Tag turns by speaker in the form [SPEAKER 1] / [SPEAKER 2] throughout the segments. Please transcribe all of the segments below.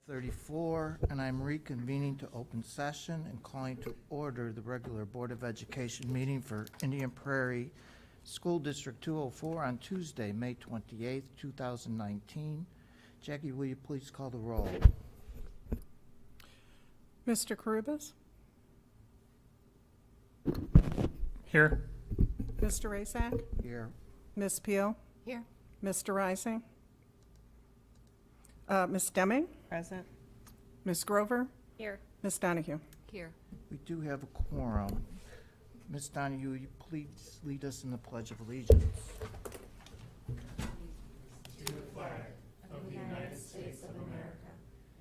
[SPEAKER 1] 34, and I'm reconvening to open session and calling to order the regular Board of Education meeting for Indian Prairie School District 204 on Tuesday, May 28th, 2019. Jackie, will you please call the roll?
[SPEAKER 2] Mr. Carubas?
[SPEAKER 3] Here.
[SPEAKER 2] Mr. Rasak?
[SPEAKER 1] Here.
[SPEAKER 2] Ms. Peel?
[SPEAKER 4] Here.
[SPEAKER 2] Mr. Rising? Ms. Deming?
[SPEAKER 4] Present.
[SPEAKER 2] Ms. Grover?
[SPEAKER 4] Here.
[SPEAKER 2] Ms. Donahue?
[SPEAKER 4] Here.
[SPEAKER 1] We do have a quorum. Ms. Donahue, will you please lead us in the Pledge of Allegiance?
[SPEAKER 5] To the flag of the United States of America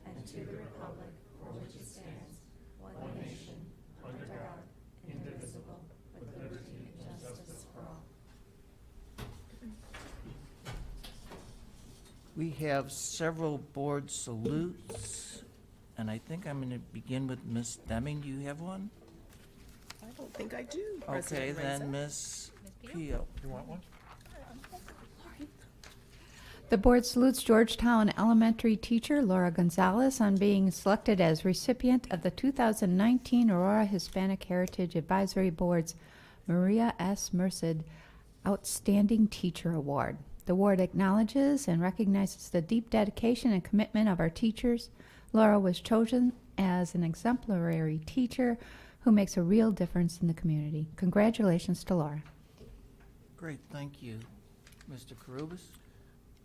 [SPEAKER 5] and to the republic for which it stands, one nation, under God, indivisible, with liberty and justice for all.
[SPEAKER 1] We have several board salutes, and I think I'm going to begin with Ms. Deming. Do you have one?
[SPEAKER 4] I don't think I do.
[SPEAKER 1] Okay, then Ms. Peel.
[SPEAKER 3] You want one?
[SPEAKER 6] The board salutes Georgetown Elementary teacher Laura Gonzalez on being selected as recipient of the 2019 Aurora Hispanic Heritage Advisory Board's Maria S. Merced Outstanding Teacher Award. The award acknowledges and recognizes the deep dedication and commitment of our teachers. Laura was chosen as an exemplary teacher who makes a real difference in the community. Congratulations to Laura.
[SPEAKER 1] Great, thank you. Mr. Carubas?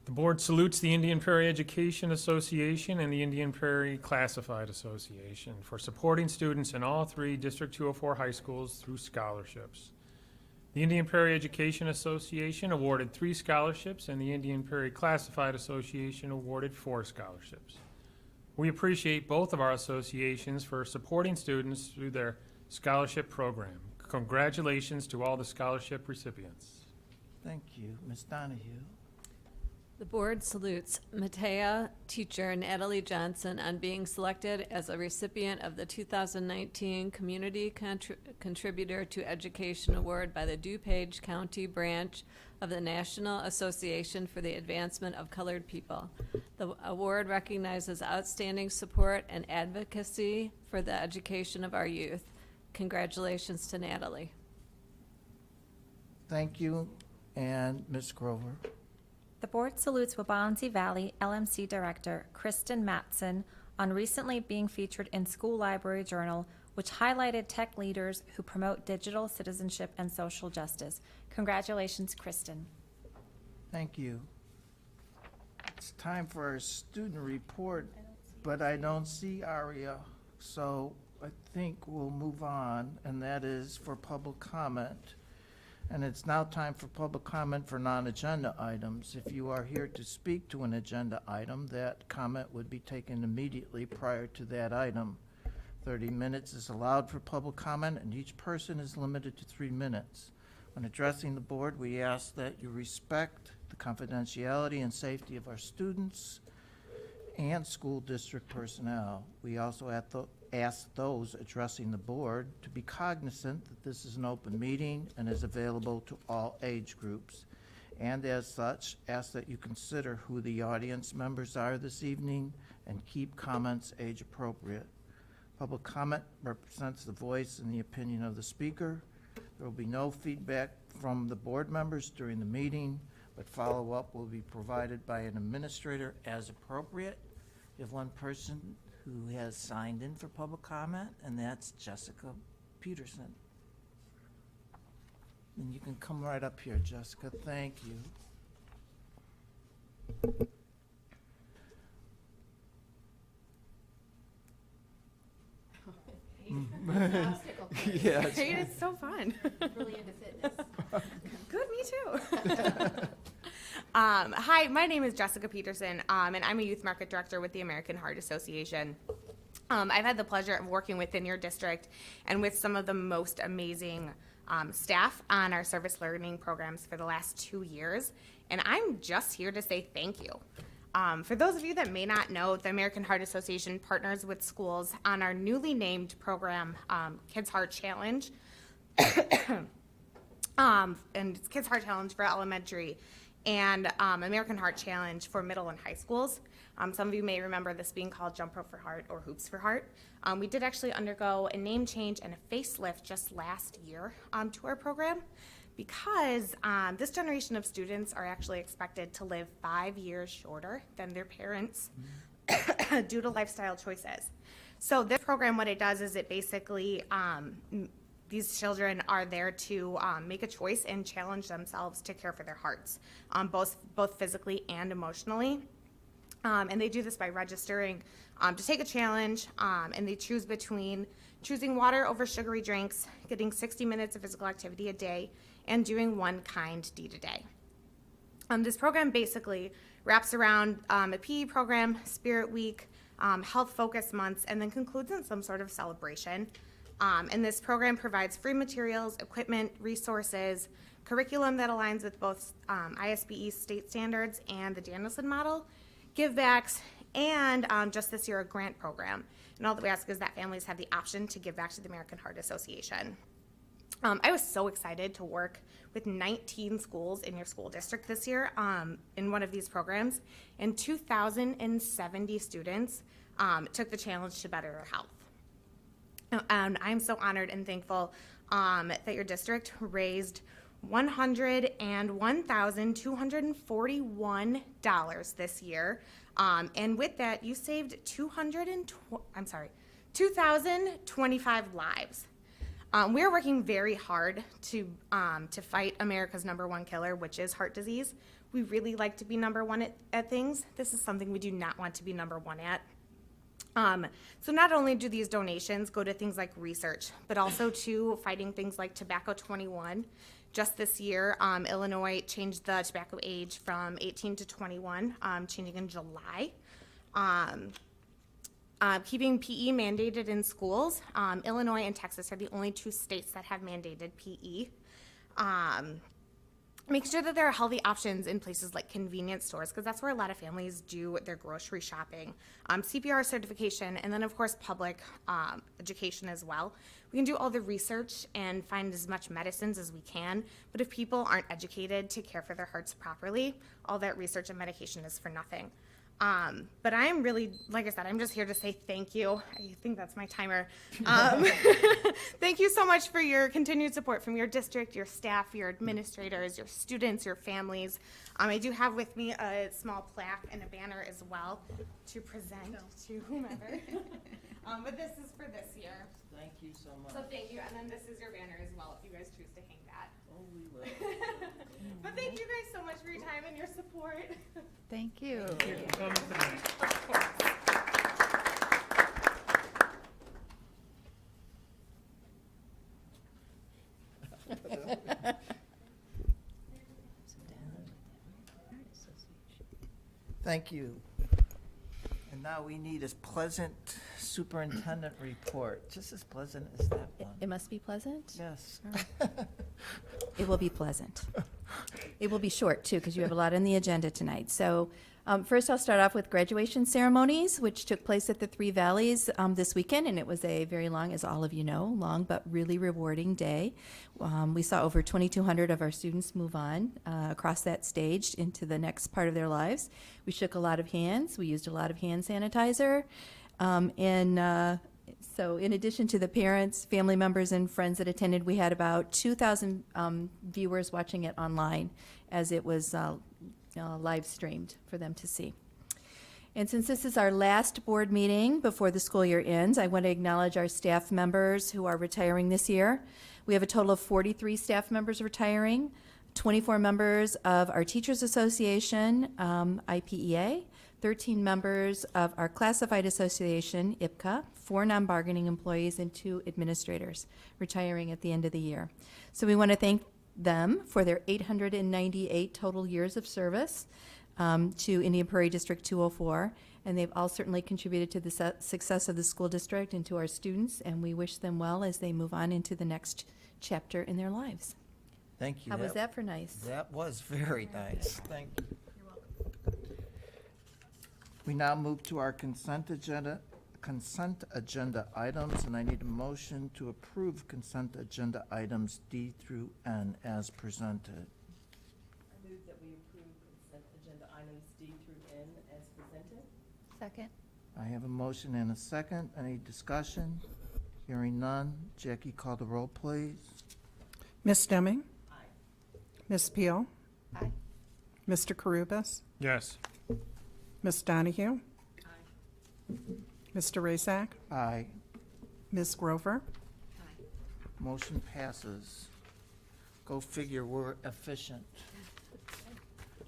[SPEAKER 3] The board salutes the Indian Prairie Education Association and the Indian Prairie Classified Association for supporting students in all three District 204 high schools through scholarships. The Indian Prairie Education Association awarded 3 scholarships, and the Indian Prairie Classified Association awarded 4 scholarships. We appreciate both of our associations for supporting students through their scholarship program. Congratulations to all the scholarship recipients.
[SPEAKER 1] Thank you. Ms. Donahue?
[SPEAKER 4] The board salutes Matea teacher Natalie Johnson on being selected as a recipient of the 2019 Community Contributor to Education Award by the DuPage County branch of the National Association for the Advancement of Colored People. The award recognizes outstanding support and advocacy for the education of our youth. Congratulations to Natalie.
[SPEAKER 1] Thank you. And Ms. Grover?
[SPEAKER 7] The board salutes Wabansie Valley LMC Director Kristin Matson on recently being featured in School Library Journal, which highlighted tech leaders who promote digital citizenship and social justice. Congratulations, Kristin.
[SPEAKER 1] Thank you. It's time for our student report, but I don't see Arya, so I think we'll move on, and that is for public comment. And it's now time for public comment for non-agenda items. If you are here to speak to an agenda item, that comment would be taken immediately prior to that item. 30 minutes is allowed for public comment, and each person is limited to 3 minutes. When addressing the board, we ask that you respect the confidentiality and safety of our students and school district personnel. We also ask those addressing the board to be cognizant that this is an open meeting and is available to all age groups. And as such, ask that you consider who the audience members are this evening and keep comments age appropriate. Public comment represents the voice and the opinion of the speaker. There will be no feedback from the board members during the meeting, but follow-up will be provided by an administrator as appropriate. We have one person who has signed in for public comment, and that's Jessica Peterson. And you can come right up here, Jessica. Thank you. Yes.
[SPEAKER 8] Great, it's so fun.
[SPEAKER 5] Really into fitness.
[SPEAKER 8] Good, me too. Hi, my name is Jessica Peterson, and I'm a youth market director with the American Heart Association. I've had the pleasure of working within your district and with some of the most amazing staff on our service learning programs for the last 2 years, and I'm just here to say thank you. For those of you that may not know, the American Heart Association partners with schools on our newly named program, Kids Heart Challenge, and it's Kids Heart Challenge for elementary. and American Heart Challenge for middle and high schools. Some of you may remember this being called Jump Rope for Heart or Hoops for Heart. We did actually undergo a name change and a facelift just last year to our program, because this generation of students are actually expected to live 5 years shorter than their parents due to lifestyle choices. So this program, what it does is it basically, these children are there to make a choice and challenge themselves to care for their hearts, both physically and emotionally. And they do this by registering to take a challenge, and they choose between choosing water over sugary drinks, getting 60 minutes of physical activity a day, and doing one kind deed a day. This program basically wraps around a PE program, Spirit Week, health focus months, and then concludes in some sort of celebration. And this program provides free materials, equipment, resources, curriculum that aligns with both ISBE state standards and the Danielson model, givebacks, and just this year a grant program. And all that we ask is that families have the option to give back to the American Heart Association. I was so excited to work with 19 schools in your school district this year in one of these programs, and 2,070 students took the challenge to better their health. And I'm so honored and thankful that your district raised $101,241 this year, and with that, you saved 2,025 lives. We are working very hard to fight America's #1 killer, which is heart disease. We really like to be #1 at things. This is something we do not want to be #1 at. So not only do these donations go to things like research, but also to fighting things like Tobacco 21. Just this year, Illinois changed the tobacco age from 18 to 21, changing in July. Keeping PE mandated in schools. Illinois and Texas are the only 2 states that have mandated PE. Make sure that there are healthy options in places like convenience stores, because that's where a lot of families do their grocery shopping. CPR certification, and then of course public education as well. We can do all the research and find as much medicines as we can, but if people aren't educated to care for their hearts properly, all that research and medication is for nothing. But I'm really, like I said, I'm just here to say thank you. I think that's my timer. Thank you so much for your continued support from your district, your staff, your administrators, your students, your families. I do have with me a small plaque and a banner as well to present to whomever. But this is for this year.
[SPEAKER 1] Thank you so much.
[SPEAKER 8] So thank you, and then this is your banner as well if you guys choose to hang that.
[SPEAKER 1] Oh, we will.
[SPEAKER 8] But thank you guys so much for your time and your support.
[SPEAKER 6] Thank you.
[SPEAKER 3] Thank you for coming tonight.
[SPEAKER 1] Thank you. And now we need a pleasant superintendent report, just as pleasant as that one.
[SPEAKER 9] It must be pleasant?
[SPEAKER 1] Yes.
[SPEAKER 9] It will be pleasant. It will be short, too, because you have a lot on the agenda tonight. So first, I'll start off with graduation ceremonies, which took place at the Three Valleys this weekend, and it was a very long, as all of you know, long but really rewarding day. We saw over 2,200 of our students move on across that stage into the next part of their lives. We shook a lot of hands. We used a lot of hand sanitizer. So in addition to the parents, family members, and friends that attended, we had about 2,000 viewers watching it online as it was live streamed for them to see. And since this is our last board meeting before the school year ends, I want to acknowledge our staff members who are retiring this year. We have a total of 43 staff members retiring, 24 members of our Teachers Association, IPEA, 13 members of our Classified Association, IPCA, 4 non-bargaining employees, and 2 administrators retiring at the end of the year. So we want to thank them for their 898 total years of service to Indian Prairie District 204, and they've all certainly contributed to the success of the school district and to our students, and we wish them well as they move on into the next chapter in their lives.
[SPEAKER 1] Thank you.
[SPEAKER 9] How was that for nice?
[SPEAKER 1] That was very nice. Thank you. We now move to our consent agenda items, and I need a motion to approve consent agenda items D through N as presented.
[SPEAKER 10] I move that we approve
[SPEAKER 9] consent agenda items D through N as presented.
[SPEAKER 6] Second.
[SPEAKER 1] I have a motion and a second. Any discussion? Hearing none. Jackie, call the roll, please.
[SPEAKER 2] Ms. Deming?
[SPEAKER 9] Aye.
[SPEAKER 2] Ms. Peel?
[SPEAKER 6] Aye.
[SPEAKER 2] Mr. Karubas?
[SPEAKER 3] Yes.
[SPEAKER 2] Ms. Donahue?
[SPEAKER 9] Aye.
[SPEAKER 2] Mr. Razak?
[SPEAKER 1] Aye.
[SPEAKER 2] Ms. Grover?
[SPEAKER 1] Motion passes. Go figure, we're efficient.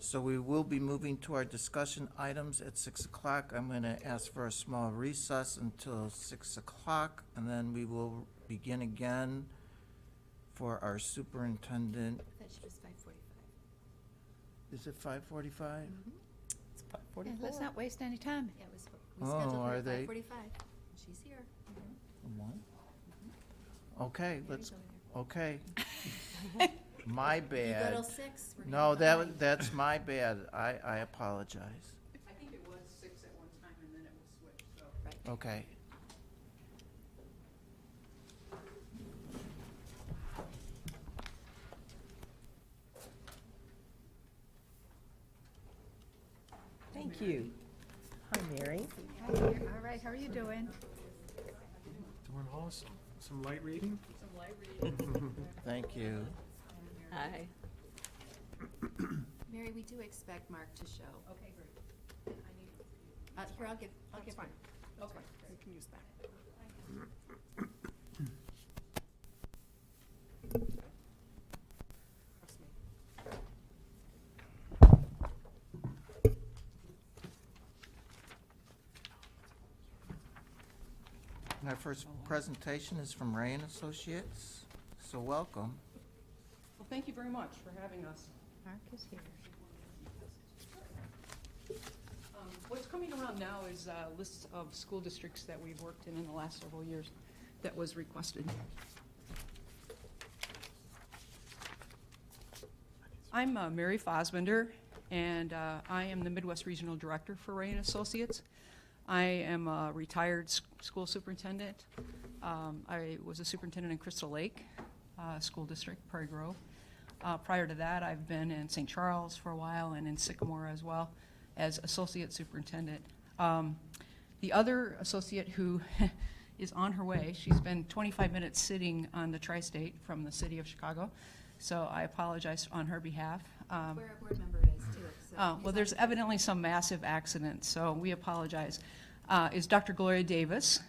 [SPEAKER 1] So we will be moving to our discussion items at 6 o'clock. I'm going to ask for a small recess until 6 o'clock, and then we will begin again for our superintendent.
[SPEAKER 5] That should just 5:45.
[SPEAKER 1] Is it 5:45?
[SPEAKER 9] It's
[SPEAKER 6] Yeah, let's not waste any time.
[SPEAKER 5] Yeah, we
[SPEAKER 1] Oh,
[SPEAKER 5] scheduled her
[SPEAKER 1] are
[SPEAKER 5] at
[SPEAKER 1] they-
[SPEAKER 5] 5:45. She's here.
[SPEAKER 1] What? Okay, let's,
[SPEAKER 5] Over
[SPEAKER 1] okay. My
[SPEAKER 5] there. You go till
[SPEAKER 1] bad.
[SPEAKER 5] 6. we're
[SPEAKER 1] No,
[SPEAKER 5] gonna be behind.
[SPEAKER 1] that's my bad. I apologize.
[SPEAKER 10] I think it was 6 at one time and then it was switched, so.
[SPEAKER 1] Okay.
[SPEAKER 9] Thank you. Hi, Mary.
[SPEAKER 6] Hi there. All right, how are you doing?
[SPEAKER 3] Doing awesome. Some light reading?
[SPEAKER 1] Thank you.
[SPEAKER 4] Aye.
[SPEAKER 5] Mary, we do expect Mark to show.
[SPEAKER 10] Okay, great.
[SPEAKER 5] Here, I'll give
[SPEAKER 2] That's fine. That's fine. You can use that. Trust me.
[SPEAKER 1] And our first presentation is from Ray and Associates, so welcome.
[SPEAKER 10] Well, thank you very much for having us.
[SPEAKER 6] Mark is here.
[SPEAKER 10] What's coming around now is a list of school districts that we've worked in the last several years that was requested. I'm Mary Fosbender, and I am the Midwest Regional Director for Ray and Associates. I am a retired school superintendent. I was a superintendent in Crystal Lake School District, Prairie Grove. Prior to that, I've been in St. Charles for a while and in Sycamore as well as associate superintendent. The other associate who is on her way, she's been 25 minutes sitting on the tri-state from the city of Chicago, so I apologize on her behalf.
[SPEAKER 5] Where our board member is, too. So
[SPEAKER 10] Well,
[SPEAKER 5] he's
[SPEAKER 10] there's
[SPEAKER 5] on-
[SPEAKER 10] evidently some massive accident, so we apologize. Is Dr. Gloria Davis.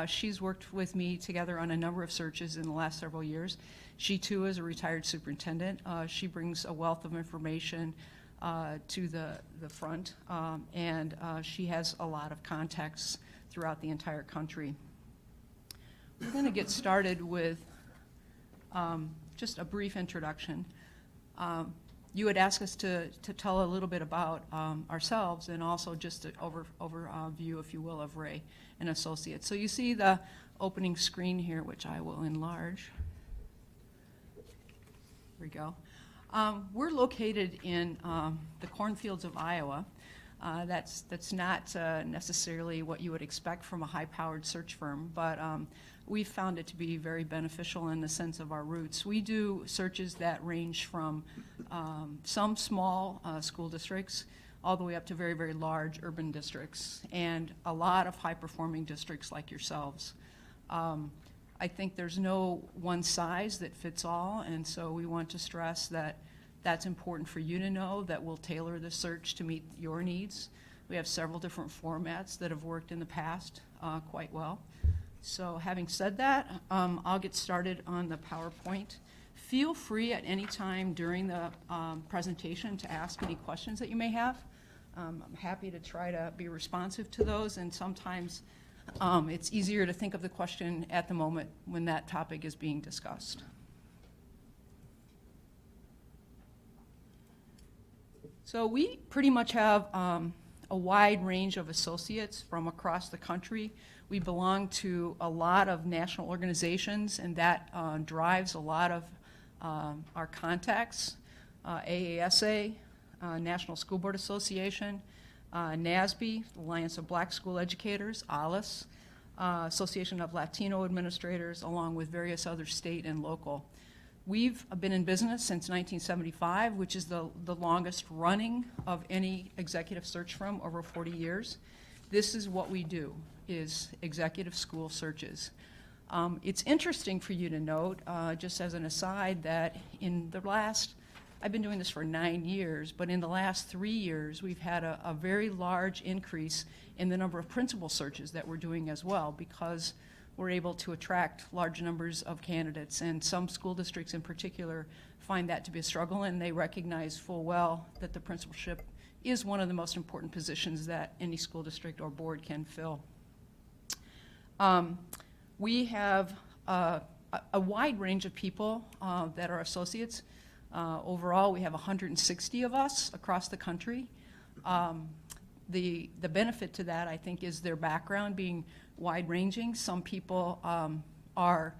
[SPEAKER 10] She's worked with me together on a number of searches in the last several years. She, too, is a retired superintendent. She brings a wealth of information to the front, and she has a lot of contacts throughout the entire country. We're going to get started with just a brief introduction. You had asked us to tell a little bit about ourselves and also just an overview, if you will, of Ray and Associates. So you see the opening screen here, which I will enlarge. Here we go. We're located in the cornfields of Iowa. That's not necessarily what you would expect from a high-powered search firm, but we found it to be very beneficial in the sense of our roots. We do searches that range from some small school districts all the way up to very, very large urban districts, and a lot of high-performing districts like yourselves. I think there's no one size that fits all, and so we want to stress that that's important for you to know, that we'll tailor the search to meet your needs. We have several different formats that have worked in the past quite well. So having said that, I'll get started on the PowerPoint. Feel free at any time during the presentation to ask any questions that you may have. I'm happy to try to be responsive to those, and sometimes it's easier to think of the question at the moment when that topic is being discussed. So we pretty much have a wide range of associates from across the country. We belong to a lot of national organizations, and that drives a lot of our contacts. AASA, National School Board Association, NASB, Alliance of Black School Educators, ALIS, Association of Latino Administrators, along with various other state and local. We've been in business since 1975, which is the longest running of any executive search firm, over 40 years. This is what we do, is executive school searches. It's interesting for you to note, just as an aside, that in the last, I've been doing this for 9 years, but in the last 3 years, we've had a very large increase in the number of principal searches that we're doing as well, because we're able to attract large numbers of candidates, and some school districts in particular find that to be a struggle, and they recognize full well that the principalship is one of the most important positions that any school district or board can fill. We have a wide range of people that are associates. Overall, we have 160 of us across the country. The benefit to that, I think, is their background being wide-ranging. Some people are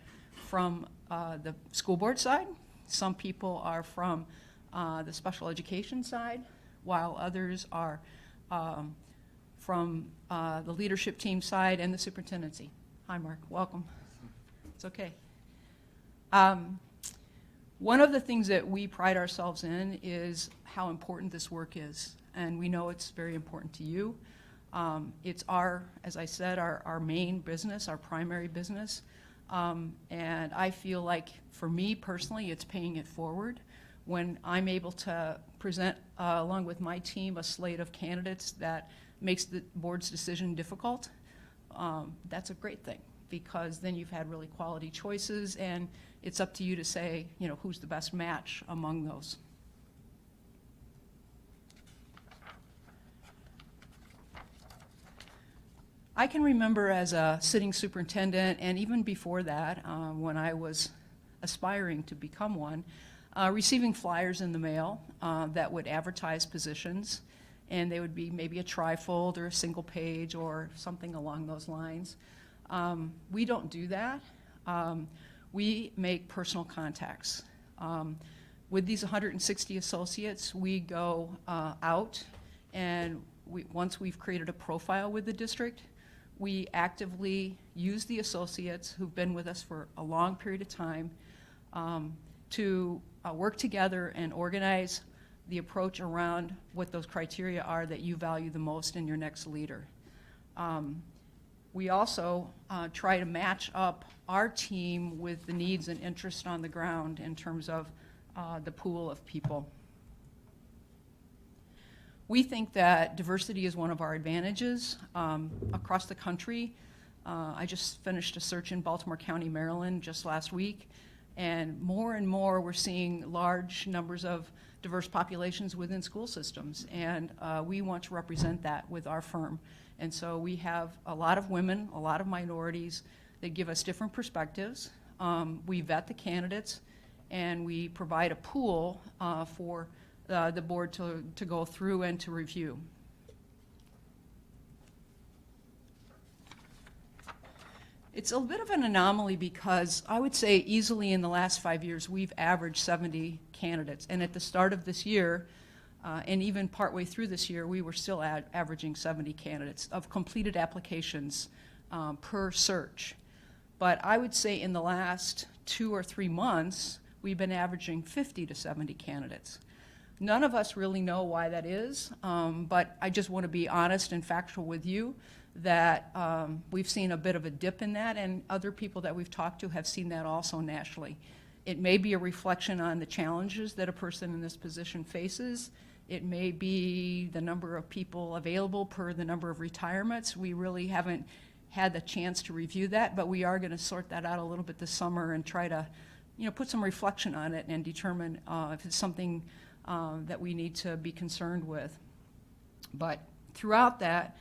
[SPEAKER 10] from the school board side. Some people are from the special education side, while others are from the leadership team side and the superintendency. Hi, Mark. Welcome. It's okay. One of the things that we pride ourselves in is how important this work is, and we know it's very important to you. It's our, as I said, our main business, our primary business, and I feel like, for me personally, it's paying it forward. When I'm able to present, along with my team, a slate of candidates that makes the board's decision difficult, that's a great thing, because then you've had really quality choices, and it's up to you to say, who's the best match among those. I can remember as a sitting superintendent, and even before that, when I was aspiring to become one, receiving flyers in the mail that would advertise positions, and they would be maybe a trifold or a single page or something along those lines. We don't do that. We make personal contacts. With these 160 associates, we go out, and once we've created a profile with the district, we actively use the associates who've been with us for a long period of time to work together and organize the approach around what those criteria are that you value the most in your next leader. We also try to match up our team with the needs and interests on the ground in terms of the pool of people. We think that diversity is one of our advantages across the country. I just finished a search in Baltimore County, Maryland, just last week, and more we're seeing large numbers of diverse populations within school systems, and we want to represent that with our firm. And so we have a lot of women, a lot of minorities that give us different perspectives. We vet the candidates, and we provide a pool for the board to go through and to review. It's a bit of an anomaly because I would say easily in the last 5 years we've averaged 70 candidates, and at the start of this year and even partway through this year we were still averaging 70 candidates of completed applications per search. But I would say in the last 2 or 3 months we've been averaging 50 to 70 candidates. None of us really know why that is, but I just want to be honest and factual with you that we've seen a bit of a dip in that, and other people that we've talked to have seen that also nationally. It may be a reflection on the challenges that a person in this position faces. It may be the number of people available per the number of retirements. We really haven't had the chance to review that, but we are going to sort that out a little bit this summer and try to put some reflection on it and determine if it's something that we need to be concerned with. But throughout that,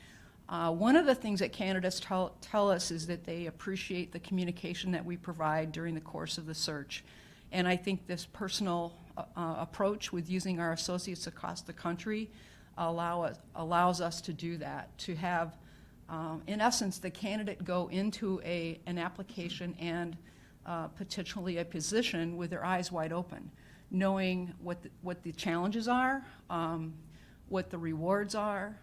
[SPEAKER 10] one of the things that candidates tell us is that they appreciate the communication that we provide during the course of the search. And I think this personal approach with using our associates across the country allows us to do that, to have, in essence, the candidate go into an application and potentially a position with their eyes wide open, knowing what the challenges are, what the rewards are,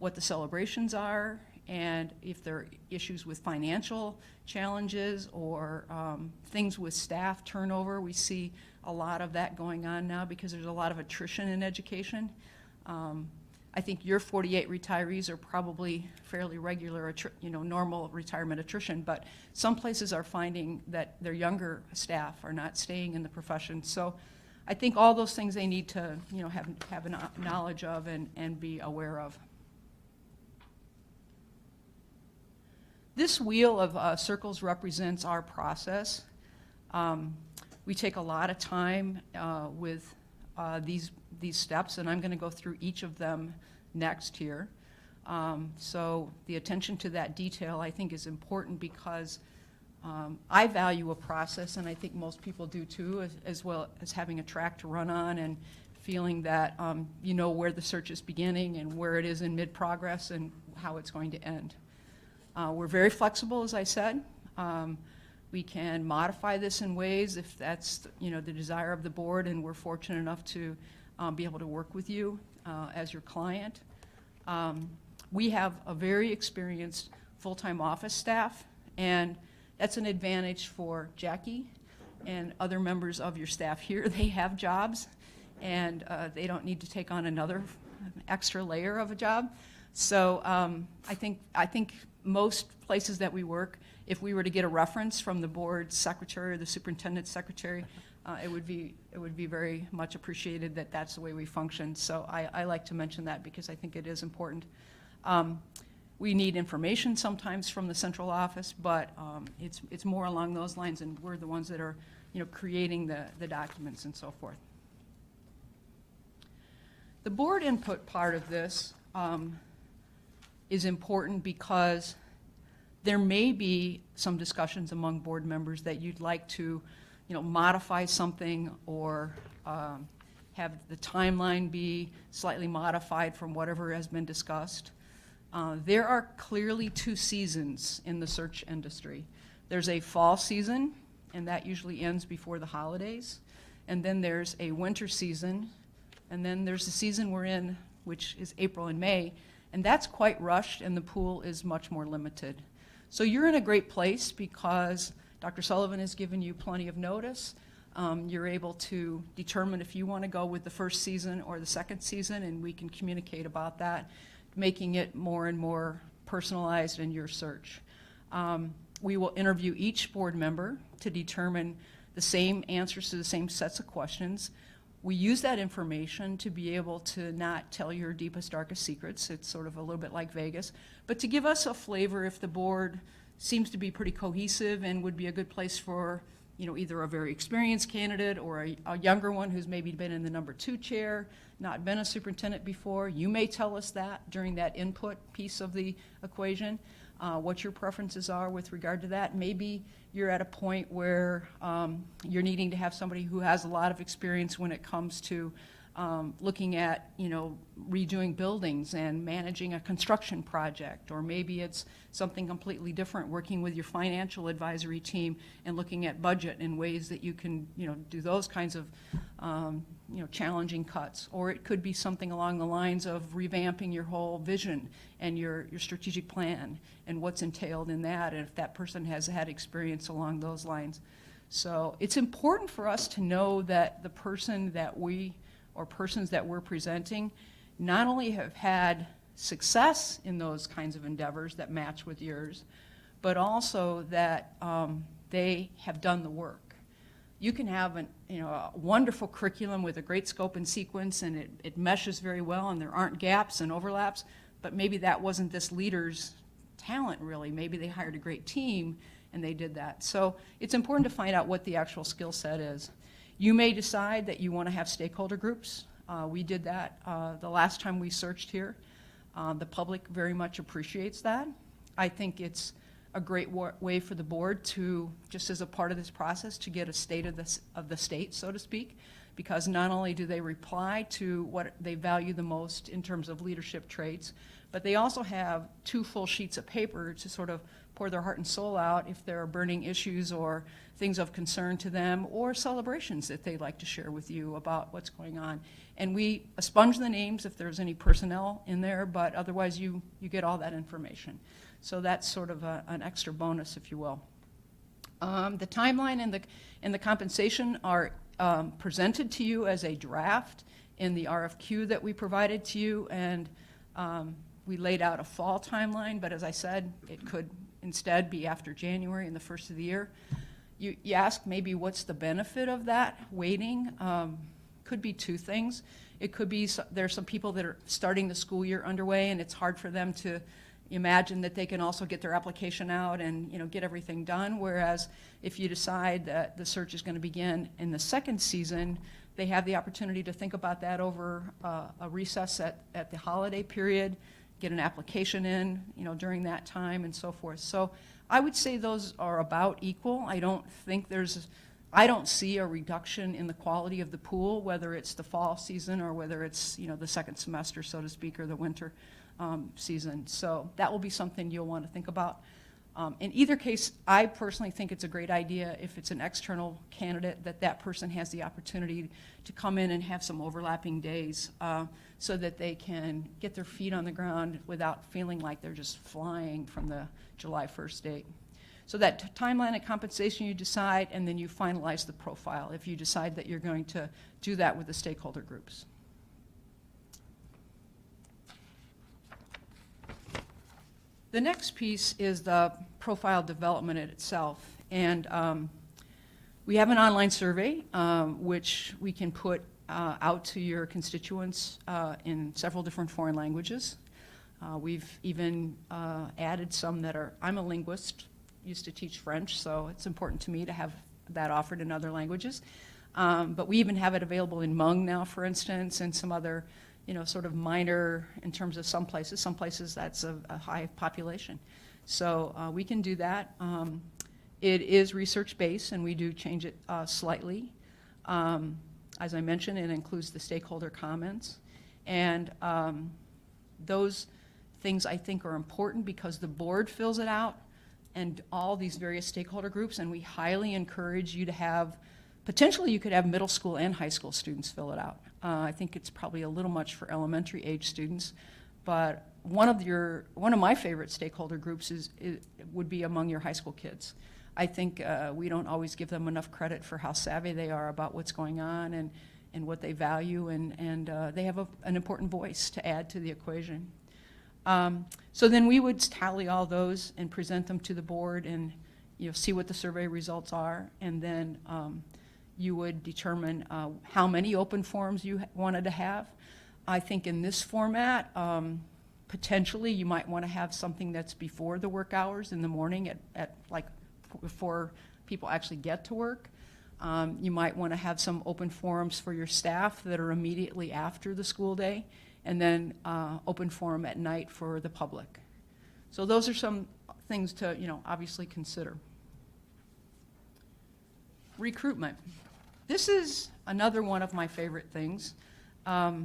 [SPEAKER 10] what the celebrations are, And if there are issues with financial challenges or things with staff turnover, we see a lot of that going on now because there's a lot of attrition in education. I think your 48 retirees are probably fairly regular, normal retirement attrition, but some places are finding that their younger staff are not staying in the profession. So I think all those things they need to, have a knowledge of and be aware of. This wheel of circles represents our process. We take a lot of time with these steps, and I'm going to go through each of them next here. So the attention to that detail, I think, is important because I value a process, and I think most people do too, as well as having a track to run on and feeling that you know where the search is beginning and where it is in mid-progress and how it's going to end. We're very flexible, as I said. We can modify this in ways if that's the desire of the board, and we're fortunate enough to be able to work with you as your client. We have a very experienced full-time office staff, and that's an advantage for Jackie and other members of your staff here. They have jobs, and they don't need to take on another extra layer of a job. So I think most places that we work, if we were to get a reference from the board secretary or the superintendent's secretary, it would be very much appreciated that that's the way we function. So I like to mention that because I think it is important. We need information sometimes from the central office, but it's more along those lines, and we're the ones that are creating the documents and so forth. The board input part of this is important because there may be some discussions among board members that you'd like to modify something or have the timeline be slightly modified from whatever has been discussed. There are clearly two seasons in the search industry. There's a fall season, and that usually ends before the holidays. And then there's a winter season, and then there's the season we're in, which is April and May, and that's quite rushed, and the pool is much more limited. So you're in a great place because Dr. Sullivan has given you plenty of notice. You're able to determine if you want to go with the first season or the second season, and we can communicate about that, making it more and more personalized in your search. We will interview each board member to determine the same answers to the same sets of questions. We use that information to be able to not tell your deepest, darkest secrets. It's sort of a little bit like Vegas, but to give us a flavor if the board seems to be pretty cohesive and would be a good place for either a very experienced candidate or a younger one who's maybe been in the number 2 chair, not been a superintendent before. You may tell us that during that input piece of the equation, what your preferences are with regard to that. Maybe you're at a point where you're needing to have somebody who has a lot of experience when it comes to looking at, redoing buildings and managing a construction project, or maybe it's something completely different, working with your financial advisory team and looking at budget in ways that you can, do those kinds of, challenging cuts. Or it could be something along the lines of revamping your whole vision and your strategic plan and what's entailed in that, and if that person has had experience along those lines. So it's important for us to know that the person that persons that we're presenting not only have had success in those kinds of endeavors that match with yours, but also that they have done the work. You can have a wonderful curriculum with a great scope and sequence, and it meshes very well, and there aren't gaps and overlaps, but maybe that wasn't this leader's talent, really. Maybe they hired a great team, and they did that. So it's important to find out what the actual skill set is. You may decide that you want to have stakeholder groups. We did that the last time we searched here. The public very much appreciates that. I think it's a great way for the board to, just as a part of this process, to get a state of the state, so to speak, because not only do they reply to what they value the most in terms of leadership traits, but they also have 2 full sheets of paper to sort of pour their heart and soul out if there are burning issues or things of concern to them, or celebrations that they'd like to share with you about what's going on. And we sponge the names if there's any personnel in there, but otherwise you get all that information. So that's sort of an extra bonus, if you will. The timeline and the compensation are presented to you as a draft in the RFQ that we provided to you, and we laid out a fall timeline, but as I said, it could instead be after January and the first of the year. You ask maybe what's the benefit of that waiting? Could be 2 things. It could be there's some people that are starting the school year underway, and it's hard for them to imagine that they can also get their application out and get everything done. Whereas if you decide that the search is going to begin in the second season, they have the opportunity to think about that over a recess at the holiday period, get an application in during that time and so forth. So I would say those are about equal. I don't see a reduction in the quality of the pool, whether it's the fall season or whether it's the second semester, so to speak, or the winter season. So that will be something you'll want to think about. In either case, I personally think it's a great idea if it's an external candidate that person has the opportunity to come in and have some overlapping days so that they can get their feet on the ground without feeling like they're just flying from the July 1st date. So that timeline and compensation you decide, and then you finalize the profile if you decide that you're going to do that with the stakeholder groups. The next piece is the profile development itself. And we have an online survey, which we can put out to your constituents in several different foreign languages. We've even added some that are, I'm a linguist, used to teach French, so it's important to me to have that offered in other languages. But we even have it available in Hmong now, for instance, and some other sort of minor in terms of some places. Some places that's a high population. So we can do that. It is research-based, and we do change it slightly. As I mentioned, it includes the stakeholder comments. And those things I think are important because the board fills it out and all these various stakeholder groups, and we highly encourage you to have, potentially you could have middle school and high school students fill it out. I think it's probably a little much for elementary age students, but one of my favorite stakeholder groups would be among your high school kids. I think we don't always give them enough credit for how savvy they are about what's going on and what they value, and they have an important voice to add to the equation. So then we would tally all those and present them to the board and see what the survey results are, and then you would determine how many open forums you wanted to have. I think in this format, potentially you might want to have something that's before the work hours in the morning at like before people actually get to work. You might want to have some open forums for your staff that are immediately after the school day, and then open forum at night for the public. So those are some things to obviously consider. Recruitment. This is another one of my favorite things. I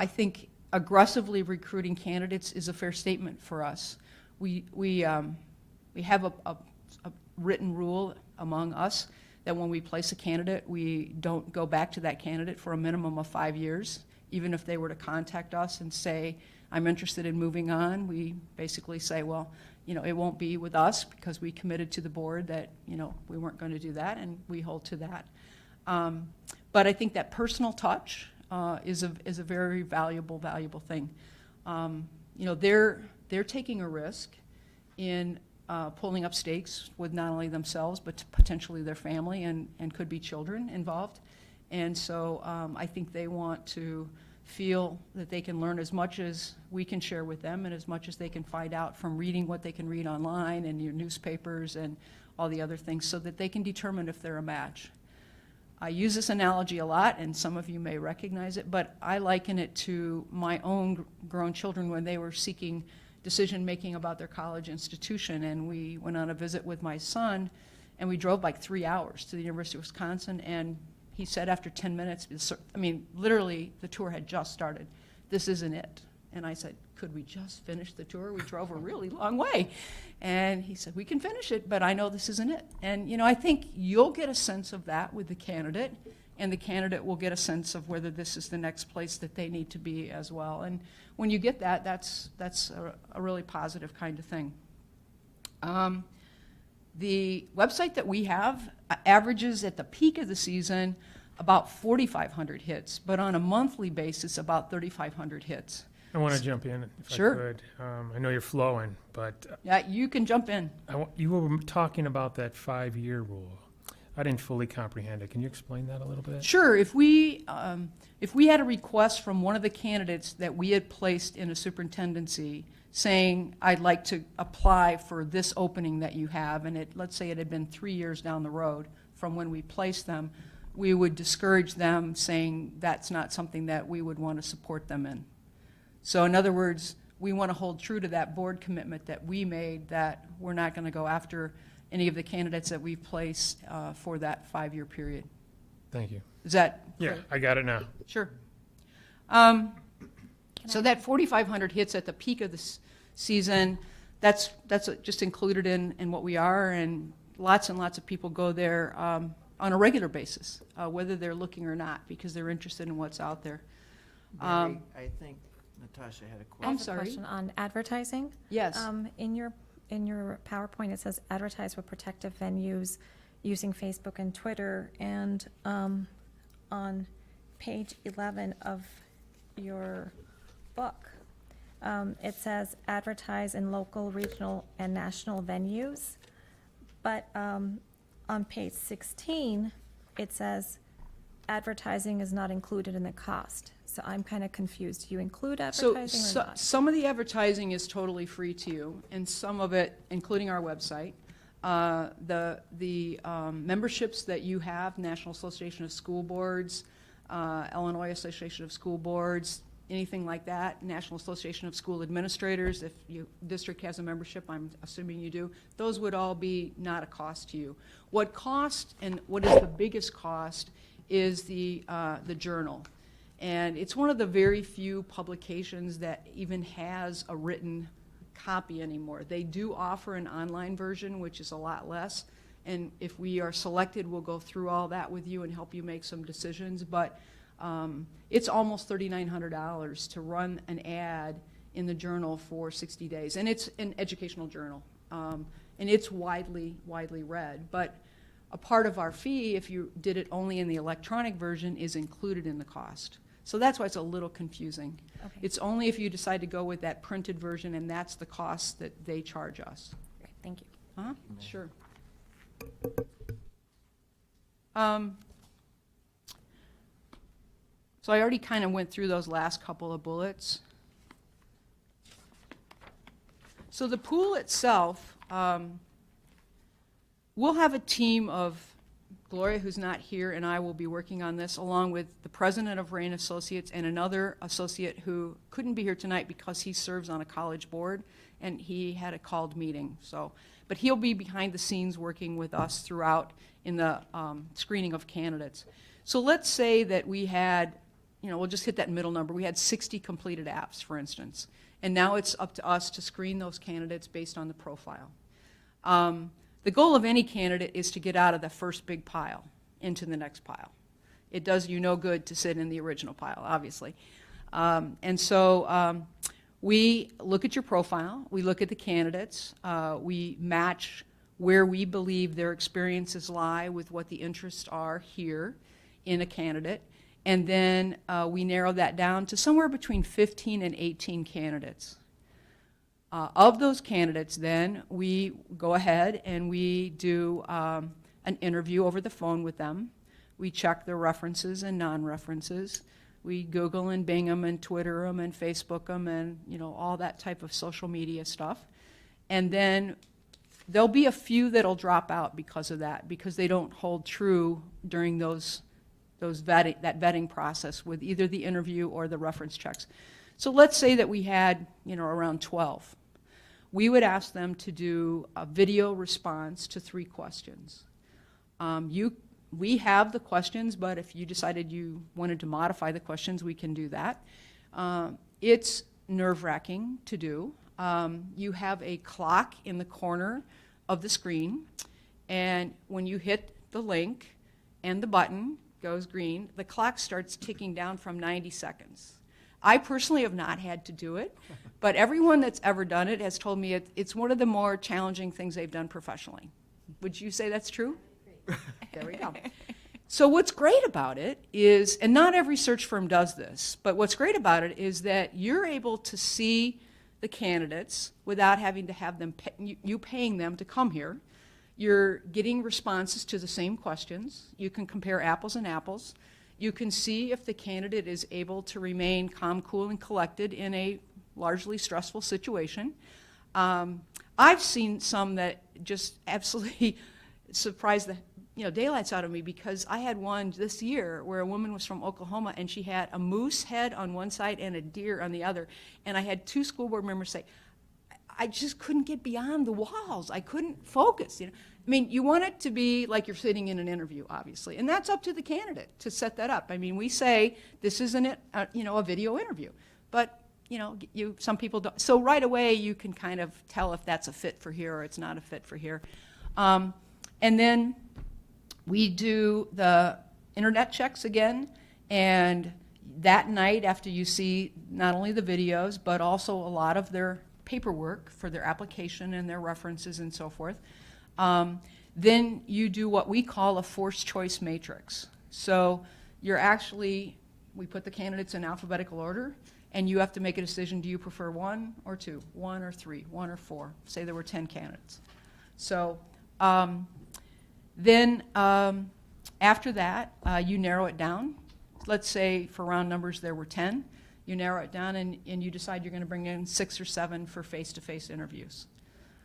[SPEAKER 10] think aggressively recruiting candidates is a fair statement for us. We have a written rule among us that when we place a candidate, we don't go back to that candidate for a minimum of 5 years. Even if they were to contact us and say, I'm interested in moving on, we basically say, well, it won't be with us because we committed to the board that, we weren't going to do that, and we hold to that. But I think that personal touch is a very valuable thing. They're taking a risk in pulling up stakes with not only themselves, but potentially their family and could be children involved. And so I think they want to feel that they can learn as much as we can share with them and as much as they can find out from reading what they can read online and your newspapers and all the other things so that they can determine if they're a match. I use this analogy a lot, and some of you may recognize it, but I liken it to my own grown children when they were seeking decision-making about their college institution, and we went on a visit with my son, and we drove like 3 hours to the University of Wisconsin, and He said after 10 minutes, I mean, literally, the tour had just started. This isn't it. And I said, could we just finish the tour? We drove a really long way. And he said, we can finish it, but I know this isn't it. And, you know, I think you'll get a sense of that with the candidate, and the candidate will get a sense of whether this is the next place that they need to be as well. And when you get that, that's a really positive kind of thing. The website that we have averages at the peak of the season about 4,500 hits, but on a monthly basis, about 3,500 hits.
[SPEAKER 3] I want to jump in if
[SPEAKER 10] Sure.
[SPEAKER 3] I could. I know you're flowing, but
[SPEAKER 10] Yeah, you can jump in.
[SPEAKER 3] you were talking about that 5-year rule. I didn't fully comprehend it. Can you explain that a little bit?
[SPEAKER 10] Sure. If we had a request from one of the candidates that we had placed in a superintendency saying, I'd like to apply for this opening that you have, and let's say it had been 3 years down the road from when we placed them, we would discourage them, saying that's not something that we would want to support them in. So in other words, we want to hold true to that board commitment that we made, that we're not going to go after any of the candidates that we've placed for that 5-year period.
[SPEAKER 3] Thank you.
[SPEAKER 10] Is that
[SPEAKER 3] Yeah,
[SPEAKER 10] clear?
[SPEAKER 3] I got it now.
[SPEAKER 10] Sure. So that 4,500 hits at the peak of the season, that's just included in what we are, and lots of people go there on a regular basis, whether they're looking or not, because they're interested in what's out there.
[SPEAKER 1] Barry, I think Natasha had a
[SPEAKER 7] I
[SPEAKER 1] question.
[SPEAKER 10] I'm
[SPEAKER 7] have a
[SPEAKER 10] sorry.
[SPEAKER 7] question on advertising.
[SPEAKER 10] Yes.
[SPEAKER 7] In your PowerPoint, it says advertise with protective venues using Facebook and Twitter, and on page 11 of your book, it says advertise in local, regional, and national venues. But on page 16, it says advertising is not included in the cost. So I'm kind of confused. Do you include advertising or not?
[SPEAKER 10] Some of the advertising is totally free to you, and some of it, including our website, the memberships that you have, National Association of School Boards, Illinois Association of School Boards, anything like that, National Association of School Administrators, if your district has a membership, I'm assuming you do, those would all be not a cost to you. What cost, and what is the biggest cost, is the journal. And it's one of the very few publications that even has a written copy anymore. They do offer an online version, which is a lot less. And if we are selected, we'll go through all that with you and help you make some decisions. But it's almost $3,900 to run an ad in the journal for 60 days. And it's an educational journal. And it's widely read. But a part of our fee, if you did it only in the electronic version, is included in the cost. So that's why it's a little confusing.
[SPEAKER 7] Okay.
[SPEAKER 10] It's only if you decide to go with that printed version, and that's the cost that they charge us.
[SPEAKER 7] Great, thank you.
[SPEAKER 10] Huh? Sure. So I already kind of went through those last couple of bullets. So the pool itself, we'll have a team of Gloria, who's not here, and I will be working on this, along with the president of Rain Associates and another associate who couldn't be here tonight because he serves on a college board, and he had a called meeting. So, but he'll be behind the scenes working with us throughout in the screening of candidates. So let's say that we had, we'll just hit that middle number. We had 60 completed apps, for instance, and now it's up to us to screen those candidates based on the profile. The goal of any candidate is to get out of the first big pile into the next pile. It does you no good to sit in the original pile, obviously. And so we look at your profile, we look at the candidates, we match where we believe their experiences lie with what the interests are here in a candidate, and then we narrow that down to somewhere between 15 and 18 candidates. Of those candidates, then, we go ahead and we do an interview over the phone with them. We check their references and non-references. We Google and Bing them and Twitter them and Facebook them and, all that type of social media stuff. And then there'll be a few that'll drop out because of that, because they don't hold true during that vetting process with either the interview or the reference checks. So let's say that we had, around 12. We would ask them to do a video response to 3 questions. You We have the questions, but if you decided you wanted to modify the questions, we can do that. It's nerve-wracking to do. You have a clock in the corner of the screen, and when you hit the link and the button goes green, the clock starts ticking down from 90 seconds. I personally have not had to do it, but everyone that's ever done it has told me it's one of the more challenging things they've done professionally. Would you say that's true? There we go. So what's great about it is, and not every search firm does this, but what's great about it is that you're able to see the candidates without having to have them, you paying them to come here. You're getting responses to the same questions. You can compare apples and apples. You can see if the candidate is able to remain calm, cool, and collected in a largely stressful situation. I've seen some that just absolutely surprised the daylights out of me, because I had one this year where a woman was from Oklahoma and she had a moose head on one side and a deer on the other. And I had 2 school board members say, I just couldn't get beyond the walls. I couldn't focus. I mean, you want it to be like you're sitting in an interview, obviously, and that's up to the candidate to set that up. I mean, we say this isn't a video interview, but some people don't. So right away, you can kind of tell if that's a fit for here or it's not a fit for here. And then we do the internet checks again, and that night after you see not only the videos, but also a lot of their paperwork for their application and their references and so forth, then you do what we call a forced choice matrix. So we put the candidates in alphabetical order, and you have to make a decision. Do you prefer 1 or 2, 1 or 3, 1 or 4? Say there were 10 candidates. So then after that, you narrow it down. Let's say for round numbers there were 10. You narrow it down and you decide you're going to bring in 6 or 7 for face-to-face interviews.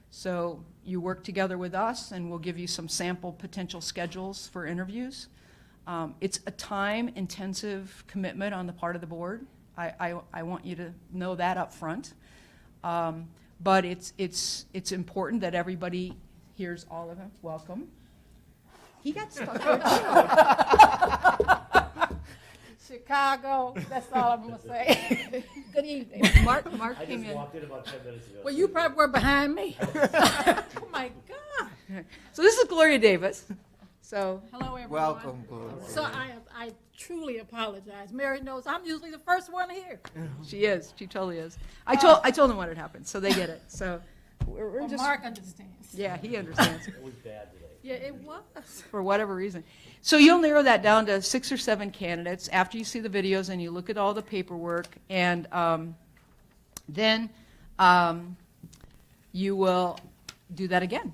[SPEAKER 10] So you work together with us, and we'll give you some sample potential schedules for interviews. It's a time-intensive commitment on the part of the board. I want you to know that up front. But it's important that everybody hears all of them. Welcome. He got stuck there too.
[SPEAKER 11] Chicago, that's all I'm gonna say. Good evening.
[SPEAKER 10] Mark
[SPEAKER 11] I
[SPEAKER 10] came in.
[SPEAKER 11] walked in about 10 minutes ago. Well, you probably were behind me. Oh my God.
[SPEAKER 10] So this is Gloria Davis. So
[SPEAKER 11] Hello, everyone.
[SPEAKER 1] Welcome, Gloria.
[SPEAKER 11] So I truly apologize. Mary knows I'm usually the first one here.
[SPEAKER 10] she is. She totally is. I told them what had happened, so they get it. So we're
[SPEAKER 11] Well,
[SPEAKER 10] just.
[SPEAKER 11] Mark understands.
[SPEAKER 10] Yeah, he understands.
[SPEAKER 11] It was bad today. Yeah, it was.
[SPEAKER 10] For whatever reason. So you'll narrow that down to 6 or 7 candidates after you see the videos and you look at all the paperwork, and then you will do that again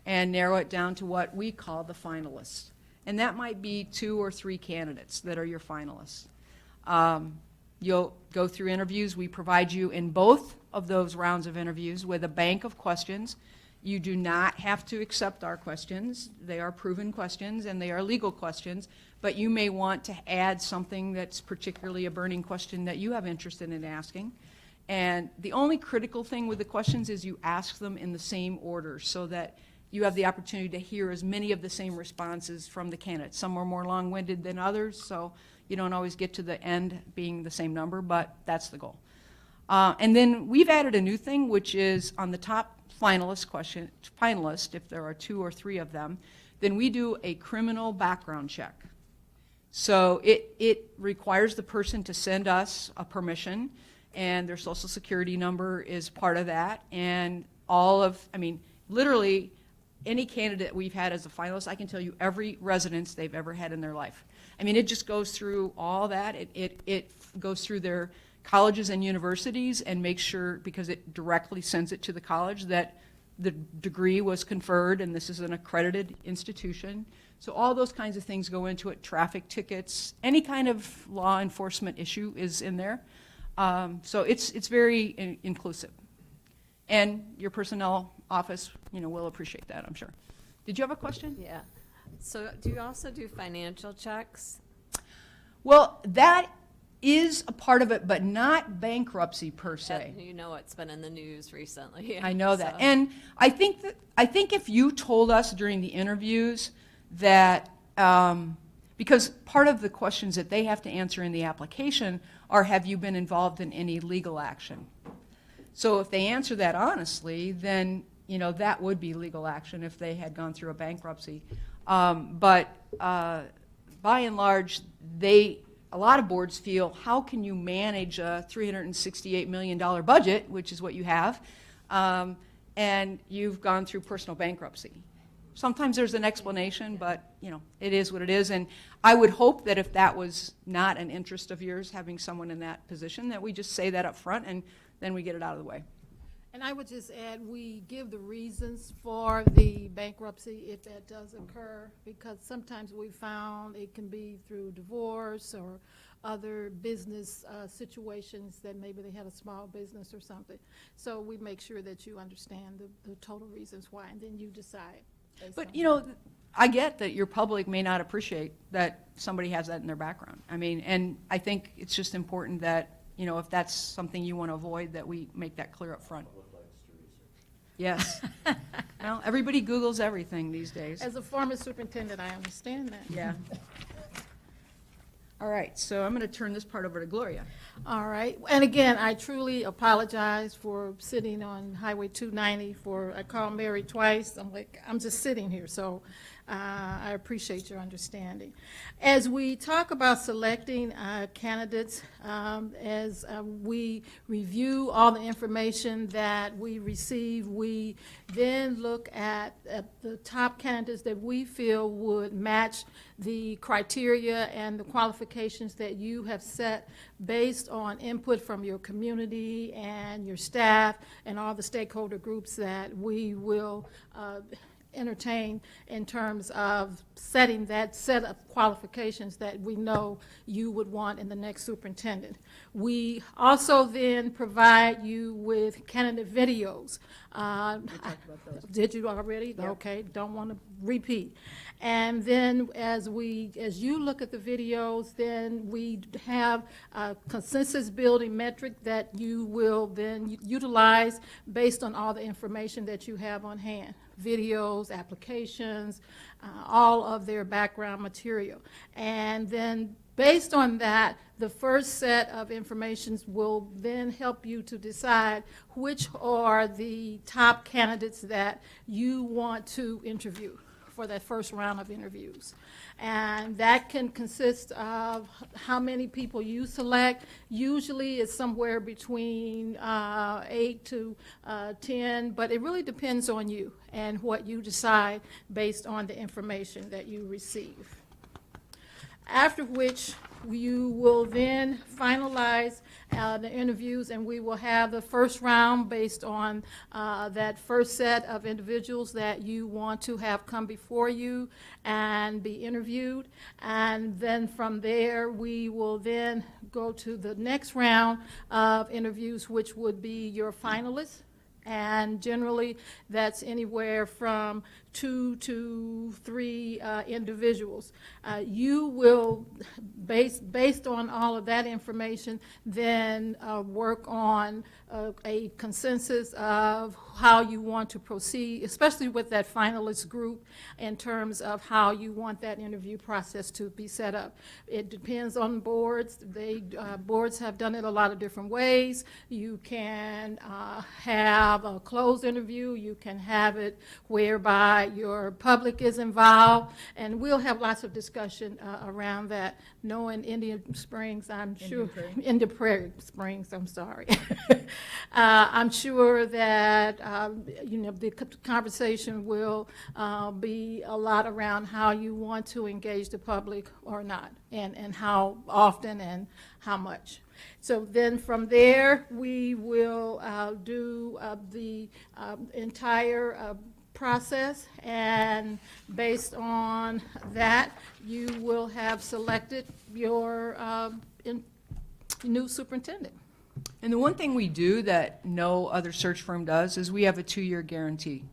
[SPEAKER 10] and narrow it down to what we call the finalists. And that might be 2 or 3 candidates that are your finalists. You'll go through interviews. We provide you in both of those rounds of interviews with a bank of questions. You do not have to accept our questions. They are proven questions and they are legal questions, but you may want to add something that's particularly a burning question that you have interest in asking. And the only critical thing with the questions is you ask them in the same order so that you have the opportunity to hear as many of the same responses from the candidates. Some are more long-winded than others, so you don't always get to the end being the same number, but that's the goal. And then we've added a new thing, which is on the top finalist, if there are 2 or 3 of them, then we do a criminal background check. So it requires the person to send us a permission, and their social security number is part of that. And literally any candidate we've had as a finalist, I can tell you every residence they've ever had in their life. I mean, it just goes through all that. It goes through their colleges and universities and makes sure, because it directly sends it to the college, that the degree was conferred and this is an accredited institution. So all those kinds of things go into it. Traffic tickets, any kind of law enforcement issue is in there. So it's very inclusive. And your personnel office, will appreciate that, I'm sure. Did you have a question?
[SPEAKER 4] Yeah. So do you also do financial checks?
[SPEAKER 10] Well, that is a part of it, but not bankruptcy per se.
[SPEAKER 4] You know it's been in the news recently.
[SPEAKER 10] I know that.
[SPEAKER 4] So-
[SPEAKER 10] And I think if you told us during the interviews that because part of the questions that they have to answer in the application are, have you been involved in any legal action? So if they answer that honestly, then, you know, that would be legal action if they had gone through a bankruptcy. But by and large, a lot of boards feel, how can you manage a $368 million budget, which is what you have, and you've gone through personal bankruptcy? Sometimes there's an explanation, but, you know, it is what it is. And I would hope that if that was not an interest of yours, having someone in that position, that we just say that up front and then we get it out of the way.
[SPEAKER 11] And I would just add, we give the reasons for the bankruptcy if that does occur, because sometimes we found it can be through divorce or other business situations that maybe they had a small business or something. So we make sure that you understand the total reasons why, and then you decide.
[SPEAKER 10] But, you know, I get that your public may not appreciate that somebody has that in their background. I mean, and I think it's just important that, you know, if that's something you want to avoid, that we make that clear up front. Yes. Well, everybody Googles everything these days.
[SPEAKER 11] As a former superintendent, I understand that.
[SPEAKER 10] Yeah. All right, so I'm going to turn this part over to Gloria.
[SPEAKER 11] All right, and again, I truly apologize for sitting on Highway 290 I called Mary twice. I'm just sitting here, so I appreciate your understanding. As we talk about selecting candidates, as we review all the information that we receive, we then look at the top candidates that we feel would match the criteria and the qualifications that you have set based on input from your community and your staff and all the stakeholder groups that we will entertain in terms of setting that set of qualifications that we know you would want in the next superintendent. We also then provide you with candidate videos. Did you already?
[SPEAKER 10] Yep.
[SPEAKER 11] Okay, don't want to repeat. And then as you look at the videos, then we have a consensus building metric that you will then utilize based on all the information that you have on hand. Videos, applications, all of their background material. And then based on that, the first set of information will then help you to decide which are the top candidates that you want to interview for that first round of interviews. And that can consist of how many people you select. Usually it's somewhere between 8 to 10, but it really depends on you and what you decide based on the information that you receive. After which you will then finalize the interviews, and we will have the first round based on that first set of individuals that you want to have come before you and be interviewed. And then from there, we will then go to the next round of interviews, which would be your finalists. And generally, that's anywhere from 2 to 3 individuals. You will, based on all of that information, then work on a consensus of how you want to proceed, especially with that finalist group, in terms of how you want that interview process to be set up. It depends on boards. Boards have done it a lot of different ways. You can have a closed interview. You can have it whereby your public is involved, and we'll have lots of discussion around that. Knowing Indian Springs, I'm sure, Indian Prairie Springs, I'm sorry. I'm sure that the conversation will be a lot around how you want to engage the public or not, and how often and how much. So then from there, we will do the entire process, and based on that, you will have selected your new superintendent.
[SPEAKER 10] And the one thing we do that no other search firm does is we have a 2-year guarantee.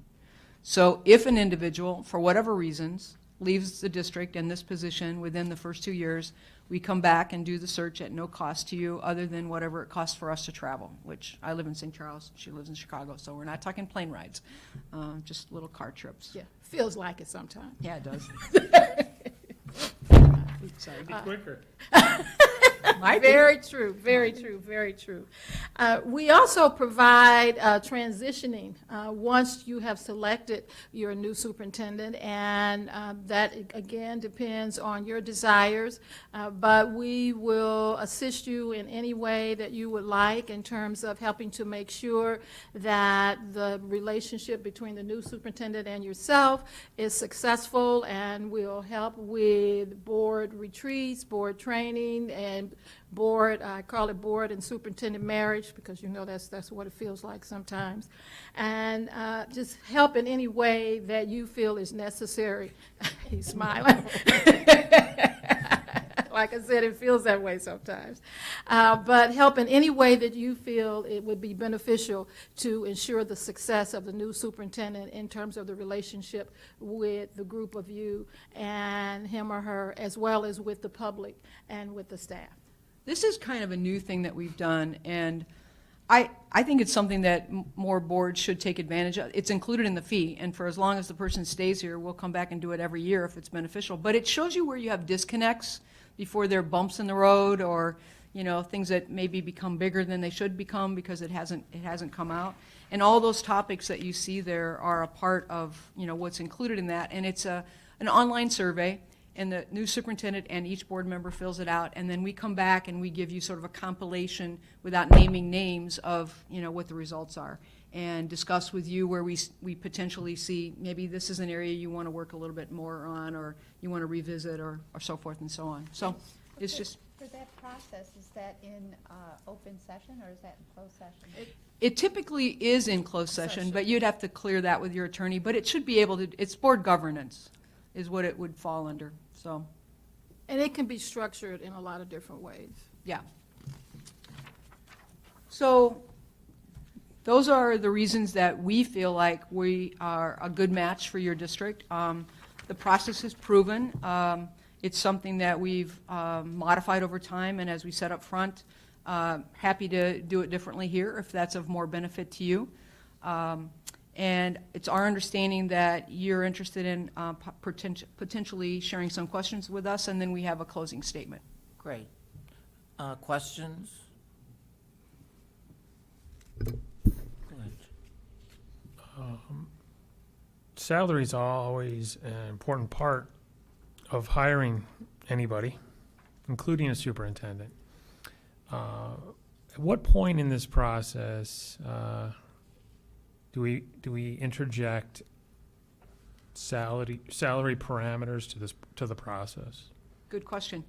[SPEAKER 10] So if an individual, for whatever reasons, leaves the district and this position within the first 2 years, we come back and do the search at no cost to you other than whatever it costs for us to travel, which I live in St. Charles, she lives in Chicago, so we're not talking plane rides, just little car trips.
[SPEAKER 11] Yeah, feels like it sometimes.
[SPEAKER 10] Yeah, it does. Sorry.
[SPEAKER 3] Be quicker.
[SPEAKER 11] Very true, very true, very true. We also provide transitioning once you have selected your new superintendent, and that, again, depends on your desires, but we will assist you in any way that you would like in terms of helping to make sure that the relationship between the new superintendent and yourself is successful, and we'll help with board retreats, board training, and board, I call it board and superintendent marriage, because you know that's what it feels like sometimes. And just help in any way that you feel is necessary. He's smiling. Like I said, it feels that way sometimes. But help in any way that you feel it would be beneficial to ensure the success of the new superintendent in terms of the relationship with the group of you and him or her, as well as with the public and with the staff.
[SPEAKER 10] This is kind of a new thing that we've done, and I think it's something that more boards should take advantage of. It's included in the fee, and for as long as the person stays here, we'll come back and do it every year if it's beneficial. But it shows you where you have disconnects before there are bumps in the road, or things that maybe become bigger than they should become because it hasn't come out. And all those topics that you see there are a part of what's included in that. And it's an online survey. And the new superintendent and each board member fills it out, and then we come back and we give you sort of a compilation without naming names of what the results are, and discuss with you where we potentially see maybe this is an area you want to work a little bit more on, or you want to revisit, or so forth and so on. So it's just...
[SPEAKER 6] For that process, is that in open session or is that in closed session?
[SPEAKER 10] It typically is in closed session, but you'd have to clear that with your attorney, but it should be able to, it's board governance is what it would fall under. So,
[SPEAKER 11] And it can be structured in a lot of different ways.
[SPEAKER 10] yeah. So those are the reasons that we feel like we are a good match for your district. The process is proven. It's something that we've modified over time, and as we said up front, happy to do it differently here if that's of more benefit to you. And it's our understanding that you're interested in potentially sharing some questions with us, and then we have a closing statement.
[SPEAKER 1] Great. Questions? Go ahead.
[SPEAKER 3] Salaries are always an important part of hiring anybody, including a superintendent. At what point in this process do we interject salary parameters to the process?
[SPEAKER 10] Good question.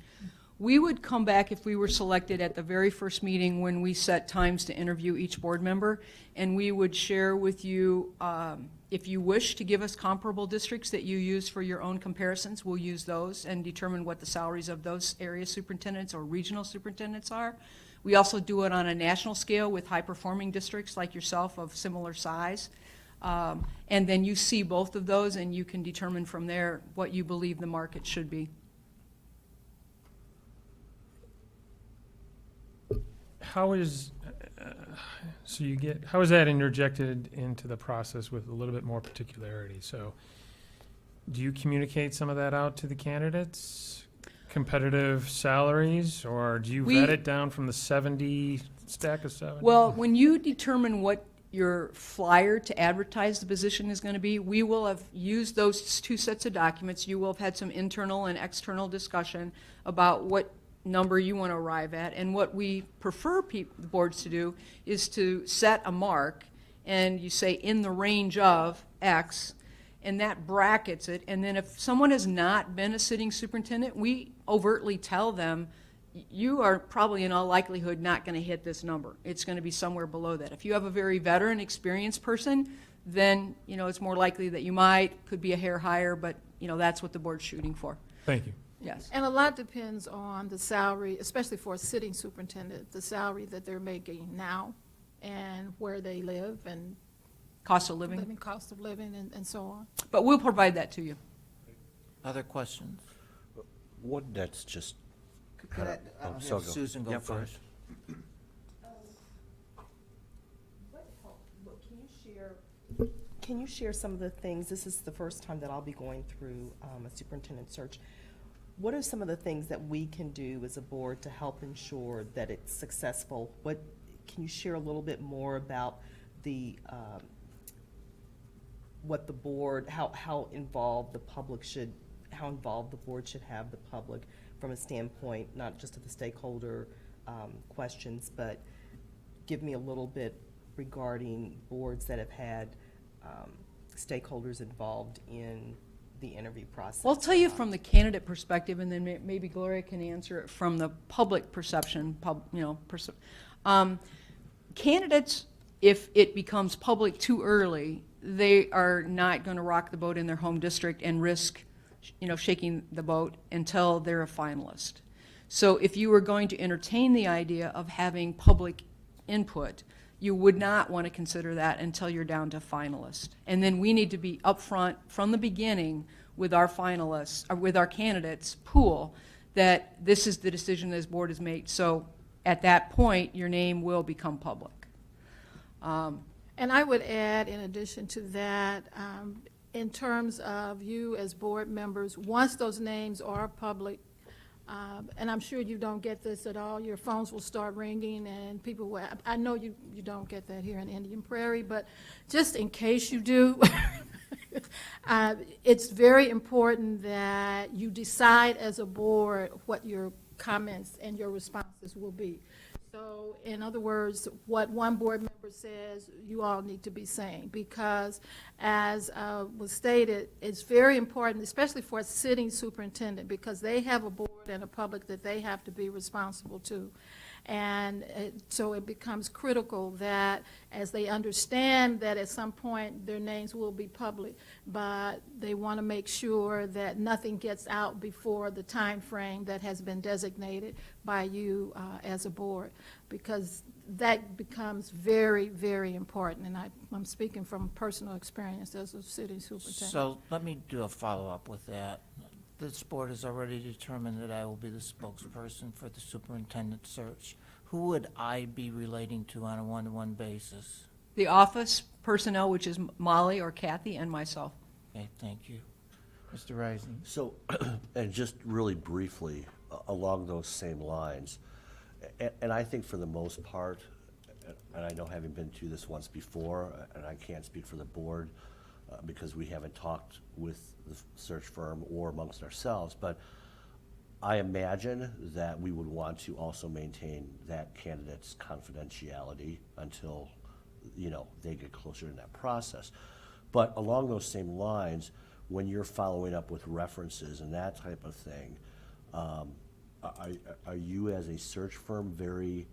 [SPEAKER 10] We would come back if we were selected at the very first meeting when we set times to interview each board member, and we would share with you, if you wish to give us comparable districts that you use for your own comparisons, we'll use those and determine what the salaries of those area superintendents or regional superintendents are. We also do it on a national scale with high-performing districts like yourself of similar size. And then you see both of those, and you can determine from there what you believe the market should be.
[SPEAKER 3] How is that interjected into the process with a little bit more particularity? So do you communicate some of that out to the candidates? Competitive salaries, or do you vet it down from the 70 stack of 70?
[SPEAKER 10] Well, when you determine what your flyer to advertise the position is going to be, we will have used those two sets of documents. You will have had some internal and external discussion about what number you want to arrive at, and what we prefer the boards to do is to set a mark, and you say in the range of X, and that brackets it. And then if someone has not been a sitting superintendent, we overtly tell them, you are probably in all likelihood not going to hit this number. It's going to be somewhere below that. If you have a very veteran, experienced person, then it's more likely that you could be a hair higher, but that's what the board's shooting for.
[SPEAKER 3] Thank you.
[SPEAKER 10] Yes.
[SPEAKER 11] And a lot depends on the salary, especially for a sitting superintendent, the salary that they're making now and where they live and
[SPEAKER 10] Cost of living.
[SPEAKER 11] cost of living and so on.
[SPEAKER 10] But we'll provide that to you.
[SPEAKER 1] Other questions?
[SPEAKER 5] That's just.
[SPEAKER 1] Could I have Susan go first?
[SPEAKER 12] Can you share some of the things, this is the first time that I'll be going through a superintendent search. what are some of the things that we can do as a board to help ensure that it's successful? Can you share a little bit more about the, what the board, how involved the board should have the public from a standpoint, not just of the stakeholder questions, but give me a little bit regarding boards that have had stakeholders involved in the interview process.
[SPEAKER 10] Well, I'll tell you from the candidate perspective, and then maybe Gloria can answer it from the public perception. Candidates, if it becomes public too early, they are not going to rock the boat in their home district and risk, shaking the boat until they're a finalist. So if you were going to entertain the idea of having public input, you would not want to consider that until you're down to finalist. And then we need to be upfront from the beginning with our finalists, or with our candidates pool, that this is the decision this board has made. So at that point, your name will become public.
[SPEAKER 11] And I would add, in addition to that, in terms of you as board members, once those names are public, and I'm sure you don't get this at all, your phones will start ringing and people will, I know you don't get that here in Indian Prairie, but just in case you do, it's very important that you decide as a board what your comments and your responses will be. So, in other words, what one board member says, you all need to be saying, because as was stated, it's very important, especially for a sitting superintendent, because they have a board and a public that they have to be responsible to. And so it becomes critical that as they understand that at some point their names will be public, but they want to make sure that nothing gets out before the time frame that has been designated by you as a board, because that becomes very, very important. And I'm speaking from personal experience as a sitting superintendent.
[SPEAKER 1] So let me do a follow-up with that. This board has already determined that I will be the spokesperson for the superintendent search. Who would I be relating to on a one-to-one basis?
[SPEAKER 10] The office personnel, which is Molly or Kathy and myself.
[SPEAKER 1] Okay, thank you. Mr. Rising.
[SPEAKER 13] So, and just really briefly, along those same lines, and I think for the most part, and I know having been through this once before, and I can't speak for the board because we haven't talked with the search firm or amongst ourselves, but I imagine that we would want to also maintain that candidate's confidentiality until, they get closer in that process. But along those same lines, when you're following up with references and that type of thing, are you as a search firm very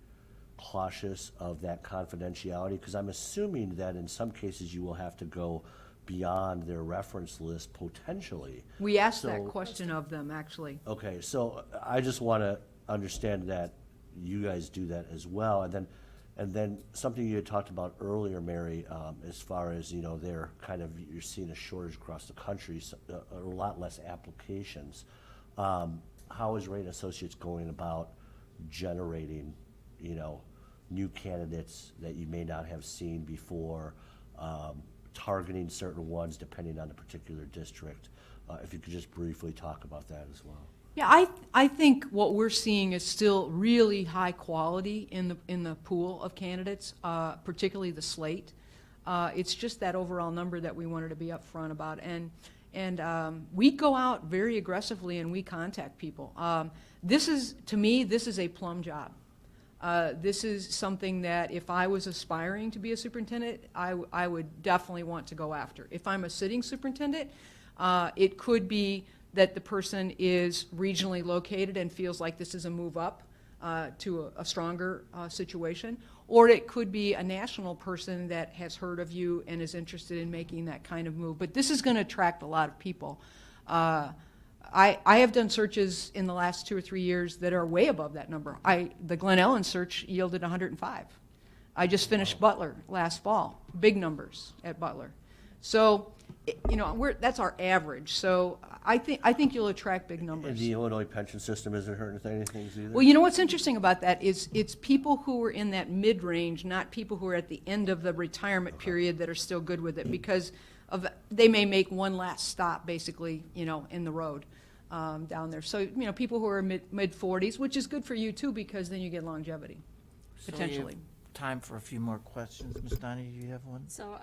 [SPEAKER 13] cautious of that confidentiality? Because I'm assuming that in some cases you will have to go beyond their reference list potentially.
[SPEAKER 10] We asked that question of them, actually.
[SPEAKER 13] Okay, so I just want to understand that you guys do that as well. And then something you had talked about earlier, Mary, as far as, they're you're seeing a shortage across the country, so, a lot less applications. How is Ray & Associates going about generating, new candidates that you may not have seen before, targeting certain ones depending on the particular district? If you could just briefly talk about that as well.
[SPEAKER 10] Yeah, I think what we're seeing is still really high quality in the pool of candidates, particularly the slate. It's just that overall number that we wanted to be upfront about, and we go out very aggressively and we contact people. To me, this is a plum job. This is something that if I was aspiring to be a superintendent, I would definitely want to go after. If I'm a sitting superintendent, it could be that the person is regionally located and feels like this is a move up to a stronger situation, or it could be a national person that has heard of you and is interested in making that kind of move. But this is going to attract a lot of people. I have done searches in the last 2 or 3 years that are way above that number. The Glen Ellen search yielded 105. I just finished Butler last fall, big numbers at Butler. So, that's our average. So I think you'll attract big numbers.
[SPEAKER 13] And the Illinois pension system isn't hurting things either?
[SPEAKER 10] Well, what's interesting about that is it's people who are in that mid-range, not people who are at the end of the retirement period that are still good with it, because they may make one last stop, basically, in the road. down there. So, people who are mid-40s, which is good for you too, because then you get longevity,
[SPEAKER 1] So we have
[SPEAKER 10] potentially.
[SPEAKER 1] time for a few more questions. Ms. Donnie, do you have one?
[SPEAKER 4] So,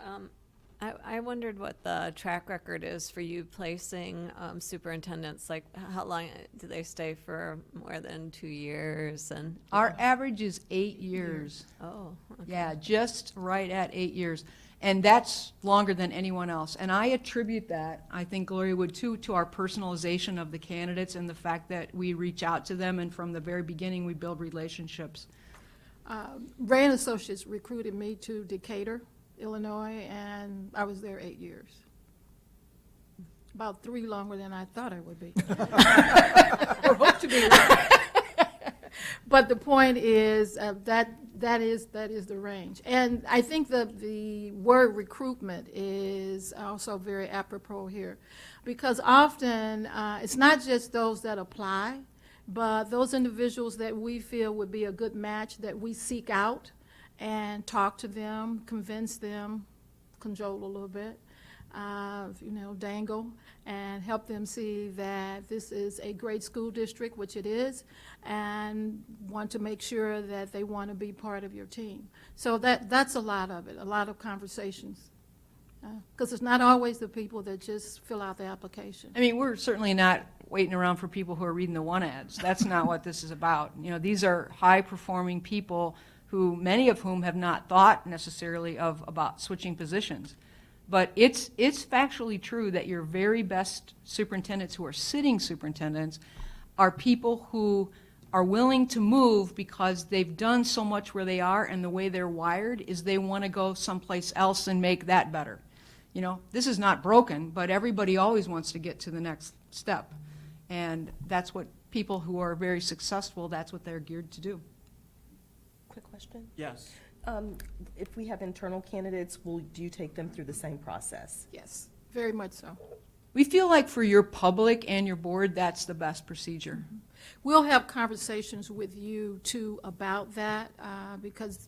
[SPEAKER 4] I wondered what the track record is for you placing superintendents. Like, how long do they stay for? More than 2 years? And
[SPEAKER 10] Our average is 8 years.
[SPEAKER 4] oh, okay.
[SPEAKER 10] Yeah, just right at 8 years. And that's longer than anyone else. And I attribute that, I think Gloria would too, to our personalization of the candidates and the fact that we reach out to them, and from the very beginning, we build relationships.
[SPEAKER 11] Ray and Associates recruited me to Decatur, Illinois, and I was there 8 years. About 3 longer than I thought I would be.
[SPEAKER 10] Or hope to be right.
[SPEAKER 11] But the point is that is the range. And I think the word recruitment is also very apropos here, because often it's not just those that apply, but those individuals that we feel would be a good match, that we seek out and talk to them, convince them, cajole a little bit, dangle, and help them see that this is a great school district, which it is, and want to make sure that they want to be part of your team. So that's a lot of it, a lot of conversations. Because it's not always the people that just fill out the application.
[SPEAKER 10] I mean, we're certainly not waiting around for people who are reading the one ads. That's not what this is about. These are high-performing people who, many of whom have not thought necessarily about switching positions. But it's factually true that your very best superintendents who are sitting superintendents are people who are willing to move because they've done so much where they are, and the way they're wired is they want to go someplace else and make that better. This is not broken, but everybody always wants to get to the next step. And that's what people who are very successful, that's what they're geared to do.
[SPEAKER 12] Quick question.
[SPEAKER 1] Yes.
[SPEAKER 12] If we have internal candidates, do you take them through the same process?
[SPEAKER 11] Yes, very much so.
[SPEAKER 10] We feel like for your public and your board, that's the best procedure.
[SPEAKER 11] We'll have conversations with you too about that, because,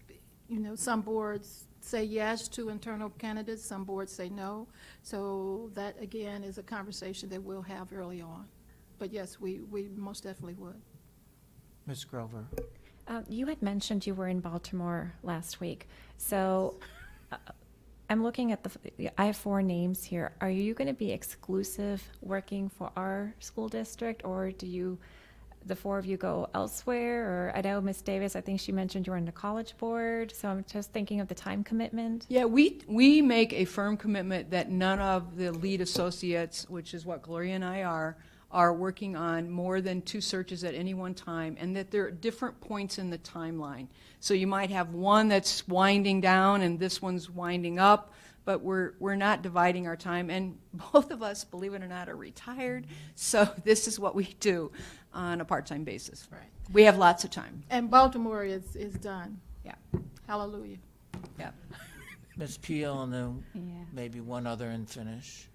[SPEAKER 11] some boards say yes to internal candidates, some boards say no. So that, again, is a conversation that we'll have early on. But yes, we most definitely would.
[SPEAKER 1] Ms. Grover?
[SPEAKER 7] You had mentioned you were in Baltimore last week. So I'm looking at I have 4 names here. Are you going to be exclusive working for our school district, or do the 4 of you go elsewhere? Or I know Ms. Davis, I think she mentioned you were on the college board. So I'm just thinking of the time commitment.
[SPEAKER 10] Yeah, we make a firm commitment that none of the lead associates, which is what Gloria and I are working on more than 2 searches at any one time, and that there are different points in the timeline. So you might have one that's winding down and this one's winding up, but we're not dividing our time. And both of us, believe it or not, are retired, so this is what we do on a part-time basis.
[SPEAKER 11] Right.
[SPEAKER 10] We have lots of time.
[SPEAKER 11] And Baltimore is done.
[SPEAKER 10] Yeah.
[SPEAKER 11] Hallelujah.
[SPEAKER 10] Yeah.
[SPEAKER 1] Ms. Peel, and then
[SPEAKER 6] Yeah.
[SPEAKER 1] maybe one other and finish.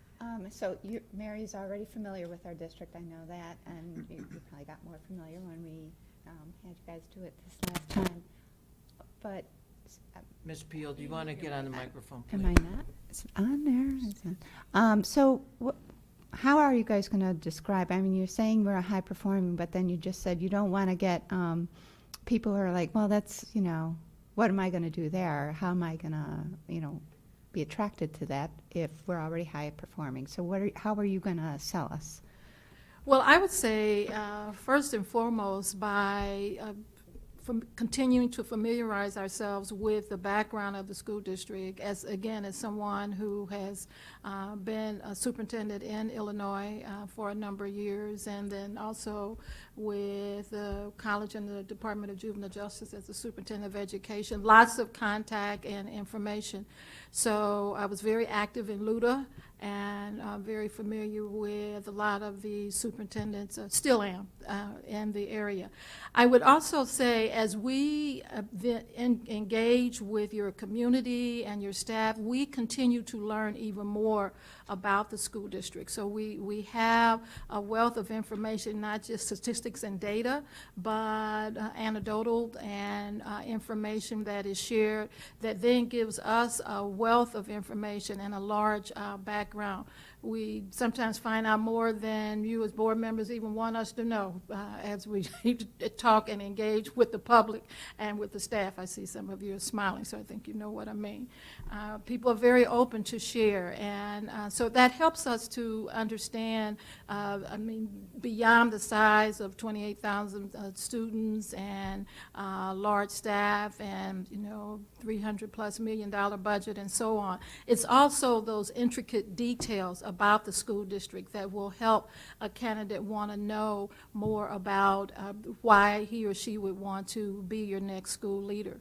[SPEAKER 6] So Mary's already familiar with our district, I know that, and you probably got more familiar when we had you guys do it this last time. But
[SPEAKER 1] Ms. Peel, do you want to get on the microphone, please?
[SPEAKER 6] am I not? It's on there. It's on. So how are you guys going to describe? I mean, you're saying we're a high performing, but then you just said you don't want to get people who are like, well, that's, what am I going to do there? How am I going to, be attracted to that if we're already high performing? So how are you going to sell us?
[SPEAKER 11] Well, I would say, first and foremost, by continuing to familiarize ourselves with the background of the school district, as someone who has been a superintendent in Illinois for a number of years, and then also with the college and the Department of Juvenile Justice as the superintendent of education, lots of contact and information. So I was very active in LUDA and very familiar with a lot of the superintendents, still am, in the area. I would also say, as we engage with your community and your staff, we continue to learn even more about the school district. So we have a wealth of information, not just statistics and data, but anecdotal and information that is shared that then gives us a wealth of information and a large background we sometimes find out more than you as board members even want us to know as we talk and engage with the public and with the staff. I see some of you are smiling, so I think you know what I mean. People are very open to share, and so that helps us to understand, beyond the size of 28,000 students and large staff and, $300+ million budget and so on. It's also those intricate details about the school district that will help a candidate want to know more about why he or she would want to be your next school leader.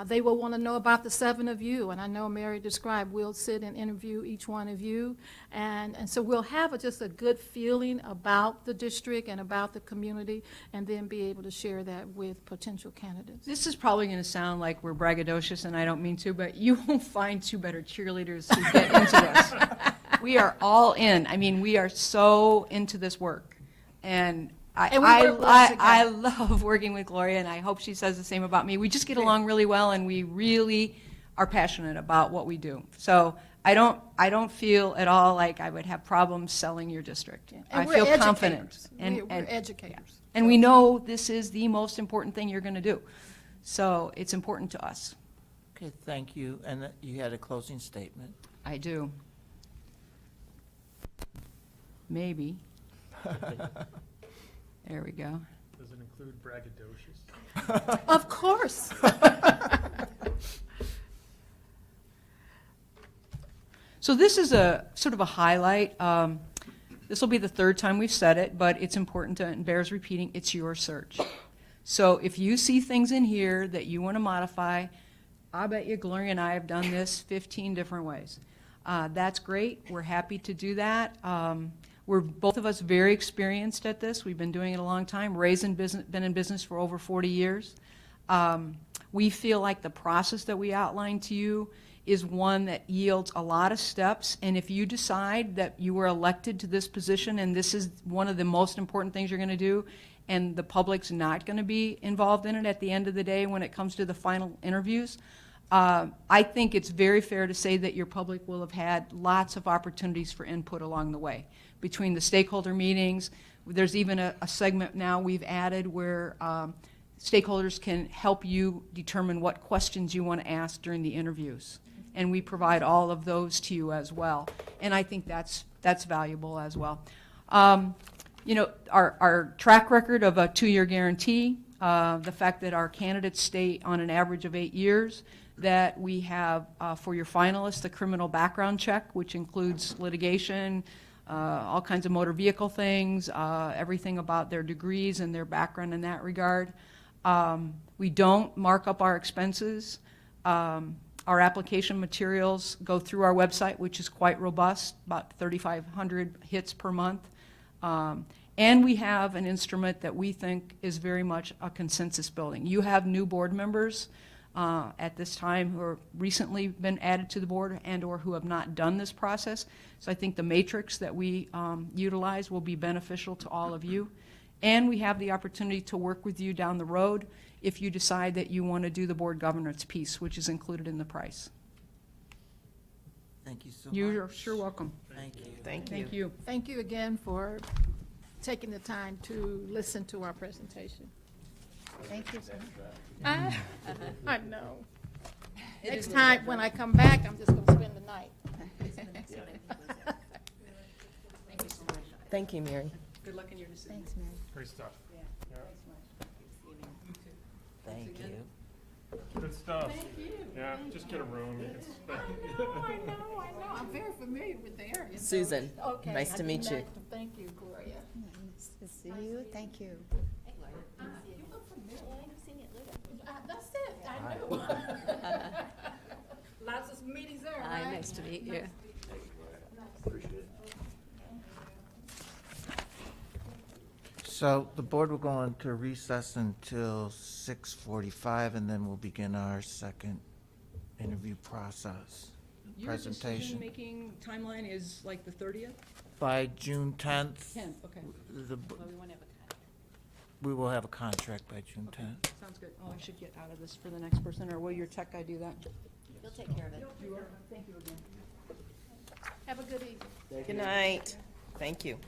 [SPEAKER 11] They will want to know about the 7 of you, and I know Mary described, we'll sit and interview each one of you, and so we'll have just a good feeling about the district and about the community, and then be able to share that with potential candidates.
[SPEAKER 10] This is probably going to sound like we're braggadocious, and I don't mean to, but you won't find 2 better cheerleaders who get into this. We are all in. I mean, we are so into this work, and I love working with Gloria, and I hope she says the same about me. We just get along really well, and we really are passionate about what we do. So I don't feel at all like I would have problems selling your district. I feel confident.
[SPEAKER 11] We're educators.
[SPEAKER 10] And we know this is the most important thing you're going to do. So it's important to us.
[SPEAKER 1] Okay, thank you. And you had a closing statement.
[SPEAKER 10] I do. Maybe. There we go.
[SPEAKER 3] Does it include braggadocious?
[SPEAKER 11] Of course.
[SPEAKER 10] So this is a sort of a highlight. This will be the 3rd time we've said it, but it's important and bears repeating, it's your search. So if you see things in here that you want to modify, I bet you Gloria and I have done this 15 different ways. That's great. We're happy to do that. We're both of us very experienced at this. We've been doing it a long time. Ray's been in business for over 40 years. We feel like the process that we outlined to you is one that yields a lot of steps, and if you decide that you were elected to this position and this is one of the most important things you're going to do, and the public's not going to be involved in it at the end of the day when it comes to the final interviews, I think it's very fair to say that your public will have had lots of opportunities for input along the way. Between the stakeholder meetings, there's even a segment now we've added where stakeholders can help you determine what questions you want to ask during the interviews. And we provide all of those to you as well. And I think that's valuable as well. Our track record of a 2-year guarantee, the fact that our candidates stay on an average of 8 years, that we have for your finalists the criminal background check, which includes litigation, all kinds of motor vehicle things, everything about their degrees and their background in that regard. We don't mark up our expenses. Our application materials go through our website, which is quite robust, about 3,500 hits per month. And we have an instrument that we think is very much a consensus building. You have new board members at this time who have recently been added to the board and or who have not done this process. So I think the matrix that we utilize will be beneficial to all of you. And we have the opportunity to work with you down the road if you decide that you want to do the board governance piece, which is included in the price.
[SPEAKER 1] Thank you so much.
[SPEAKER 10] You're sure welcome.
[SPEAKER 1] Thank you.
[SPEAKER 10] Thank you.
[SPEAKER 11] Thank you again for taking the time to listen to our presentation.
[SPEAKER 6] Thank you so much.
[SPEAKER 11] I know. Next time, when I come back, I'm just going to spend the night.
[SPEAKER 12] Thank you, Mary.
[SPEAKER 10] Good luck in your decision.
[SPEAKER 6] Thanks, Mary.
[SPEAKER 3] Great stuff.
[SPEAKER 10] Yeah.
[SPEAKER 3] Yeah.
[SPEAKER 1] Thank you.
[SPEAKER 3] Good stuff.
[SPEAKER 11] Thank you.
[SPEAKER 3] Yeah, just get a room. You can spend.
[SPEAKER 11] I know. I'm very familiar with the area. so-
[SPEAKER 12] Susan,
[SPEAKER 11] Okay.
[SPEAKER 12] nice to meet you.
[SPEAKER 11] Thank you, Gloria.
[SPEAKER 6] Nice to see you. Thank you.
[SPEAKER 11] You look familiar. That's it. I know. Lots of meetings there,
[SPEAKER 4] Hi,
[SPEAKER 11] right?
[SPEAKER 4] nice to meet you.
[SPEAKER 1] So the board will go into recess until 6:45, and then we'll begin our second interview process.
[SPEAKER 10] Your
[SPEAKER 1] Presentation.
[SPEAKER 10] decision-making timeline is like the 30th?
[SPEAKER 1] By June 10th,
[SPEAKER 10] 10th, okay.
[SPEAKER 1] we will have a contract by June 10th.
[SPEAKER 10] Sounds good. Oh, I should get out of this for the next person, or will your tech guy do that?
[SPEAKER 4] You'll take care of it.
[SPEAKER 10] You are? Thank you again.
[SPEAKER 11] Have a good evening.
[SPEAKER 12] Good night. Thank you.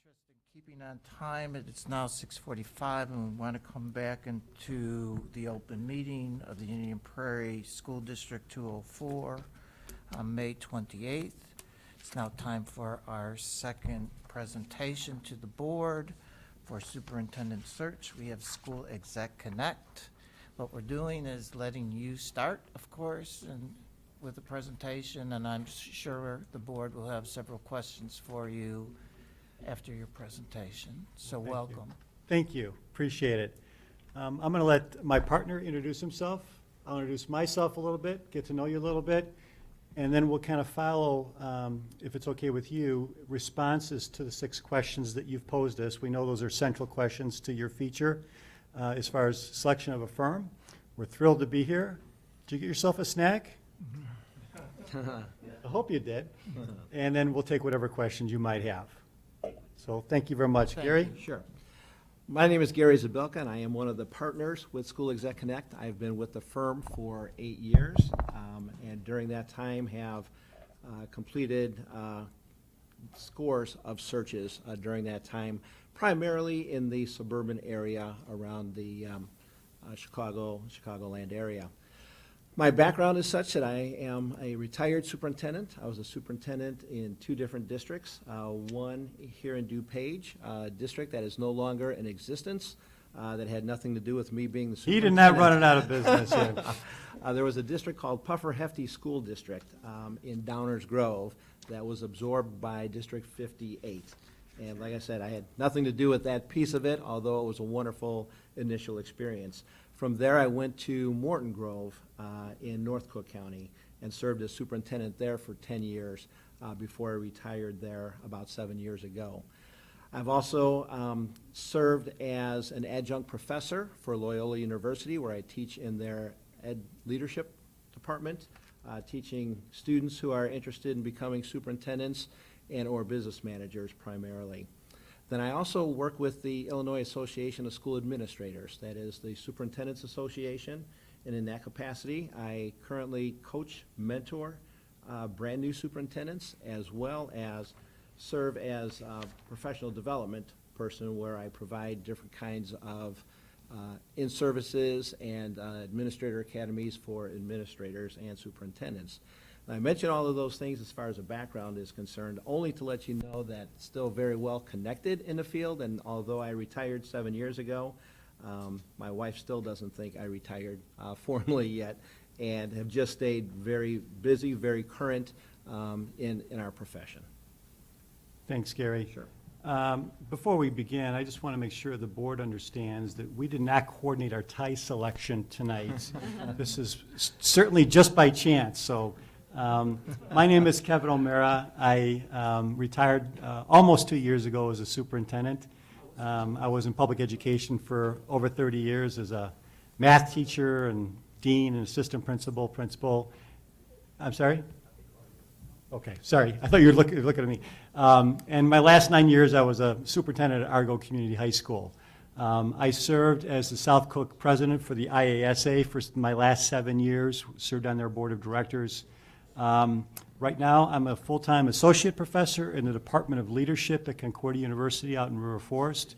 [SPEAKER 1] interest in keeping on time. It's now 6:45, and we want to come back into the open meeting of the Indian Prairie School District 204 on May 28th. It's now time for our second presentation to the board for superintendent search. We have School Exec Connect. What we're doing is letting you start, of course, and with the presentation, and I'm sure the board will have several questions for you after your presentation. So
[SPEAKER 14] Thank you.
[SPEAKER 1] welcome.
[SPEAKER 14] Thank you, appreciate it. I'm going to let my partner introduce himself. I'll introduce myself a little bit, get to know you a little bit, and then we'll kind of follow, if it's okay with you, responses to the 6 questions that you've posed us. We know those are central questions to your feature as far as selection of a firm. We're thrilled to be here. Did you get yourself a snack? I hope you did. And then we'll take whatever questions you might have. So thank you very much.
[SPEAKER 1] Thank
[SPEAKER 14] Gary?
[SPEAKER 15] Sure. My name is Gary Zabilka, and I am one of the partners with School Exec Connect. I've been with the firm for 8 years, and during that time have completed scores of searches during that time, primarily in the suburban area around the Chicagoland area. My background is such that I am a retired superintendent. I was a superintendent in 2 different districts, one here in DuPage, a district that is no longer in existence, that had nothing to do with me being the
[SPEAKER 14] He
[SPEAKER 15] superintendent.
[SPEAKER 14] did not run it out of business yet.
[SPEAKER 15] There was a district called Puffer Hefty School District in Downers Grove that was absorbed by District 58. And like I said, I had nothing to do with that piece of it, although it was a wonderful initial experience. From there, I went to Morton Grove in North Cook County and served as superintendent there for 10 years before I retired there about 7 years ago. I've also served as an adjunct professor for Loyola University, where I teach in their ed leadership department, teaching students who are interested in becoming superintendents and or business managers primarily. Then I also work with the Illinois Association of School Administrators, that is the Superintendent's Association, and in that capacity, I currently coach, mentor brand new superintendents, as well as serve as a professional development person where I provide different kinds of in-services and administrator academies for administrators and superintendents. I mention all of those things as far as a background is concerned, only to let you know that still very well connected in the field, and although I retired 7 years ago, my wife still doesn't think I retired formally yet, and have just stayed very busy, very current in our profession.
[SPEAKER 14] Thanks, Gary.
[SPEAKER 15] Sure.
[SPEAKER 14] Before we begin, I just want to make sure the board understands that we did not coordinate our tie selection tonight. This is certainly just by chance, so my name is Kevin O'Mara. I retired almost 2 years ago as a superintendent. I was in public education for over 30 years as a math teacher and dean and assistant principal. I'm sorry? Okay, sorry. I thought you were looking at me. And my last 9 years, I was a superintendent at Argo Community High School. I served as the South Cook president for the IASA for my last 7 years, served on their board of directors. Right now, I'm a full-time associate professor in the Department of Leadership at Concordia University out in River Forest.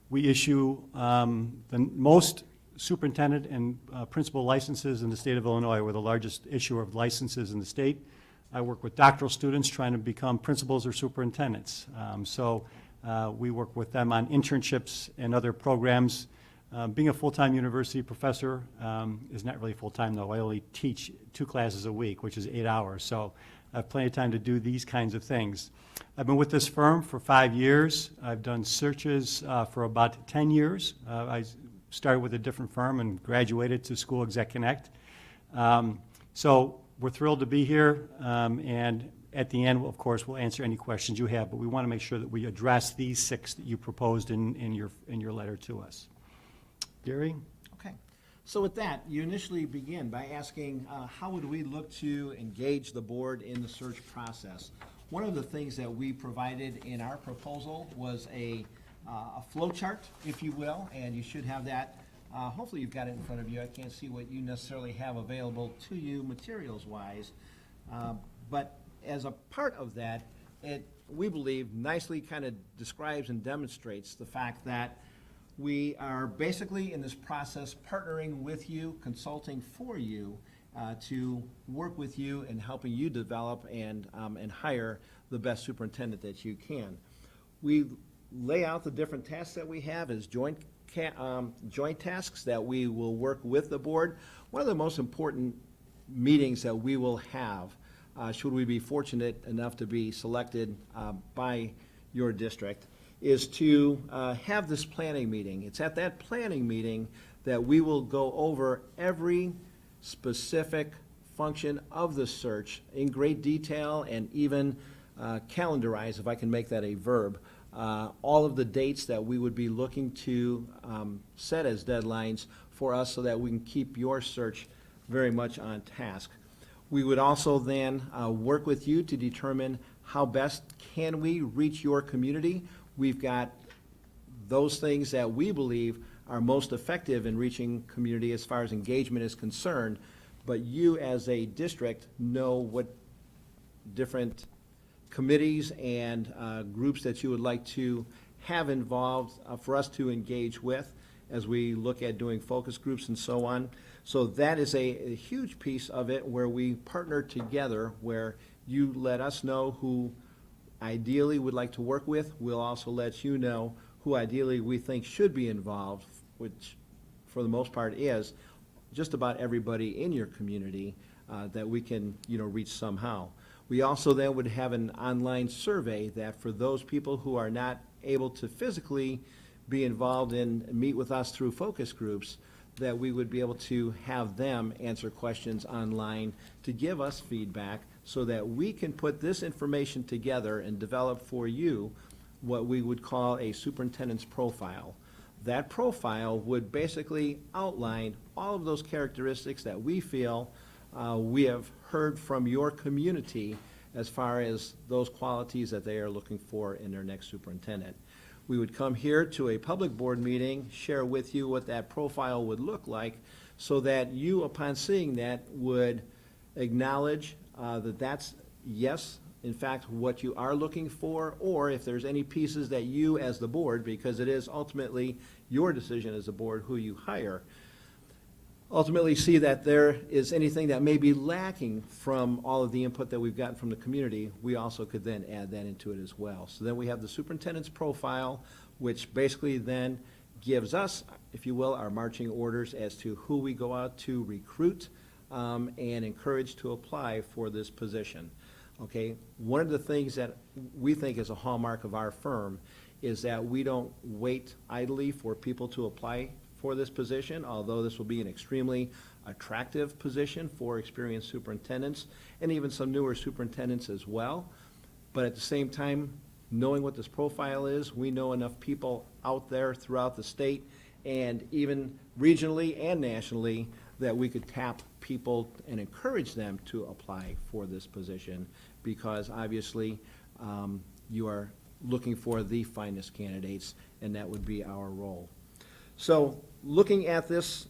[SPEAKER 14] We issue the most superintendent and principal licenses in the state of Illinois. We're the largest issuer of licenses in the state. I work with doctoral students trying to become principals or superintendents. We work with them on internships and other programs. Being a full-time university professor is not really full-time, though. I only teach 2 classes a week, which is 8 hours. So I have plenty of time to do these kinds of things. I've been with this firm for 5 years. I've done searches for about 10 years. I started with a different firm and graduated to School Exec Connect. So we're thrilled to be here. And at the end, of course, we'll answer any questions you have. But we want to make sure that we address these 6 that you proposed in your letter to us. Gary?
[SPEAKER 15] Okay. So with that, you initially begin by asking how would we look to engage the board in the search process? One of the things that we provided in our proposal was a flow chart, if you will, and you should have that. Hopefully you've got it in front of you. I can't see what you necessarily have available to you materials-wise. But as a part of that, it we believe, nicely kind of describes and demonstrates the fact that we are basically in this process partnering with you, consulting for you, to work with you and helping you develop and hire the best superintendent that you can. We lay out the different tasks that we have as joint tasks that we will work with the board. One of the most important meetings that we will have, should we be fortunate enough to be selected by your district, is to have this planning meeting. It's at that planning meeting that we will go over every specific function of the search in great detail and even calendarize, if I can make that a verb, all of the dates that we would be looking to set as deadlines for us so that we can keep your search very much on task. We would also then work with you to determine how best can we reach your community. We've got those things that we believe are most effective in reaching community as far as engagement is concerned, but you as a district know what different committees and groups that you would like to have involved for us to engage with as we look at doing focus groups and so on. So that is a huge piece of it where we partner together, where you let us know who ideally would like to work with. We'll also let you know who ideally we think should be involved, which for the most part is just about everybody in your community that we can, reach somehow. We also then would have an online survey that for those people who are not able to physically be involved and meet with us through focus groups, that we would be able to have them answer questions online to give us feedback so that we can put this information together and develop for you what we would call a superintendent's profile. That profile would basically outline all of those characteristics that we feel we have heard from your community as far as those qualities that they are looking for in their next superintendent. We would come here to a public board meeting, share with you what that profile would look like, so that you, upon seeing that, would acknowledge that that's, yes, in fact, what you are looking for, or if there's any pieces that you as the board, because it is ultimately your decision as a board who you hire, ultimately see that there is anything that may be lacking from all of the input that we've gotten from the community, we also could then add that into it as well. So then we have the superintendent's profile, which basically then gives us, if you will, our marching orders as to who we go out to recruit and encourage to apply for this position. Okay, one of the things that we think is a hallmark of our firm is that we don't wait idly for people to apply for this position, although this will be an extremely attractive position for experienced superintendents and even some newer superintendents as well. But at the same time, knowing what this profile is, we know enough people out there throughout the state and even regionally and nationally that we could tap people and encourage them to apply for this position, because obviously you are looking for the finest candidates, and that would be our role. So looking at this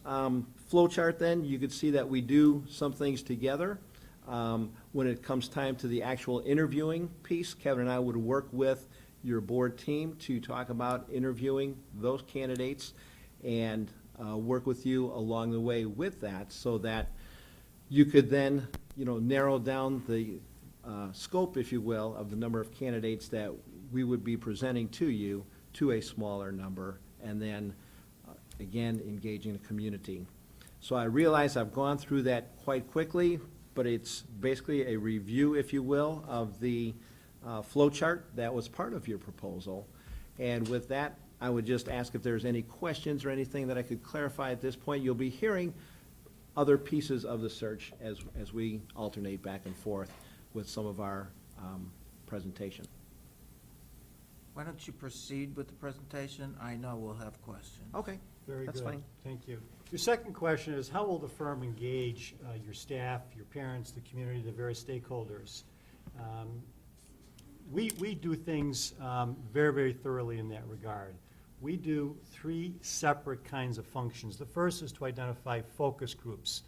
[SPEAKER 15] flow chart then, you could see that we do some things together. When it comes time to the actual interviewing piece, Kevin and I would work with your board team to talk about interviewing those candidates and work with you along the way with that, so that you could then, narrow down the scope, if you will, of the number of candidates that we would be presenting to you to a smaller number, and then again, engaging the community. So I realize I've gone through that quite quickly, but it's basically a review, if you will, of the flow chart that was part of your proposal. And with that, I would just ask if there's any questions or anything that I could clarify at this point. You'll be hearing other pieces of the search as we alternate back and forth with some of our presentation.
[SPEAKER 1] Why don't you proceed with the presentation? I know we'll have questions.
[SPEAKER 15] Okay.
[SPEAKER 14] Very good.
[SPEAKER 15] That's fine.
[SPEAKER 14] Thank you. Your second question is, how will the firm engage your staff, your parents, the community, the various stakeholders? We do things very, very thoroughly in that regard. We do 3 separate kinds of functions. The first is to identify focus groups.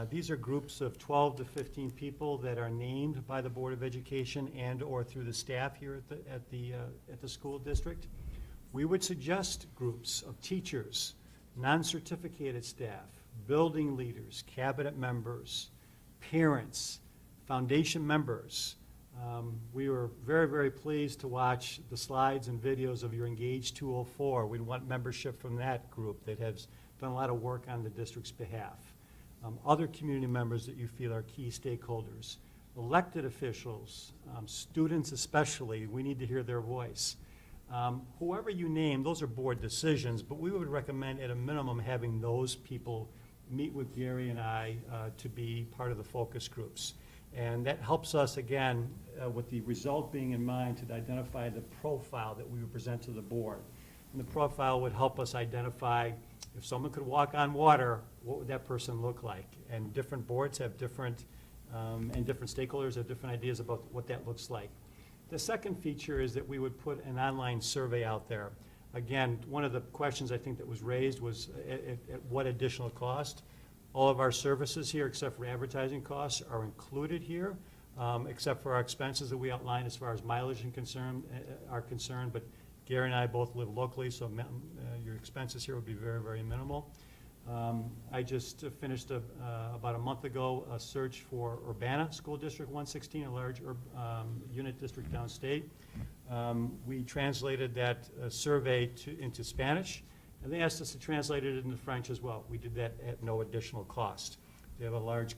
[SPEAKER 14] These are groups of 12 to 15 people that are named by the Board of Education and/or through the staff here at the school district. We would suggest groups of teachers, non-certificated staff, building leaders, cabinet members, parents, foundation members. We were very, very pleased to watch the slides and videos of your Engage 204. We'd want membership from that group that has done a lot of work on the district's behalf. Other community members that you feel are key stakeholders, elected officials, students especially, we need to hear their voice. Whoever you name, those are board decisions, but we would recommend at a minimum having those people meet with Gary and I to be part of the focus groups. And that helps us, again, with the result being in mind, to identify the profile that we would present to the board. And the profile would help us identify if someone could walk on water, what would that person look like? And different boards have different, and different stakeholders have different ideas about what that looks like. The second feature is that we would put an online survey out there. Again, one of the questions I think that was raised was at what additional cost. All of our services here, except for advertising costs, are included here, except for our expenses that we outlined as far as mileage are concerned. But Gary and I both live locally, so your expenses here would be very, very minimal. I just finished about a month ago a search for Urbana School District 116, a large unit district downstate. We translated that survey into Spanish, and they asked us to translate it into French as well. We did that at no additional cost. They have a large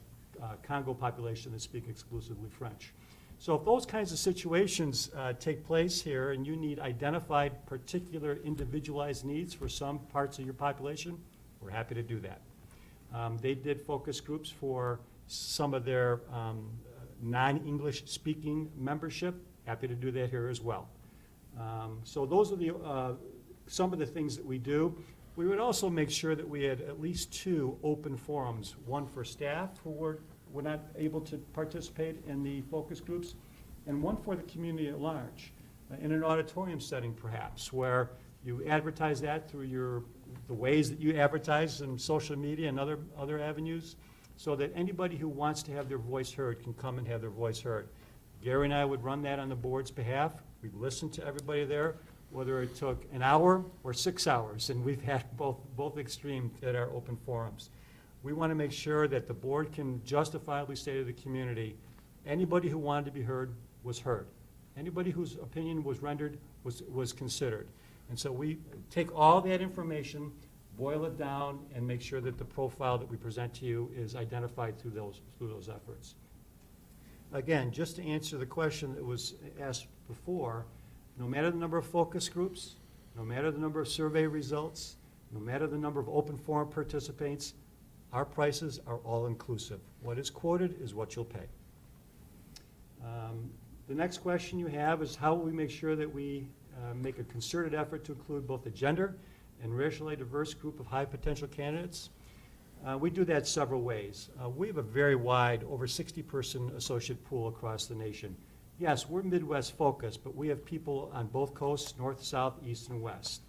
[SPEAKER 14] Congo population that speak exclusively French. So if those kinds of situations take place here and you need identified particular individualized needs for some parts of your population, we're happy to do that. They did focus groups for some of their non-English speaking membership. Happy to do that here as well. So those are the some of the things that we do. We would also make sure that we had at least 2 open forums, one for staff who were not able to participate in the focus groups, and one for the community at large, in an auditorium setting perhaps, where you advertise that through the ways that you advertise in social media and other avenues, so that anybody who wants to have their voice heard can come and have their voice heard. Gary and I would run that on the board's behalf. We'd listen to everybody there, whether it took an hour or 6 hours, and we've had both extremes at our open forums. We want to make sure that the board can justifiably say to the community, anybody who wanted to be heard was heard. Anybody whose opinion was rendered was considered. And so we take all that information, boil it down, and make sure that the profile that we present to you is identified through those efforts. Again, just to answer the question that was asked before, no matter the number of focus groups, no matter the number of survey results, no matter the number of open forum participants, our prices are all inclusive. What is quoted is what you'll pay. The next question you have is how will we make sure that we make a concerted effort to include both a gender and racially diverse group of high potential candidates? We do that several ways. We have a very wide, over 60-person associate pool across the nation. Yes, we're Midwest focused, but we have people on both coasts, north, south, east, and west.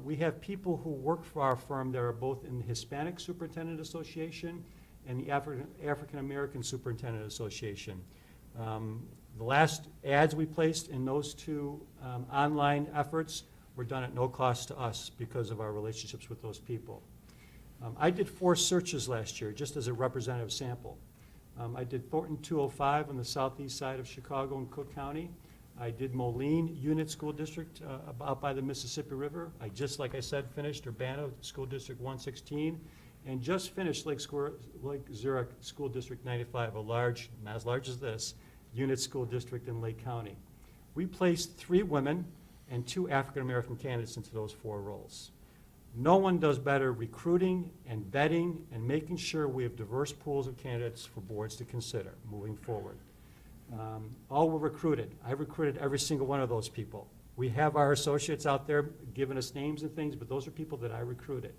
[SPEAKER 14] We have people who work for our firm that are both in the Hispanic Superintendent Association and the African American Superintendent Association. The last ads we placed in those 2 online efforts were done at no cost to us because of our relationships with those people. I did 4 searches last year, just as a representative sample. I did Thornton 205 on the southeast side of Chicago and Cook County. I did Moline Unit School District out by the Mississippi River. I just, like I said, finished Urbana School District 116, and just finished Lake Zurich School District 95, a large, not as large as this, unit school district in Lake County. We placed 3 women and 2 African American candidates into those 4 roles. No one does better recruiting and vetting and making sure we have diverse pools of candidates for boards to consider moving forward. All were recruited. I recruited every single one of those people. We have our associates out there giving us names and things, but those are people that I recruited.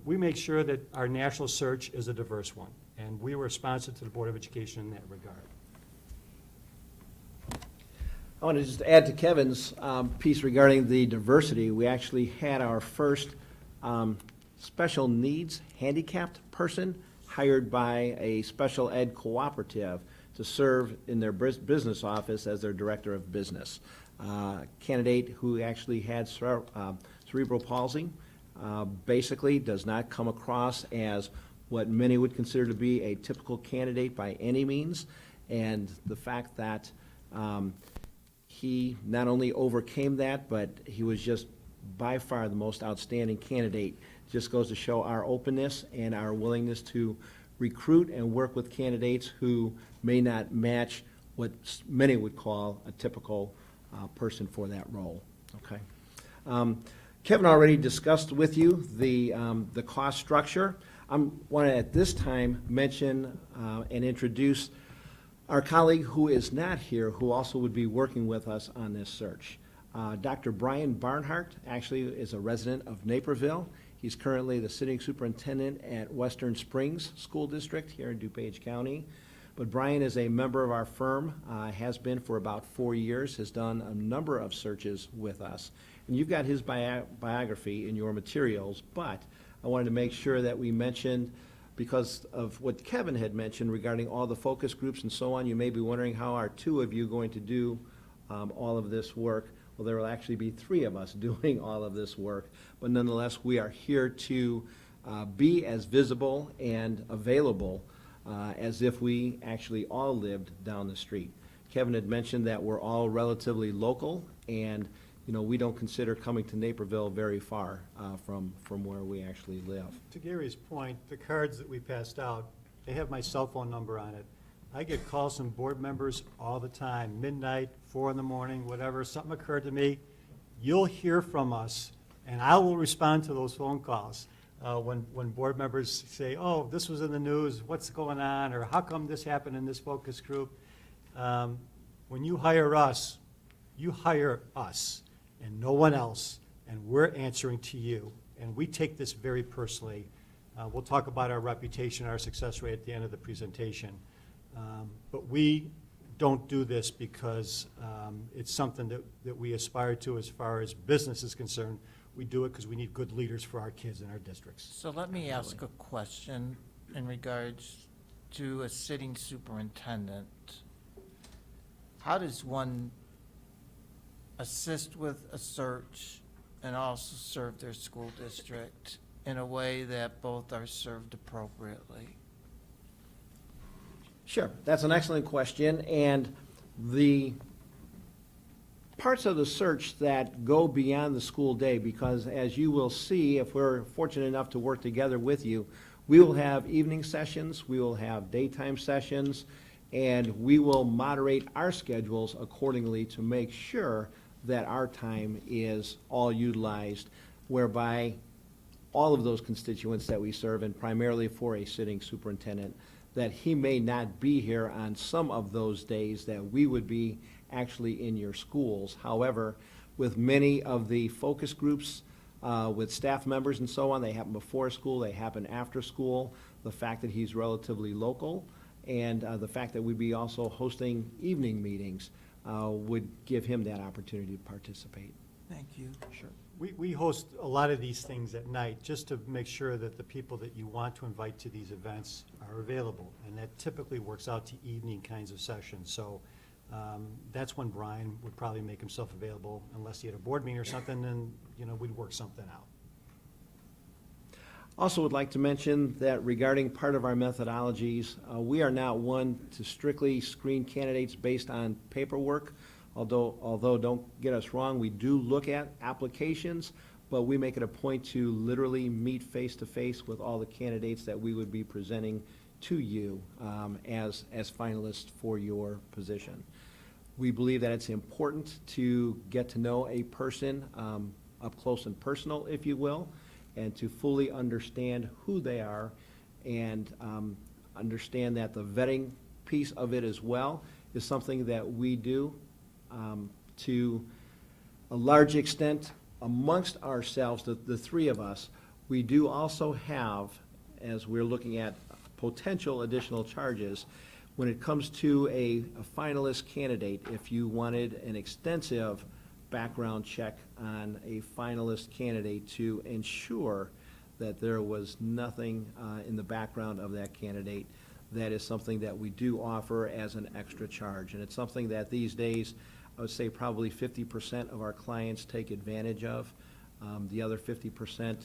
[SPEAKER 14] We make sure that our national search is a diverse one, and we were responsive to the Board of Education in that regard.
[SPEAKER 15] I want to just add to Kevin's piece regarding the diversity. We actually had our first special needs handicapped person hired by a special ed cooperative to serve in their business office as their director of business. Candidate who actually had cerebral palsy, basically does not come across as what many would consider to be a typical candidate by any means. And the fact that he not only overcame that, but he was just by far the most outstanding candidate, just goes to show our openness and our willingness to recruit and work with candidates who may not match what many would call a typical person for that role. Okay. Kevin already discussed with you the cost structure. I want to at this time mention and introduce our colleague who is not here, who also would be working with us on this search. Dr. Brian Barnhart actually is a resident of Naperville. He's currently the sitting superintendent at Western Springs School District here in DuPage County. But Brian is a member of our firm, has been for about 4 years, has done a number of searches with us. And you've got his biography in your materials, but I wanted to make sure that we mentioned, because of what Kevin had mentioned regarding all the focus groups and so on, you may be wondering how are two of you going to do all of this work. Well, there will actually be three of us doing all of this work, but nonetheless, we are here to be as visible and available as if we actually all lived down the street. Kevin had mentioned that we're all relatively local, and we don't consider coming to Naperville very far from where we actually live.
[SPEAKER 14] To Gary's point, the cards that we passed out, they have my cell phone number on it. I get calls from board members all the time, midnight, 4 in the morning, whatever, something occurred to me. You'll hear from us, and I will respond to those phone calls. When board members say, oh, this was in the news, what's going on, or how come this happened in this focus group? When you hire us and no one else, and we're answering to you, and we take this very personally. We'll talk about our reputation, our success rate at the end of the presentation. But we don't do this because it's something that we aspire to as far as business is concerned. We do it because we need good leaders for our kids in our districts.
[SPEAKER 1] So let me ask a question in regards to a sitting superintendent. How does one assist with a search and also serve their school district in a way that both are served appropriately?
[SPEAKER 15] Sure, that's an excellent question, and the parts of the search that go beyond the school day, because as you will see, if we're fortunate enough to work together with you, we will have evening sessions, we will have daytime sessions, and we will moderate our schedules accordingly to make sure that our time is all utilized, whereby all of those constituents that we serve, and primarily for a sitting superintendent, that he may not be here on some of those days that we would be actually in your schools. However, with many of the focus groups, with staff members and so on, they happen before school, they happen after school. The fact that he's relatively local, and the fact that we'd be also hosting evening meetings would give him that opportunity to participate.
[SPEAKER 1] Thank you.
[SPEAKER 15] Sure.
[SPEAKER 14] We host a lot of these things at night just to make sure that the people that you want to invite to these events are available. And that typically works out to evening kinds of sessions. So that's when Brian would probably make himself available, unless he had a board meeting or something, and we'd work something out.
[SPEAKER 15] Also would like to mention that regarding part of our methodologies, we are not one to strictly screen candidates based on paperwork. Although don't get us wrong, we do look at applications, but we make it a point to literally meet face-to-face with all the candidates that we would be presenting to you as finalists for your position. We believe that it's important to get to know a person up close and personal, if you will, and to fully understand who they are, and understand that the vetting piece of it as well is something that we do to a large extent amongst ourselves, the three of us. We do also have, as we're looking at potential additional charges, when it comes to a finalist candidate, if you wanted an extensive background check on a finalist candidate to ensure that there was nothing in the background of that candidate. That is something that we do offer as an extra charge. And it's something that these days, I would say probably 50% of our clients take advantage of. The other 50%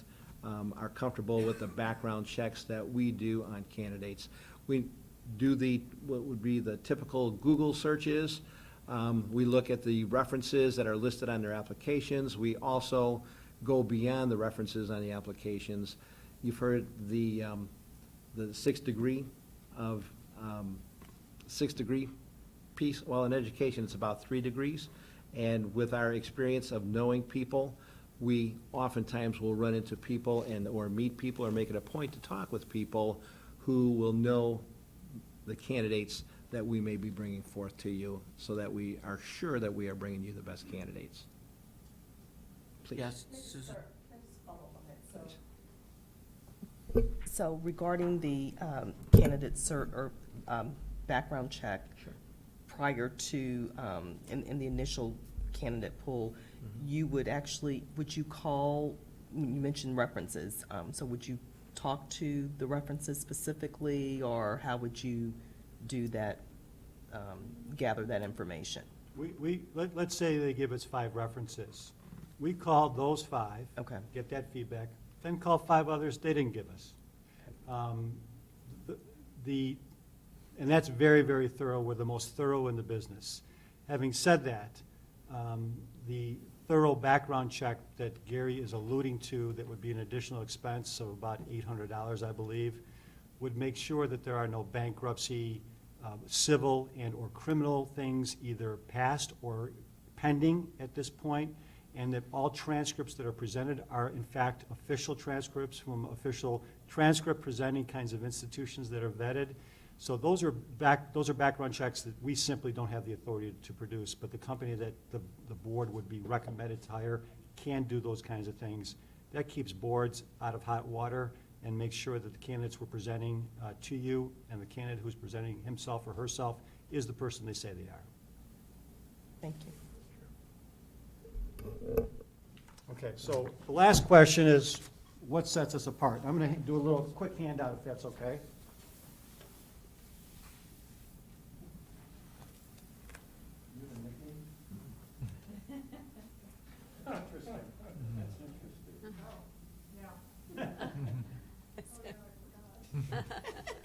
[SPEAKER 15] are comfortable with the background checks that we do on candidates. We do what would be the typical Google searches. We look at the references that are listed on their applications. We also go beyond the references on the applications. You've heard the 6th degree of 6th degree piece. Well, in education, it's about 3 degrees. And with our experience of knowing people, we oftentimes will run into people or meet people or make it a point to talk with people who will know the candidates that we may be bringing forth to you, so that we are sure that we are bringing you the best candidates. Please.
[SPEAKER 1] Yes, Susan.
[SPEAKER 12] So regarding the candidate cert or background check, prior to, in the initial candidate pool, you would you call, you mentioned references, so would you talk to the references specifically, or how would you do that, gather that information?
[SPEAKER 14] Let's say they give us 5 references. We call those 5.
[SPEAKER 12] Okay.
[SPEAKER 14] Get that feedback, then call 5 others they didn't give us. And that's very, very thorough. We're the most thorough in the business. Having said that, the thorough background check that Gary is alluding to, that would be an additional expense of about $800, I believe, would make sure that there are no bankruptcy, civil and or criminal things either passed or pending at this point, and that all transcripts that are presented are in fact official transcripts from official transcript presenting kinds of institutions that are vetted. So those are background checks that we simply don't have the authority to produce, but the company that the board would be recommended to hire can do those kinds of things. That keeps boards out of hot water and makes sure that the candidates we're presenting to you, and the candidate who's presenting himself or herself is the person they say they are.
[SPEAKER 12] Thank you.
[SPEAKER 14] Okay, so the last question is, what sets us apart? I'm going to do a little quick handout if that's okay.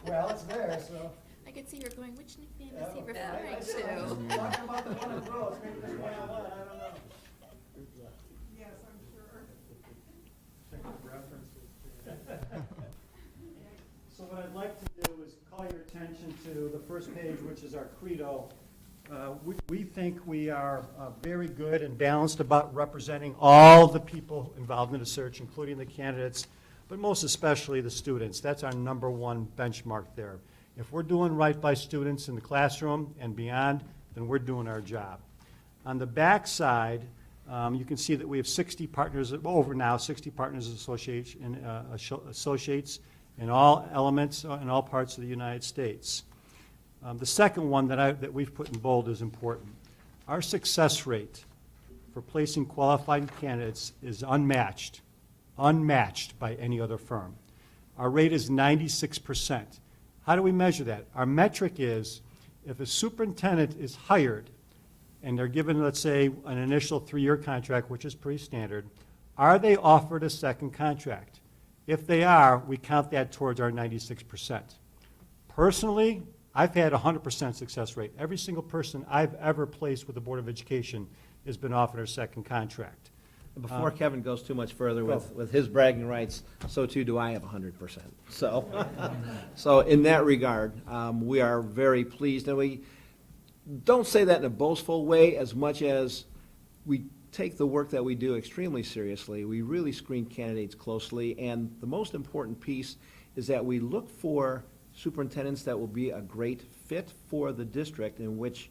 [SPEAKER 14] Well, it's there, so.
[SPEAKER 5] I could see you're going, which nickname is he
[SPEAKER 14] Yeah,
[SPEAKER 5] referring
[SPEAKER 14] I
[SPEAKER 5] to?
[SPEAKER 14] talking about the one in Rose, maybe there's one on one, I don't know.
[SPEAKER 2] Yes, I'm sure.
[SPEAKER 14] Check the references. So what I'd like to do is call your attention to the first page, which is our credo. We think we are very good and balanced about representing all the people involved in the search, including the candidates, but most especially the students. That's our #1 benchmark there. If we're doing right by students in the classroom and beyond, then we're doing our job. On the back side, you can see that we have 60 partners, over now, 60 partners associates in all elements, in all parts of the United States. The second one that we've put in bold is important. Our success rate for placing qualified candidates is unmatched by any other firm. Our rate is 96%. How do we measure that? Our metric is, if a superintendent is hired and they're given, let's say, an initial 3-year contract, which is pretty standard, are they offered a second contract? If they are, we count that towards our 96%. Personally, I've had 100% success rate. Every single person I've ever placed with the Board of Education has been offered a second contract.
[SPEAKER 15] Before Kevin goes too much further with his bragging rights, so too do I have 100%. So in that regard, we are very pleased, and we don't say that in a boastful way as much as we take the work that we do extremely seriously. We really screen candidates closely, and the most important piece is that we look for superintendents that will be a great fit for the district in which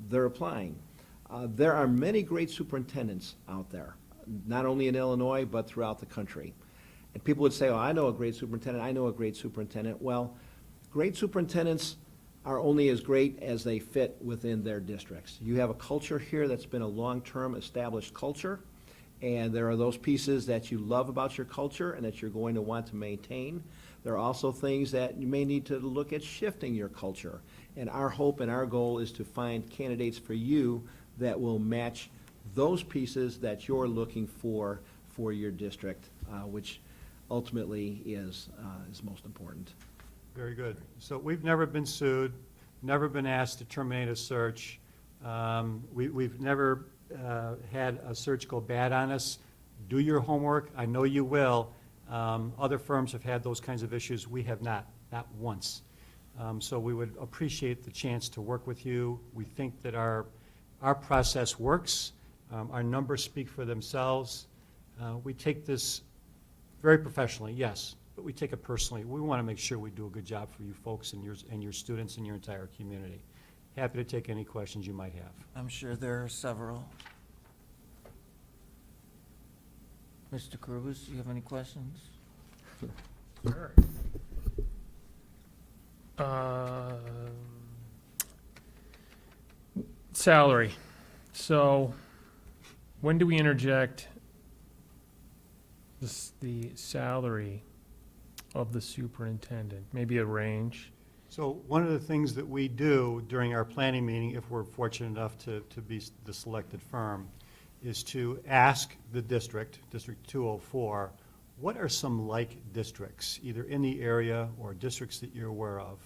[SPEAKER 15] they're applying. There are many great superintendents out there, not only in Illinois, but throughout the country. And people would say, oh, I know a great superintendent, I know a great superintendent. Well, great superintendents are only as great as they fit within their districts. You have a culture here that's been a long-term established culture, And there are those pieces that you love about your culture and that you're going to want to maintain. There are also things that you may need to look at shifting your culture. And our hope and our goal is to find candidates for you that will match those pieces that you're looking for your district, which ultimately is most important.
[SPEAKER 14] Very good. So we've never been sued, never been asked to terminate a search. We've never had a search go bad on us. Do your homework. I know you will. Other firms have had those kinds of issues. We have not once. So we would appreciate the chance to work with you. We think that our process works. Our numbers speak for themselves. We take this very professionally, yes, but we take it personally. We want to make sure we do a good job for you folks and your students and your entire community. Happy to take any questions you might have.
[SPEAKER 1] I'm sure there are several. Mr. Cruz, do you have any questions?
[SPEAKER 3] Sure. Salary. So when do we interject the salary of the superintendent? Maybe a range?
[SPEAKER 14] So one of the things that we do during our planning meeting, if we're fortunate enough to be the selected firm, is to ask the District 204, what are some like districts, either in the area or districts that you're aware of?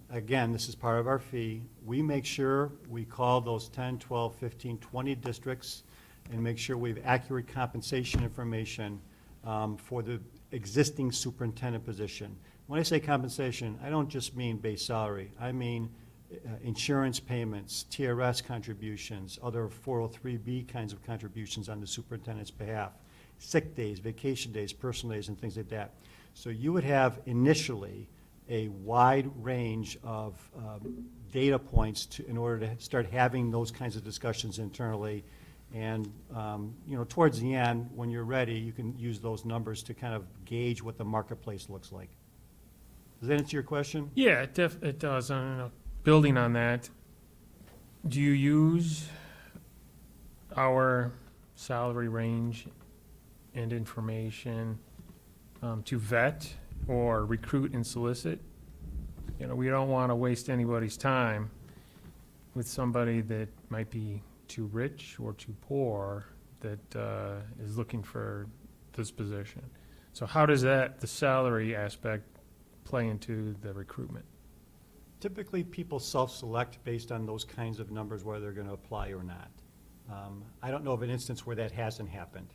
[SPEAKER 14] Again, this is part of our fee. We make sure we call those 10, 12, 15, 20 districts and make sure we have accurate compensation information for the existing superintendent position. When I say compensation, I don't just mean base salary. I mean insurance payments, TRS contributions, other 403B kinds of contributions on the superintendent's behalf, sick days, vacation days, personal days, and things like that. So you would have initially a wide range of data points in order to start having those kinds of discussions internally. And towards the end, when you're ready, you can use those numbers to kind of gauge what the marketplace looks like. Does that answer your question?
[SPEAKER 3] Yeah, it does. Building on that, do you use our salary range and information to vet or recruit and solicit? We don't want to waste anybody's time with somebody that might be too rich or too poor that is looking for this position. So how does the salary aspect play into the recruitment?
[SPEAKER 14] Typically, people self-select based on those kinds of numbers, whether they're going to apply or not. I don't know of an instance where that hasn't happened.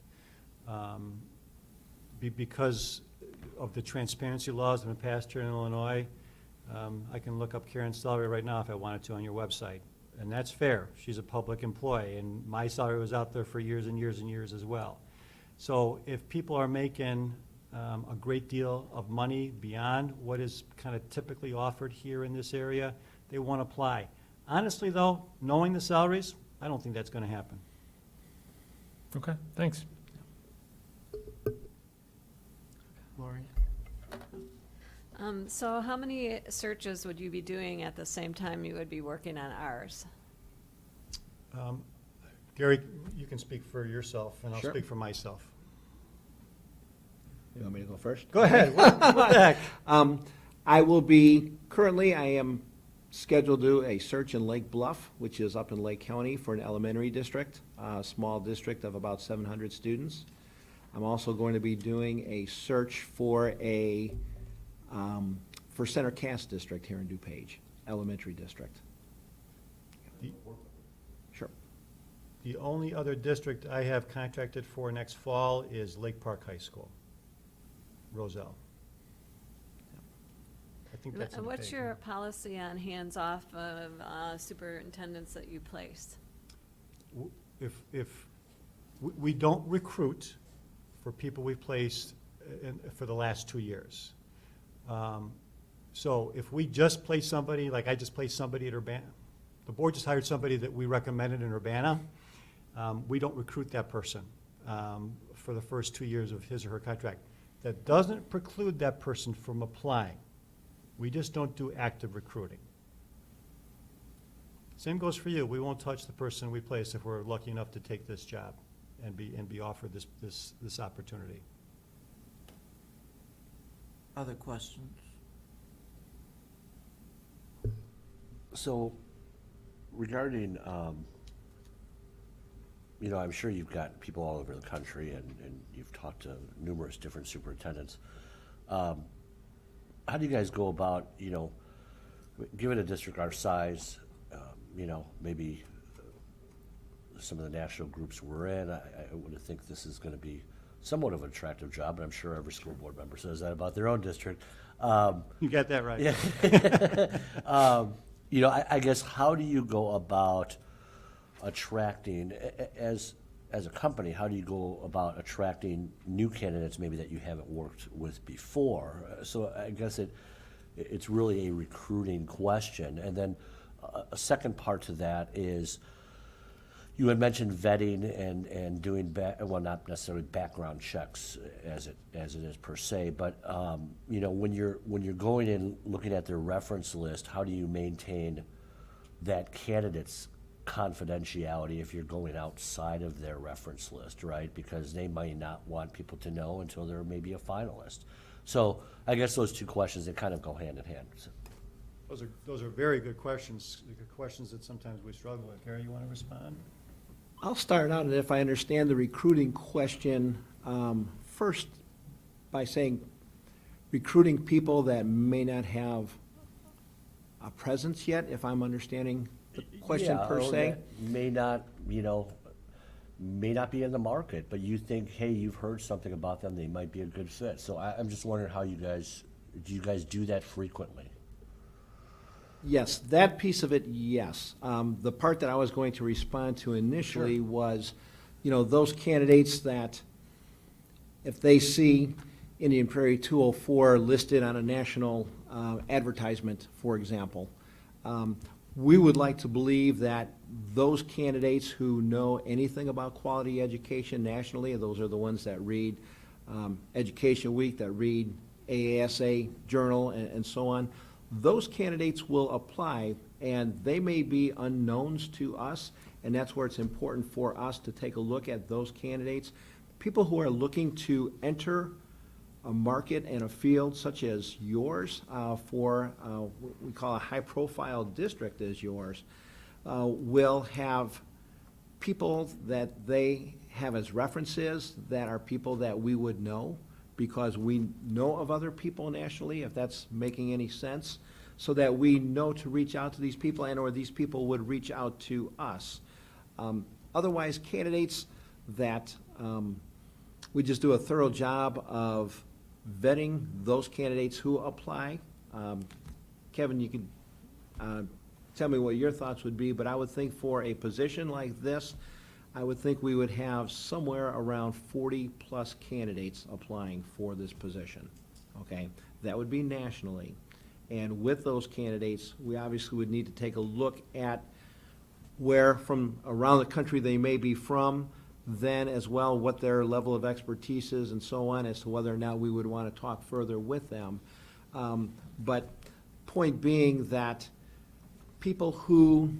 [SPEAKER 14] Because of the transparency laws in the past here in Illinois, I can look up Karen's salary right now if I wanted to on your website. And that's fair. She's a public employee, and my salary was out there for years and years and years as well. So if people are making a great deal of money beyond what is kind of typically offered here in this area, they won't apply. Honestly, though, knowing the salaries, I don't think that's going to happen.
[SPEAKER 3] Okay, thanks.
[SPEAKER 1] Lori?
[SPEAKER 4] So how many searches would you be doing at the same time you would be working on ours?
[SPEAKER 14] Gary, you can speak for yourself, and I'll
[SPEAKER 15] Sure.
[SPEAKER 14] speak for myself.
[SPEAKER 15] You want me to go first?
[SPEAKER 14] Go ahead. What the heck?
[SPEAKER 15] I am scheduled to do a search in Lake Bluff, which is up in Lake County, for an elementary district, a small district of about 700 students. I'm also going to be doing a search for Center Cass District here in DuPage, elementary district. Sure.
[SPEAKER 14] The only other district I have contracted for next fall is Lake Park High School, Roselle. I think that's
[SPEAKER 4] And
[SPEAKER 14] in
[SPEAKER 4] what's
[SPEAKER 14] the
[SPEAKER 4] your
[SPEAKER 14] paper.
[SPEAKER 4] policy on hands-off of superintendents that you place?
[SPEAKER 14] If we don't recruit for people we've placed for the last 2 years. So if we just place somebody, like I just placed somebody at Urbana, the board just hired somebody that we recommended in Urbana, we don't recruit that person for the first 2 years of his or her contract. That doesn't preclude that person from applying. We just don't do active recruiting. Same goes for you. We won't touch the person we place if we're lucky enough to take this job. and be offered this opportunity.
[SPEAKER 1] Other questions?
[SPEAKER 13] So regarding, I'm sure you've got people all over the country and you've talked to numerous different superintendents. How do you guys go about, given a district our size, maybe some of the national groups we're in, I would think this is going to be somewhat of an attractive job, and I'm sure every school board member says that about their own district.
[SPEAKER 14] You got that right.
[SPEAKER 13] Yeah. I guess, how do you go about attracting, as a company, how do you go about attracting new candidates maybe that you haven't worked with before? So I guess it's really a recruiting question. And then a second part to that is, you had mentioned vetting and doing, not necessarily background checks as it is per se, but when you're going in looking at their reference list, how do you maintain that candidate's confidentiality if you're going outside of their reference list, right? Because they might not want people to know until they're maybe a finalist. So I guess those two questions, they kind of go hand in hand. So.
[SPEAKER 14] Those are very good questions that sometimes we struggle with. Gary, you want to respond?
[SPEAKER 15] I'll start out, and if I understand the recruiting question, first by saying recruiting people that may not have a presence yet, if I'm understanding the question per se.
[SPEAKER 13] That may not be in the market, but you think, hey, you've heard something about them, they might be a good fit. So I'm just wondering how do you guys do that frequently?
[SPEAKER 15] Yes, that piece of it, yes. The part that I was going to respond to initially was, those candidates that if they see Indian Prairie 204 listed on a national advertisement, for example, we would like to believe that those candidates who know anything about quality education nationally, those are the ones that read Education Week, that read AASA Journal, and so on, those candidates will apply, and they may be unknowns to us, and that's where it's important for us to take a look at those candidates. People who are looking to enter a market and a field such as yours, for what we call a high-profile district as yours, will have people that they have as references that are people that we would know, because we know of other people nationally, if that's making any sense, so that we know to reach out to these people, and or these people would reach out to us. Otherwise, candidates that we just do a thorough job of vetting those candidates who apply. Kevin, you could tell me what your thoughts would be, but I would think for a position like this, I would think we would have somewhere around 40-plus candidates applying for this position, okay? That would be nationally. And with those candidates, we obviously would need to take a look at where from around the country they may be from, then as well what their level of expertise is and so on, as to whether or not we would want to talk further with them. But point being that people who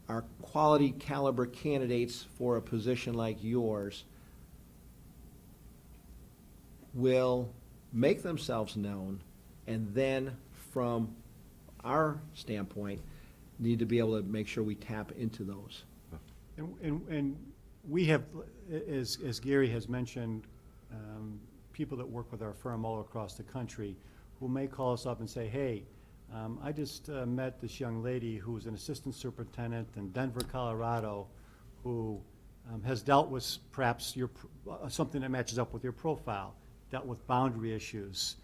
[SPEAKER 15] are quality caliber candidates for a position like yours will make themselves known, and then from our standpoint, need to be able to make sure we tap into those.
[SPEAKER 14] And we have, as Gary has mentioned, people that work with our firm all across the country who may call us up and say, hey, I just met this young lady who is an assistant superintendent in Denver, Colorado, who has dealt with perhaps something that matches up with your profile, dealt with boundary issues,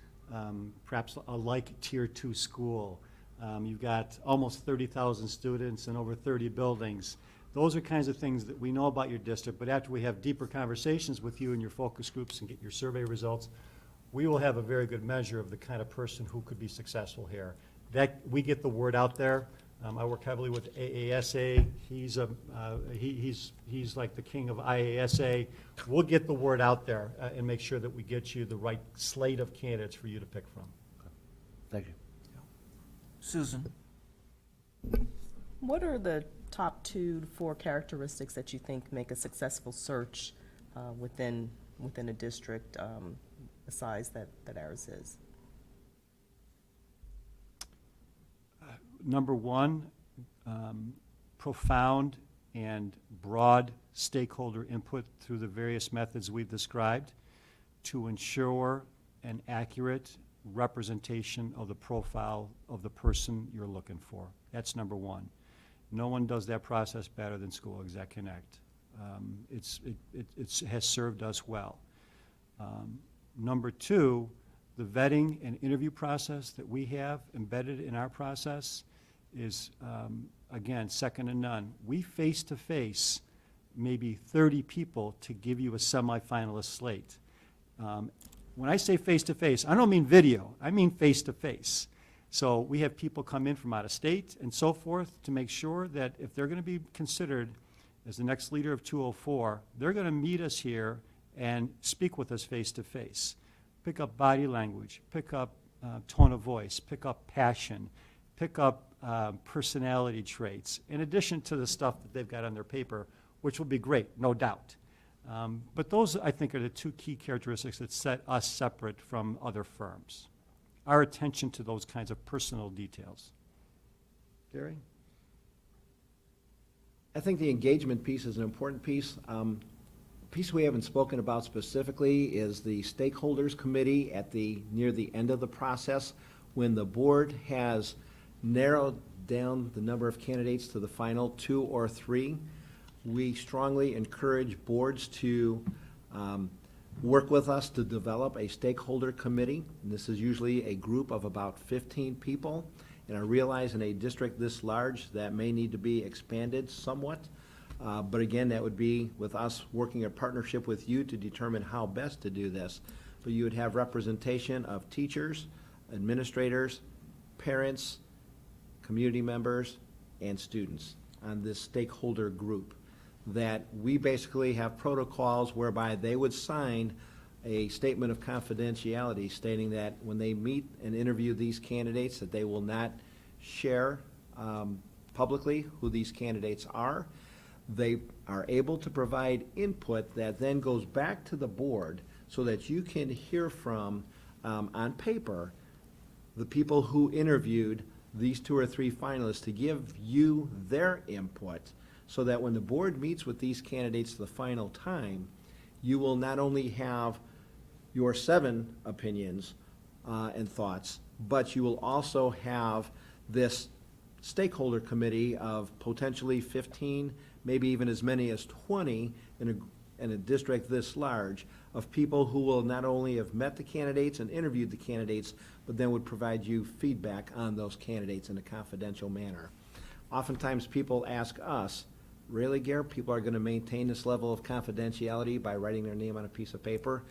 [SPEAKER 14] perhaps a like Tier 2 school. You've got almost 30,000 students and over 30 buildings. Those are kinds of things that we know about your district, but after we have deeper conversations with you in your focus groups and get your survey results, we will have a very good measure of the kind of person who could be successful here. That we get the word out there. I work heavily with AASA. He's like the king of IASA. We'll get the word out there and make sure that we get you the right slate of candidates for you to pick from.
[SPEAKER 13] Thank you.
[SPEAKER 1] Susan?
[SPEAKER 2] What are the
[SPEAKER 12] top 2 to 4 characteristics that you think make a successful search within a district the size that ours is?
[SPEAKER 14] Number one, profound and broad stakeholder input through the various methods we've described to ensure an accurate representation of the profile of the person you're looking for. That's number one. No one does that process better than School Exec Connect. It has served us well. Number two, the vetting and interview process that we have embedded in our process is, again, second to none. We face-to-face maybe 30 people to give you a semifinalist slate. When I say face-to-face, I don't mean video, I mean face-to-face. So we have people come in from out of state and so forth to make sure that if they're going to be considered as the next leader of 204, they're going to meet us here and speak with us face-to-face. Pick up body language, pick up tone of voice, pick up passion, pick up personality traits, in addition to the stuff that they've got on their paper, which will be great, no doubt. But those, I think, are the two key characteristics that set us separate from other firms. Our attention to those kinds of personal details. Gary?
[SPEAKER 15] I think the engagement piece is an important piece. Piece we haven't spoken about specifically is the stakeholders committee near the end of the process, when the board has narrowed down the number of candidates to the final 2 or 3. We strongly encourage boards to work with us to develop a stakeholder committee. And this is usually a group of about 15 people. And I realize in a district this large that may need to be expanded somewhat. But again, that would be with us working in partnership with you to determine how best to do this. But you would have representation of teachers, administrators, parents, community members, and students on this stakeholder group. That we basically have protocols whereby they would sign a statement of confidentiality stating that when they meet and interview these candidates, that they will not share publicly who these candidates are. They are able to provide input that then goes back to the board so that you can hear from, on paper, the people who interviewed these 2 or 3 finalists to give you their input, so that when the board meets with these candidates the final time, you will not only have your 7 opinions and thoughts, but you will also have this stakeholder committee of potentially 15, maybe even as many as 20 in a district this large, of people who will not only have met the candidates and interviewed the candidates, but then would provide you feedback on those candidates in a confidential manner. Oftentimes people ask us, really, Gare, people are going to maintain this level of confidentiality by writing their name on a piece of paper?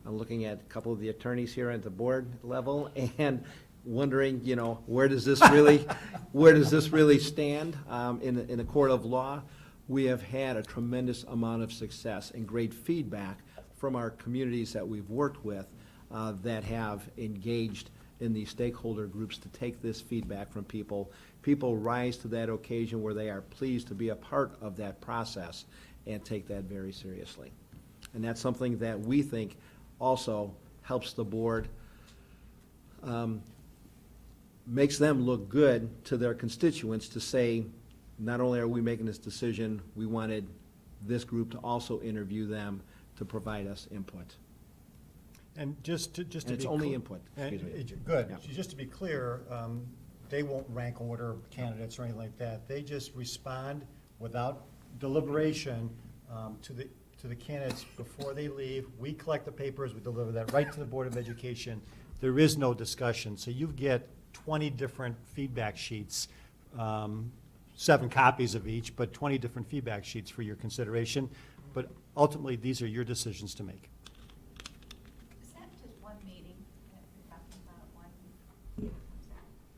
[SPEAKER 15] I'm looking at a couple of the attorneys here at the board level and wondering, where does this really stand in a court of law? We have had a tremendous amount of success and great feedback from our communities that we've worked with that have engaged in these stakeholder groups to take this feedback from people. People rise to that occasion where they are pleased to be a part of that process and take that very seriously. And that's something that we think also helps the board, makes them look good to their constituents to say, not only are we making this decision, we wanted this group to also interview them to provide us input.
[SPEAKER 14] And just to
[SPEAKER 15] And
[SPEAKER 14] be
[SPEAKER 15] it's only input, excuse me.
[SPEAKER 14] Good.
[SPEAKER 15] Yeah.
[SPEAKER 14] Just to be clear, they won't rank order candidates or anything like that. They just respond without deliberation to the candidates before they leave. We collect the papers, we deliver that right to the Board of Education. There is no discussion. So you get 20 different feedback sheets, 7 copies of each, but 20 different feedback sheets for your consideration. But ultimately, these are your decisions to make.
[SPEAKER 5] Is that just one meeting that you're talking about,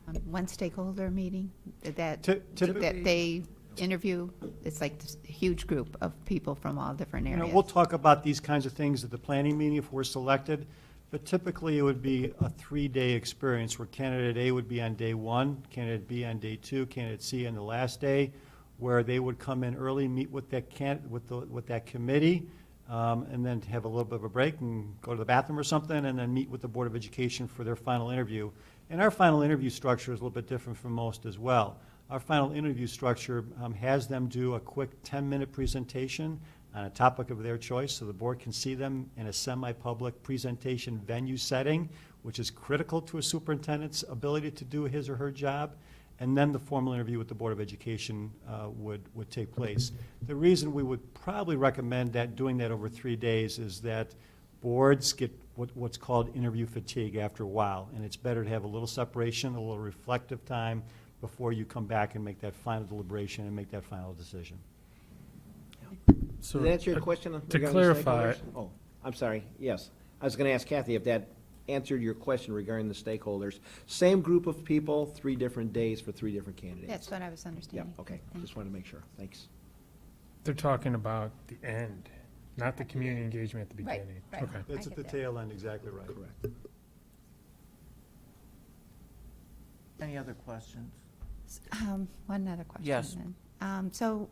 [SPEAKER 5] one?
[SPEAKER 6] One stakeholder meeting that
[SPEAKER 14] Typically-
[SPEAKER 6] they interview, it's like this huge group of people from all different areas.
[SPEAKER 14] We'll talk about these kinds of things at the planning meeting if we're selected, but typically it would be a 3-day experience where candidate A would be on day 1, candidate B on day 2, candidate C on the last day, where they would come in early, meet with with that committee, and then have a little bit of a break and go to the bathroom or something, and then meet with the Board of Education for their final interview. And our final interview structure is a little bit different from most as well. Our final interview structure has them do a quick 10-minute presentation on a topic of their choice, so the board can see them in a semi-public presentation venue setting, which is critical to a superintendent's ability to do his or her job. And then the formal interview with the Board of Education would take place. The reason we would probably recommend that doing that over 3 days is that boards get what's called interview fatigue after a while, and it's better to have a little separation, a little reflective time before you come back and make that final deliberation and make that final decision.
[SPEAKER 3] So,
[SPEAKER 15] Did that answer your question?
[SPEAKER 3] to
[SPEAKER 15] regarding the
[SPEAKER 3] clarify-
[SPEAKER 15] stakeholders? Oh, I'm sorry, yes. I was going to ask Kathy if that answered your question regarding the stakeholders. Same group of people, 3 different days for 3 different candidates.
[SPEAKER 6] That's what I was
[SPEAKER 15] Yeah,
[SPEAKER 6] understanding.
[SPEAKER 15] okay, just wanted to make sure, thanks.
[SPEAKER 3] They're talking about the end, not the community engagement at the
[SPEAKER 6] Right,
[SPEAKER 3] beginning.
[SPEAKER 6] right.
[SPEAKER 3] Okay.
[SPEAKER 14] It's
[SPEAKER 6] I
[SPEAKER 14] at the
[SPEAKER 6] get that.
[SPEAKER 14] tail end, exactly right.
[SPEAKER 15] Correct.
[SPEAKER 1] Any other questions?
[SPEAKER 6] One other question.
[SPEAKER 1] Yes.
[SPEAKER 6] Then. So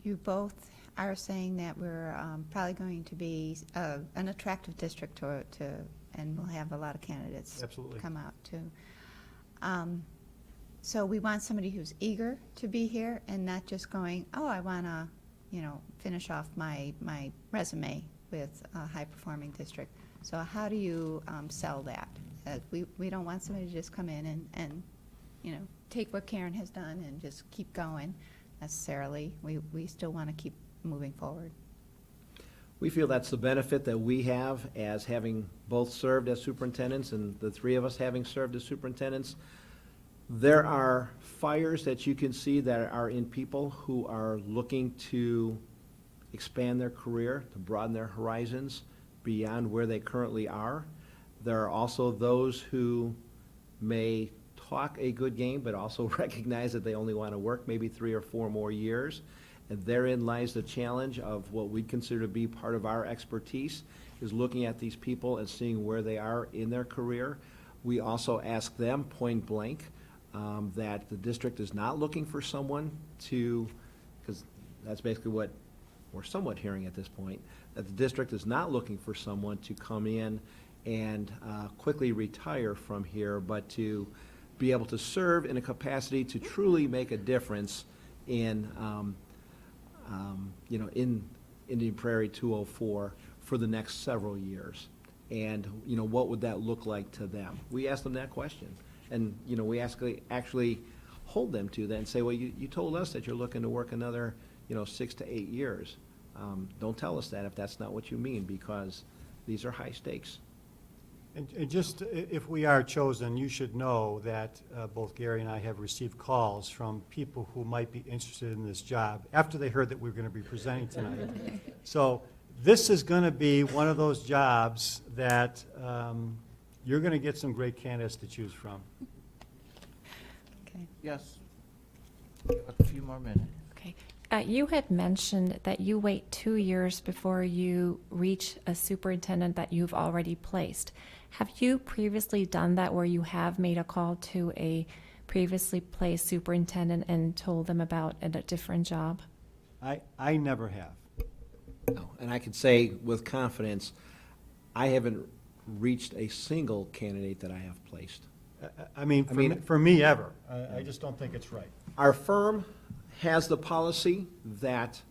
[SPEAKER 6] you both are saying that we're probably going to be an attractive district and we'll have a lot of candidates
[SPEAKER 14] Absolutely.
[SPEAKER 6] come out too. So we want somebody who's eager to be here and not just going, oh, I want to, finish off my resume with a high-performing district. So how do you sell that? We don't want somebody to just come in and take what Karen has done and just keep going necessarily. We still want to keep moving forward.
[SPEAKER 15] We feel that's the benefit that we have as having both served as superintendents and the 3 of us having served as superintendents. There are fires that you can see that are in people who are looking to expand their career, to broaden their horizons beyond where they currently are. There are also those who may talk a good game, but also recognize that they only want to work maybe 3 or 4 more years. And therein lies the challenge of what we consider to be part of our expertise, is looking at these people and seeing where they are in their career. We also ask them point blank that the district is not looking for someone to, because that's basically what we're somewhat hearing at this point, that the district is not looking for someone to come in and quickly retire from here, but to be able to serve in a capacity to truly make a difference in, in Indian Prairie 204 for the next several years. And, what would that look like to them? We ask them that question. And, we actually hold them to that and say, well, you told us that you're looking to work another, 6 to 8 years. Don't tell us that if that's not what you mean, because these are high stakes.
[SPEAKER 14] And just, if we are chosen, you should know that both Gary and I have received calls from people who might be interested in this job after they heard that we were going to be presenting tonight. So this is going to be one of those jobs that you're going to get some great candidates to choose from.
[SPEAKER 6] Okay.
[SPEAKER 1] Yes. A few more minutes.
[SPEAKER 7] Okay. You had mentioned that you wait 2 years before you reach a superintendent that you've already placed. Have you previously done that, where you have made a call to a previously placed superintendent and told them about a different job?
[SPEAKER 14] I never have.
[SPEAKER 15] No, and I can say with confidence, I haven't reached a single candidate that I have placed.
[SPEAKER 14] For me, ever. I just don't think it's right.
[SPEAKER 15] Our firm has the policy that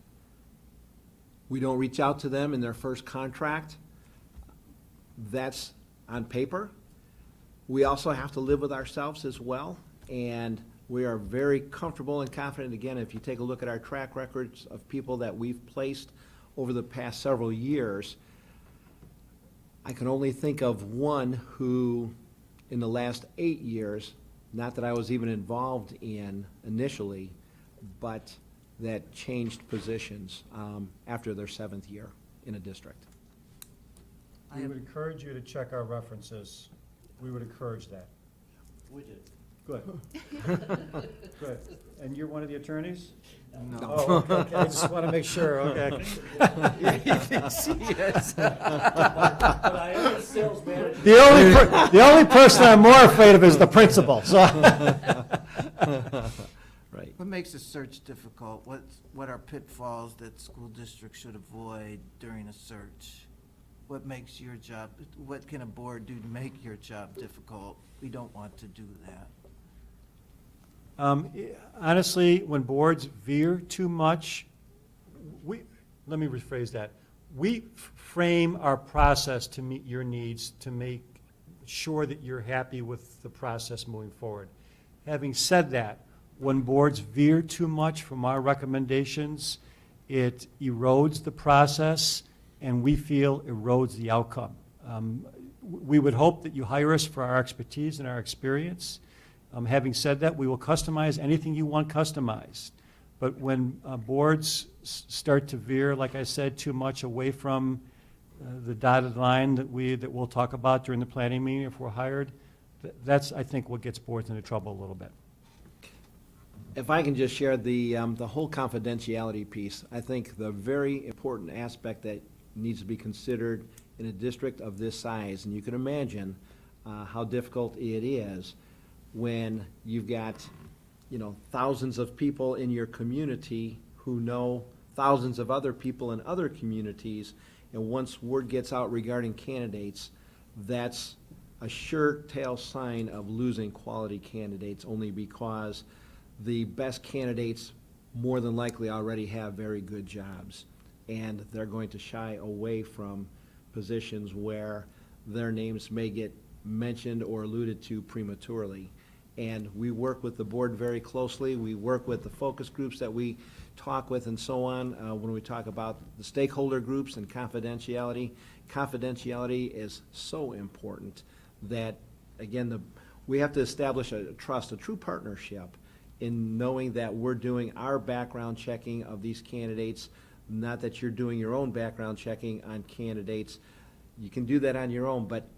[SPEAKER 15] we don't reach out to them in their first contract. That's on paper. We also have to live with ourselves as well, and we are very comfortable and confident. Again, if you take a look at our track records of people that we've placed over the past several years, I can only think of one who, in the last 8 years, not that I was even involved in initially, but that changed positions after their 7th year in a district.
[SPEAKER 14] We would encourage you to check our references. We would encourage that.
[SPEAKER 13] We did.
[SPEAKER 14] Good. Good. And you're one of the attorneys?
[SPEAKER 15] No.
[SPEAKER 14] Oh, okay. I just want to make sure, okay. But I am a sales manager. The only person I'm more afraid of is the principal, so.
[SPEAKER 15] Right.
[SPEAKER 1] What makes a search difficult? What are pitfalls that school districts should avoid during a search? What makes your job, what can a board do to make your job difficult? We don't want to do that.
[SPEAKER 14] Honestly, when boards veer too much, let me rephrase that. We frame our process to meet your needs, to make sure that you're happy with the process moving forward. Having said that, when boards veer too much from our recommendations, it erodes the process, and we feel erodes the outcome. We would hope that you hire us for our expertise and our experience. Having said that, we will customize anything you want customized. But when boards start to veer, like I said, too much away from the dotted line that we'll talk about during the planning meeting if we're hired, that's, I think, what gets boards into trouble a little bit.
[SPEAKER 15] If I can just share the whole confidentiality piece, I think the very important aspect that needs to be considered in a district of this size, and you can imagine how difficult it is when you've got, thousands of people in your community who know thousands of other people in other communities, and once word gets out regarding candidates, that's a sure tell sign of losing quality candidates, only because the best candidates more than likely already have very good jobs, and they're going to shy away from positions where their names may get mentioned or alluded to prematurely. And we work with the board very closely. We work with the focus groups that we talk with and so on. When we talk about the stakeholder groups and confidentiality, confidentiality is so important that, again, we have to establish a trust, a true partnership in knowing that we're doing our background checking of these candidates, not that you're doing your own background checking on candidates. You can do that on your own, but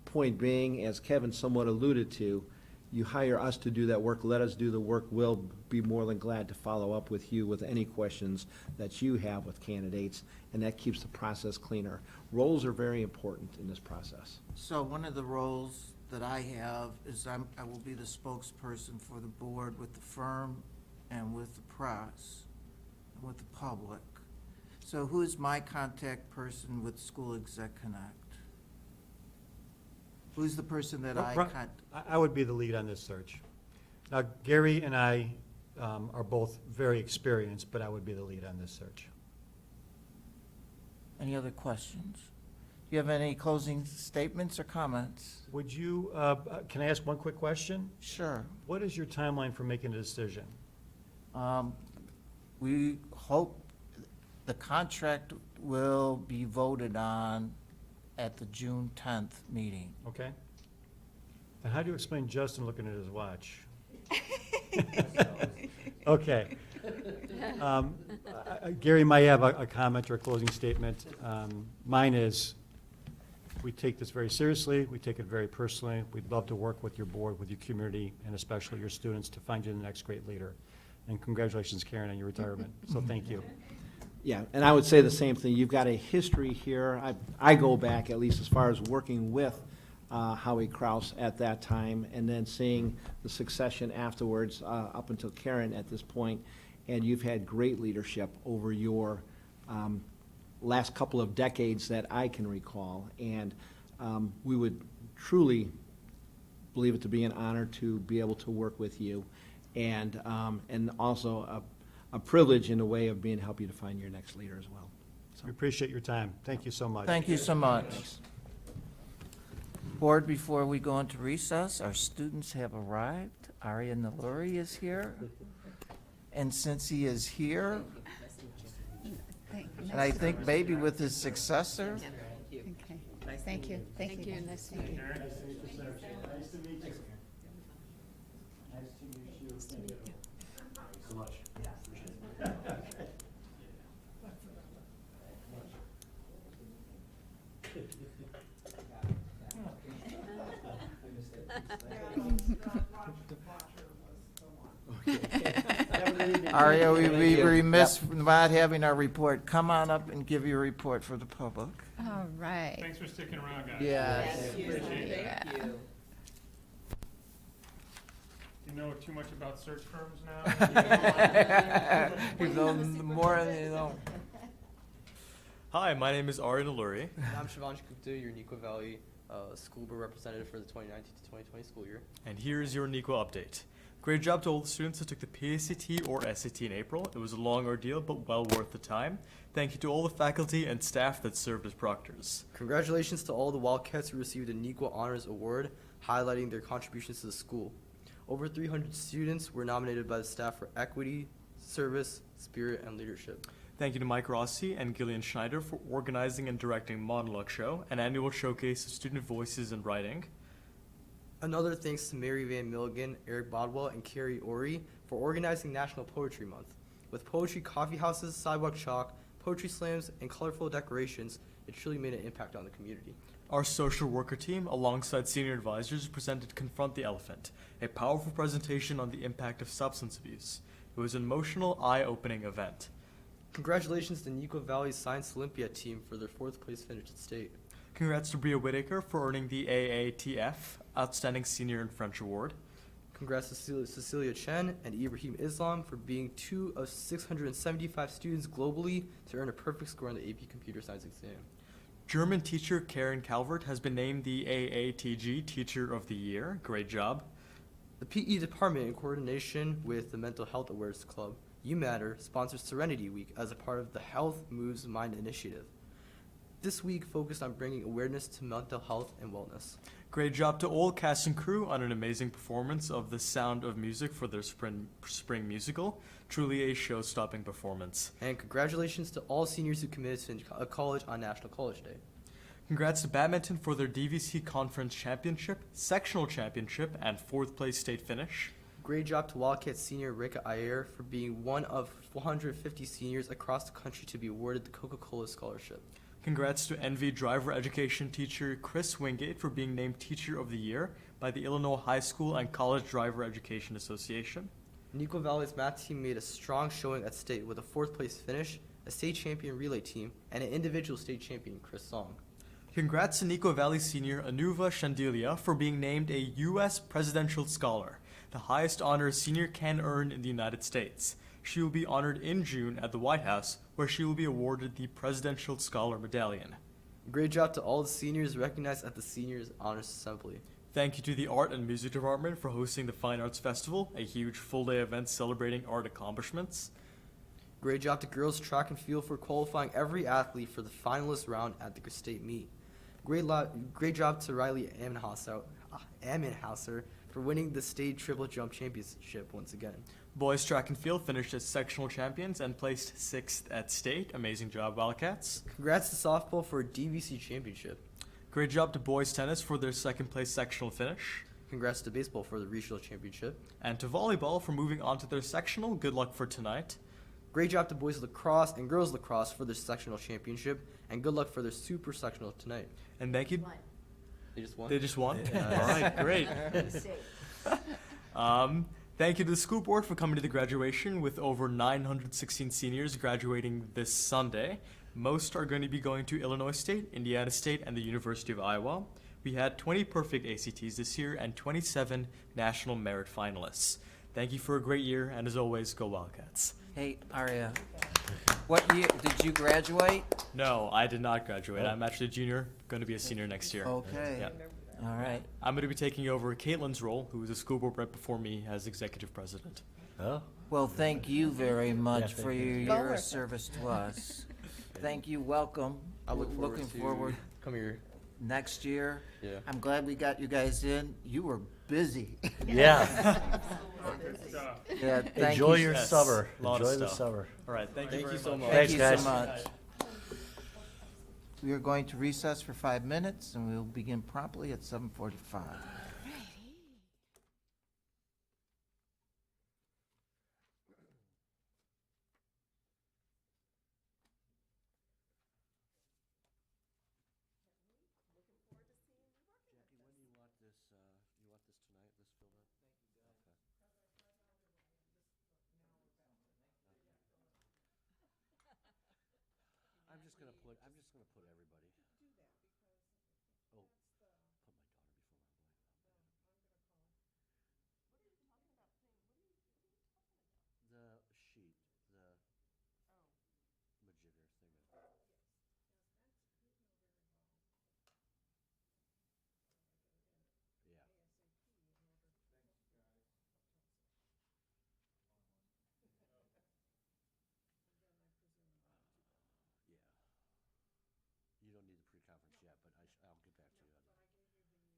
[SPEAKER 15] point being, as Kevin somewhat alluded to, you hire us to do that work, let us do the work. We'll be more than glad to follow up with you with any questions that you have with candidates, and that keeps the process cleaner. Roles are very important in this process.
[SPEAKER 1] So one of the roles that I have is I will be the spokesperson for the board with the firm and with the press and with the public. So who is my contact person with School Exec Connect? Who's the person that
[SPEAKER 14] I would be the lead on this search. Now, Gary and I are both very experienced, but I would be the lead on this search.
[SPEAKER 1] Any other questions? Do you have any closing statements or comments?
[SPEAKER 14] Would you, can I ask one quick question?
[SPEAKER 1] Sure.
[SPEAKER 14] What is your timeline for making a decision?
[SPEAKER 1] We hope the contract will be voted on at the June 10th meeting.
[SPEAKER 14] Okay. And how do you explain Justin looking at his watch? Okay. Gary might have a comment or a closing statement. Mine is, we take this very seriously. We take it very personally. We'd love to work with your board, with your community, and especially your students to find you the next great leader. And congratulations, Karen, on your retirement. So thank you.
[SPEAKER 15] Yeah, and I would say the same thing. You've got a history here. I go back, at least as far as working with Howie Kraus at that time, and then seeing the succession afterwards up until Karen at this point. And you've had great leadership over your last couple of decades that I can recall. And we would truly believe it to be an honor to be able to work with you, and also a privilege in a way of being help you to find your next leader as well. So.
[SPEAKER 14] We appreciate your time. Thank you so much.
[SPEAKER 1] Thank you so much. Board, before we go into recess, our students have arrived. Arya and Nalluri is here. And since he is here, and I think maybe with his successor.
[SPEAKER 6] Okay. Thank you. Thank you.
[SPEAKER 4] Nice to meet you.
[SPEAKER 14] Nice to meet you, Senator. Nice to meet you. Nice to meet you. Thank you so much.
[SPEAKER 1] Arya, we'd be remiss not having our report. Come on up and give your report for the public.
[SPEAKER 6] All right.
[SPEAKER 3] Thanks for sticking around, guys.
[SPEAKER 1] Yes.
[SPEAKER 3] Appreciate it.
[SPEAKER 6] Yeah.
[SPEAKER 3] You know too much about search firms now?
[SPEAKER 16] You know more than you know.
[SPEAKER 17] Hi, my name is Arya Nalluri.
[SPEAKER 16] I'm Shivansh Gupta, your Neuqua Valley School Board Representative for the 2019 to 2020 school year.
[SPEAKER 17] And here is your Neuqua update. Great job to all the students who took the PACT or SAT in April. It was a long ordeal, but well worth the time. Thank you to all the faculty and staff that served as proctors.
[SPEAKER 16] Congratulations to all the Wildcats who received a Neuqua Honors Award, highlighting their contributions to the school. Over 300 students were nominated by the staff for equity, service, spirit, and leadership.
[SPEAKER 17] Thank you to Mike Rossi and Gillian Schneider for organizing and directing Monologue Show, an annual showcase of student voices and writing.
[SPEAKER 16] Another thanks to Mary Van Milligan, Eric Bodwell, and Carrie Ori for organizing National Poetry Month. With poetry coffee houses, sidewalk chalk, poetry slams, and colorful decorations, it truly made an impact on the community.
[SPEAKER 17] Our social worker team, alongside senior advisors, presented Confront the Elephant, a powerful presentation on the impact of substance abuse. It was an emotional, eye-opening event.
[SPEAKER 16] Congratulations to Neuqua Valley Science Olympiad team for their 4th place finish at state.
[SPEAKER 17] Congrats to Bria Whitaker for earning the AATF, Outstanding Senior in French Award.
[SPEAKER 16] Congrats to Cecilia Chen and Ibrahim Islam for being 2 of 675 students globally to earn a perfect score on the AP Computer Science exam.
[SPEAKER 17] German teacher Karen Calvert has been named the AATG Teacher of the Year. Great job.
[SPEAKER 16] The PE department, in coordination with the Mental Health Awareness Club, You Matter, sponsors Serenity Week as a part of the Health Moves Mind initiative. This week focused on bringing awareness to mental health and wellness.
[SPEAKER 17] Great job to all cast and crew on an amazing performance of The Sound of Music for their spring musical. Truly a show-stopping performance.
[SPEAKER 16] And congratulations to all seniors who committed to college on National College Day.
[SPEAKER 17] Congrats to badminton for their DVC Conference Championship, Sectional Championship, and 4th place state finish.
[SPEAKER 16] Great job to Wildcat senior Rika Ayer for being one of 450 seniors across the country to be awarded the Coca-Cola Scholarship.
[SPEAKER 17] Congrats to NV driver education teacher Chris Wingate for being named Teacher of the Year by the Illinois High School and College Driver Education Association.
[SPEAKER 16] Neuqua Valley's math team made a strong showing at state with a 4th place finish, a state champion relay team, and an individual state champion, Chris Song.
[SPEAKER 17] Congrats to Neuqua Valley senior Anuva Shandilia for being named a U.S. Presidential Scholar, the highest honor a senior can earn in the United States. She will be honored in June at the White House, where she will be awarded the Presidential Scholar Medallion.
[SPEAKER 16] Great job to all the seniors recognized at the Seniors Honors Assembly.
[SPEAKER 17] Thank you to the Art and Music Department for hosting the Fine Arts Festival, a huge full-day event celebrating art accomplishments.
[SPEAKER 16] Great job to girls track and field for qualifying every athlete for the finalist round at the state meet. Great job to Riley Ammenhauser for winning the state triple jump championship once again.
[SPEAKER 17] Boys track and field finished as sectional champions and placed 6th at state. Amazing job, Wildcats.
[SPEAKER 16] Congrats to softball for a DVC championship.
[SPEAKER 17] Great job to boys tennis for their 2nd place sectional finish.
[SPEAKER 16] Congrats to baseball for the regional championship.
[SPEAKER 17] And to volleyball for moving on to their sectional. Good luck for tonight.
[SPEAKER 16] Great job to boys lacrosse and girls lacrosse for their sectional championship, and good luck for their super sectional tonight.
[SPEAKER 17] And thank you.
[SPEAKER 16] They just won?
[SPEAKER 17] They just won? All right, great. Thank you to the school board for coming to the graduation with over 916 seniors graduating this Sunday. Most are going to be going to Illinois State, Indiana State, and the University of Iowa. We had 20 perfect ACTs this year and 27 national merit finalists. Thank you for a great year, and as always, go Wildcats.
[SPEAKER 18] Hey, Arya, what year, did you graduate?
[SPEAKER 17] No, I did not graduate. I'm actually a junior, going to be a senior next year.
[SPEAKER 18] Okay.
[SPEAKER 17] Yeah.
[SPEAKER 18] All right.
[SPEAKER 17] I'm going to be taking over Caitlin's role, who was a school board rep before me, as executive president.
[SPEAKER 13] Oh.
[SPEAKER 18] Well, thank you very much for your
[SPEAKER 9] Go
[SPEAKER 18] year
[SPEAKER 9] work
[SPEAKER 18] of
[SPEAKER 9] it.
[SPEAKER 18] service to us. Thank you, welcome.
[SPEAKER 16] I look forward
[SPEAKER 18] Looking
[SPEAKER 16] to
[SPEAKER 18] forward
[SPEAKER 16] come here.
[SPEAKER 18] next year.
[SPEAKER 16] Yeah.
[SPEAKER 18] I'm glad we got you guys in. You were busy.
[SPEAKER 13] Yeah.
[SPEAKER 18] Yeah, thank
[SPEAKER 13] Enjoy
[SPEAKER 18] you.
[SPEAKER 13] your
[SPEAKER 17] Yes,
[SPEAKER 13] summer.
[SPEAKER 17] lot of
[SPEAKER 13] Enjoy the
[SPEAKER 17] stuff.
[SPEAKER 13] summer.
[SPEAKER 17] All right, thank you very
[SPEAKER 16] so
[SPEAKER 17] much.
[SPEAKER 16] much.
[SPEAKER 18] Thank
[SPEAKER 13] Thanks,
[SPEAKER 18] you
[SPEAKER 13] guys.
[SPEAKER 18] so much.
[SPEAKER 1] We are going to recess for 5 minutes, and we will begin promptly at 7:45.
[SPEAKER 13] I'm just gonna put everybody. Oh, put my daughter before my wife.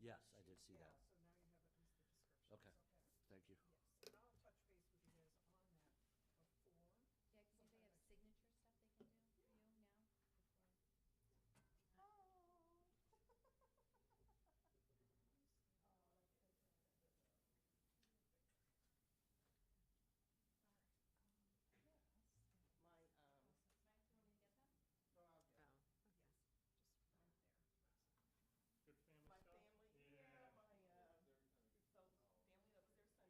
[SPEAKER 13] Yes, I did see
[SPEAKER 2] Yeah,
[SPEAKER 13] that.
[SPEAKER 2] so now you have at least the description.
[SPEAKER 13] Okay, thank you.
[SPEAKER 2] Yes, and I'll touch base with you guys on that before.
[SPEAKER 6] Yeah, because they have signature stuff they can do for you now before.
[SPEAKER 12] My,
[SPEAKER 6] Mike, you want me to get them?
[SPEAKER 2] No, I'll get it.
[SPEAKER 4] Oh,
[SPEAKER 2] Yes, just right there.
[SPEAKER 3] Good family
[SPEAKER 12] my
[SPEAKER 3] stuff?
[SPEAKER 12] family,
[SPEAKER 3] Yeah.
[SPEAKER 12] my, so family that was there Sunday, but this is our Harvard graduate this
[SPEAKER 4] Okay.
[SPEAKER 12] year. So they flew out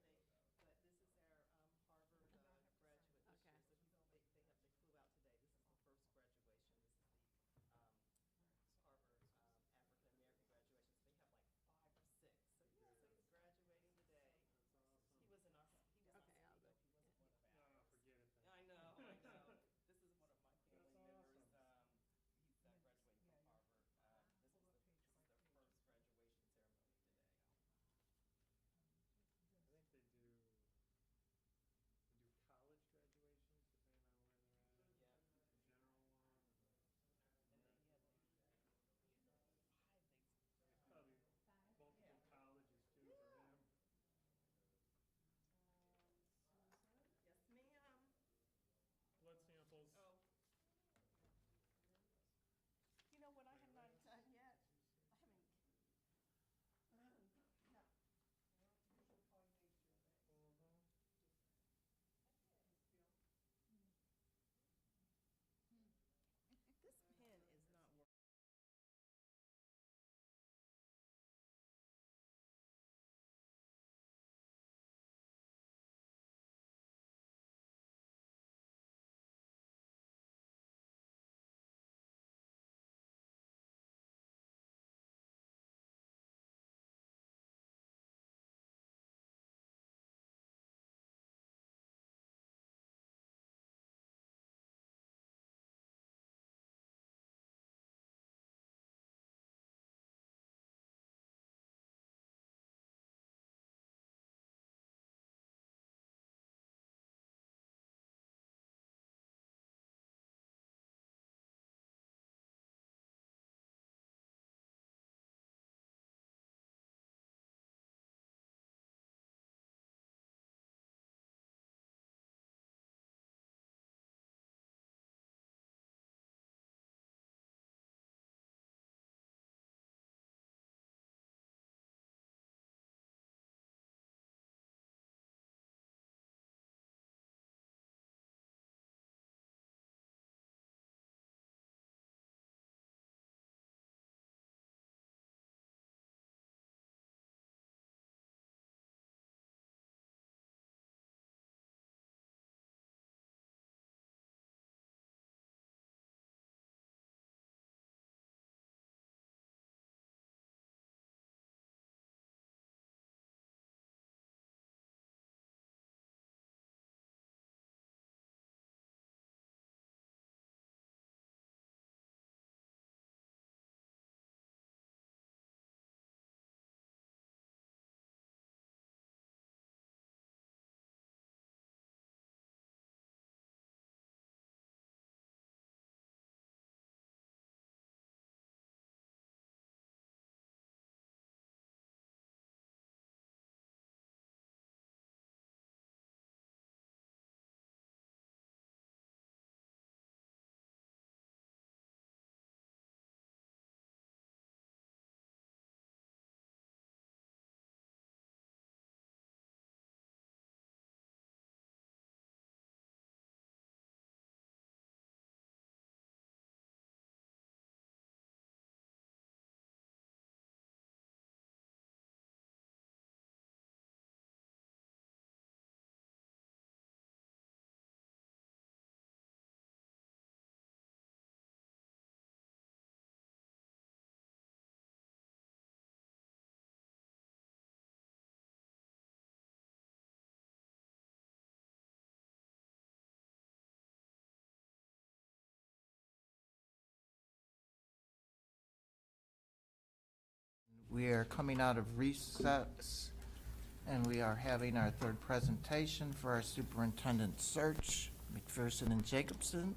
[SPEAKER 12] today. This is the first graduation. This is the Harvard African American graduation. So they have like 5 or 6. So yeah, so he's graduating today.
[SPEAKER 3] That's awesome.
[SPEAKER 12] He was in our, he was
[SPEAKER 4] Okay,
[SPEAKER 12] on
[SPEAKER 4] I'll
[SPEAKER 12] stage,
[SPEAKER 4] look.
[SPEAKER 12] he wasn't one of
[SPEAKER 3] No,
[SPEAKER 12] ours.
[SPEAKER 3] forget it then.
[SPEAKER 12] I know. This is one of my family
[SPEAKER 3] That's
[SPEAKER 12] members.
[SPEAKER 3] awesome.
[SPEAKER 12] He's graduating from Harvard. This is their first graduation ceremony today.
[SPEAKER 3] I think they do college graduations depending on where they're at.
[SPEAKER 12] Yeah.
[SPEAKER 3] The general one.
[SPEAKER 12] And then he had 5 things.
[SPEAKER 3] It's probably multiple colleges too for him.
[SPEAKER 12] Susan? Yes, ma'am.
[SPEAKER 3] Blood samples.
[SPEAKER 12] Oh. You know what I have not done yet? I haven't. No.
[SPEAKER 2] Usually call you nature things.
[SPEAKER 3] Mhm.
[SPEAKER 12] This pen is not working.
[SPEAKER 1] We are coming out of recess, and we are having our third presentation for our superintendent search. McPherson and Jacobson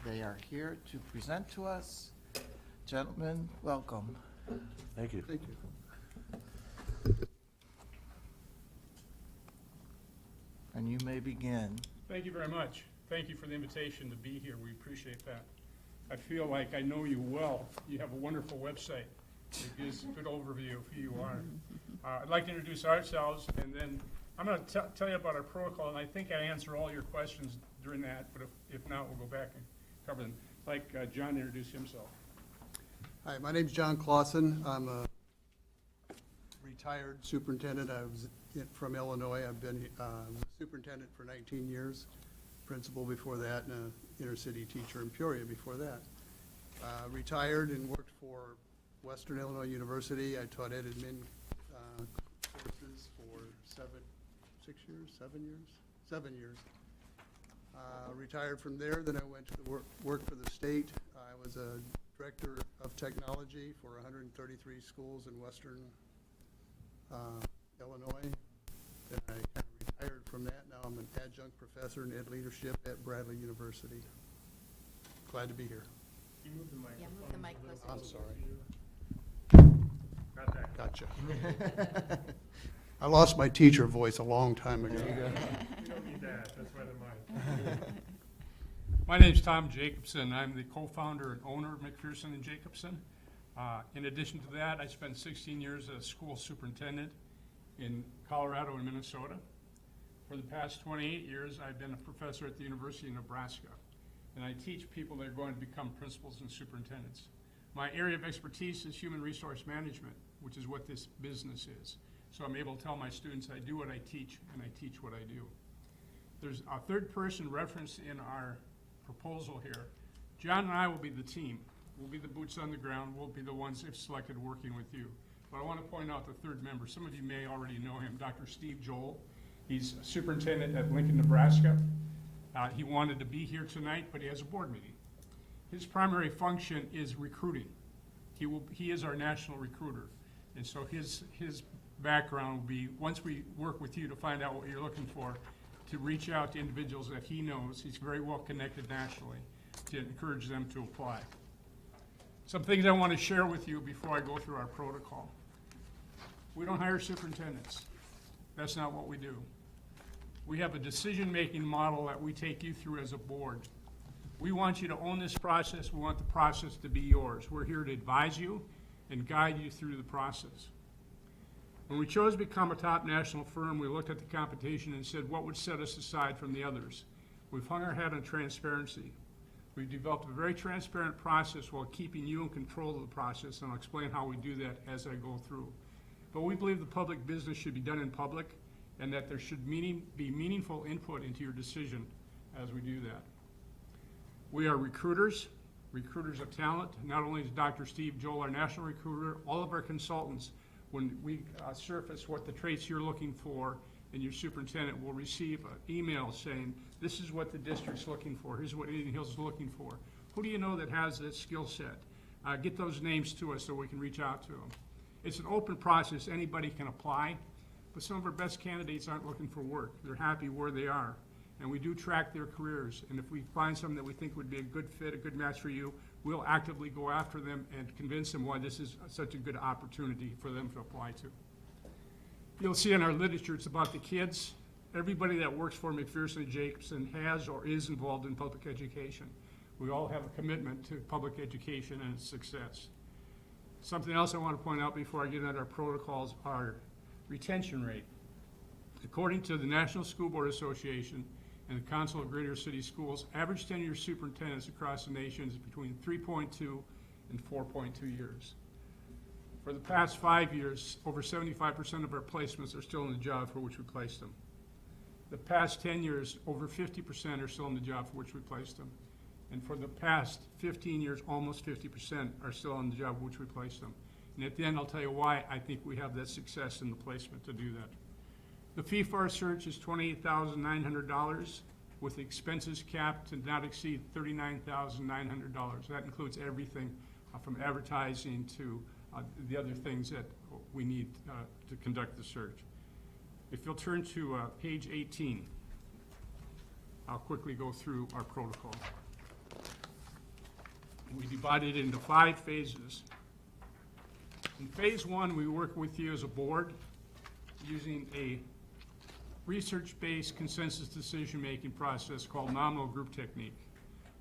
[SPEAKER 1] they are here to present to us. Gentlemen, welcome.
[SPEAKER 13] Thank you.
[SPEAKER 19] Thank you.
[SPEAKER 1] And you may begin.
[SPEAKER 20] Thank you very much. Thank you for the invitation to be here. We appreciate that. I feel like I know you well. You have a wonderful website. It gives a good overview of who you are. I'd like to introduce ourselves, and then I'm going to tell you about our protocol, and I think I answer all your questions during that, but if not, we'll go back and cover them. I'd like John to introduce himself.
[SPEAKER 19] Hi, my name's John Clausen. I'm a retired superintendent. I was from Illinois. I've been superintendent for 19 years, principal before that, and an inner city teacher in Peoria before that. Retired and worked for Western Illinois University. I taught ed admin courses for 7 years. Retired from there, then I went to work for the state. I was a director of technology for 133 schools in Western Illinois. Then I kind of retired from that. Now I'm an adjunct professor in ed leadership at Bradley University. Glad to be here.
[SPEAKER 3] Can you move the microphone?
[SPEAKER 9] Yeah, move the mic closer.
[SPEAKER 19] I'm sorry.
[SPEAKER 20] Got that.
[SPEAKER 19] Gotcha. I lost my teacher voice a long time ago.
[SPEAKER 20] You don't need that. That's why the mic. My name's Tom Jacobson. I'm the co-founder and owner of McPherson and Jacobson. In addition to that, I spent 16 years as a school superintendent in Colorado and Minnesota. For the past 28 years, I've been a professor at the University of Nebraska, and I teach people that are going to become principals and superintendents. My area of expertise is human resource management, which is what this business is. So I'm able to tell my students I do what I teach, and I teach what I do. There's a third person referenced in our proposal here. John and I will be the team. We'll be the boots on the ground. We'll be the ones, if selected, working with you. But I want to point out the third member. Some of you may already know him, Dr. Steve Joel. He's superintendent at Lincoln, Nebraska. He wanted to be here tonight, but he has a board meeting. His primary function is recruiting. He is our national recruiter. And so his background will be, once we work with you to find out what you're looking for, to reach out to individuals that he knows. He's very well connected nationally, to encourage them to apply. Some things I want to share with you before I go through our protocol. We don't hire superintendents. That's not what we do. We have a decision-making model that we take you through as a board. We want you to own this process. We want the process to be yours. We're here to advise you and guide you through the process. When we chose to become a top national firm, we looked at the competition and said, what would set us aside from the others? We've hung our hat on transparency. We've developed a very transparent process while keeping you in control of the process, and I'll explain how we do that as I go through. But we believe the public business should be done in public, and that there should be meaningful input into your decision as we do that. We are recruiters of talent. Not only is Dr. Steve Joel our national recruiter, all of our consultants, when we surface what the traits you're looking for, and your superintendent will receive an email saying, this is what the district's looking for, here's what Indian Hills is looking for. Who do you know that has that skill set? Get those names to us so we can reach out to them. It's an open process, anybody can apply, but some of our best candidates aren't looking for work. They're happy where they are. And we do track their careers, and if we find something that we think would be a good fit, a good match for you, we'll actively go after them and convince them why this is such a good opportunity for them to apply to. You'll see in our literature, it's about the kids. Everybody that works for McPherson and Jacobson has or is involved in public education. We all have a commitment to public education and its success. Something else I want to point out before I get into our protocols, our retention rate. According to the National School Board Association and the Council of Greater City Schools, average tenure superintendents across the nation is between 3.2 and 4.2 years. For the past 5 years, over 75% of our placements are still in the job for which we placed them. The past 10 years, over 50% are still in the job for which we placed them. And for the past 15 years, almost 50% are still in the job for which we placed them. And at the end, I'll tell you why I think we have that success in the placement to do that. The fee for our search is $28,900 with expenses capped to not exceed $39,900. That includes everything from advertising to the other things that we need to conduct the search. If you'll turn to page 18, I'll quickly go through our protocol. We divide it into 5 phases. In phase one, we work with you as a board using a research-based consensus decision-making process called nominal group technique,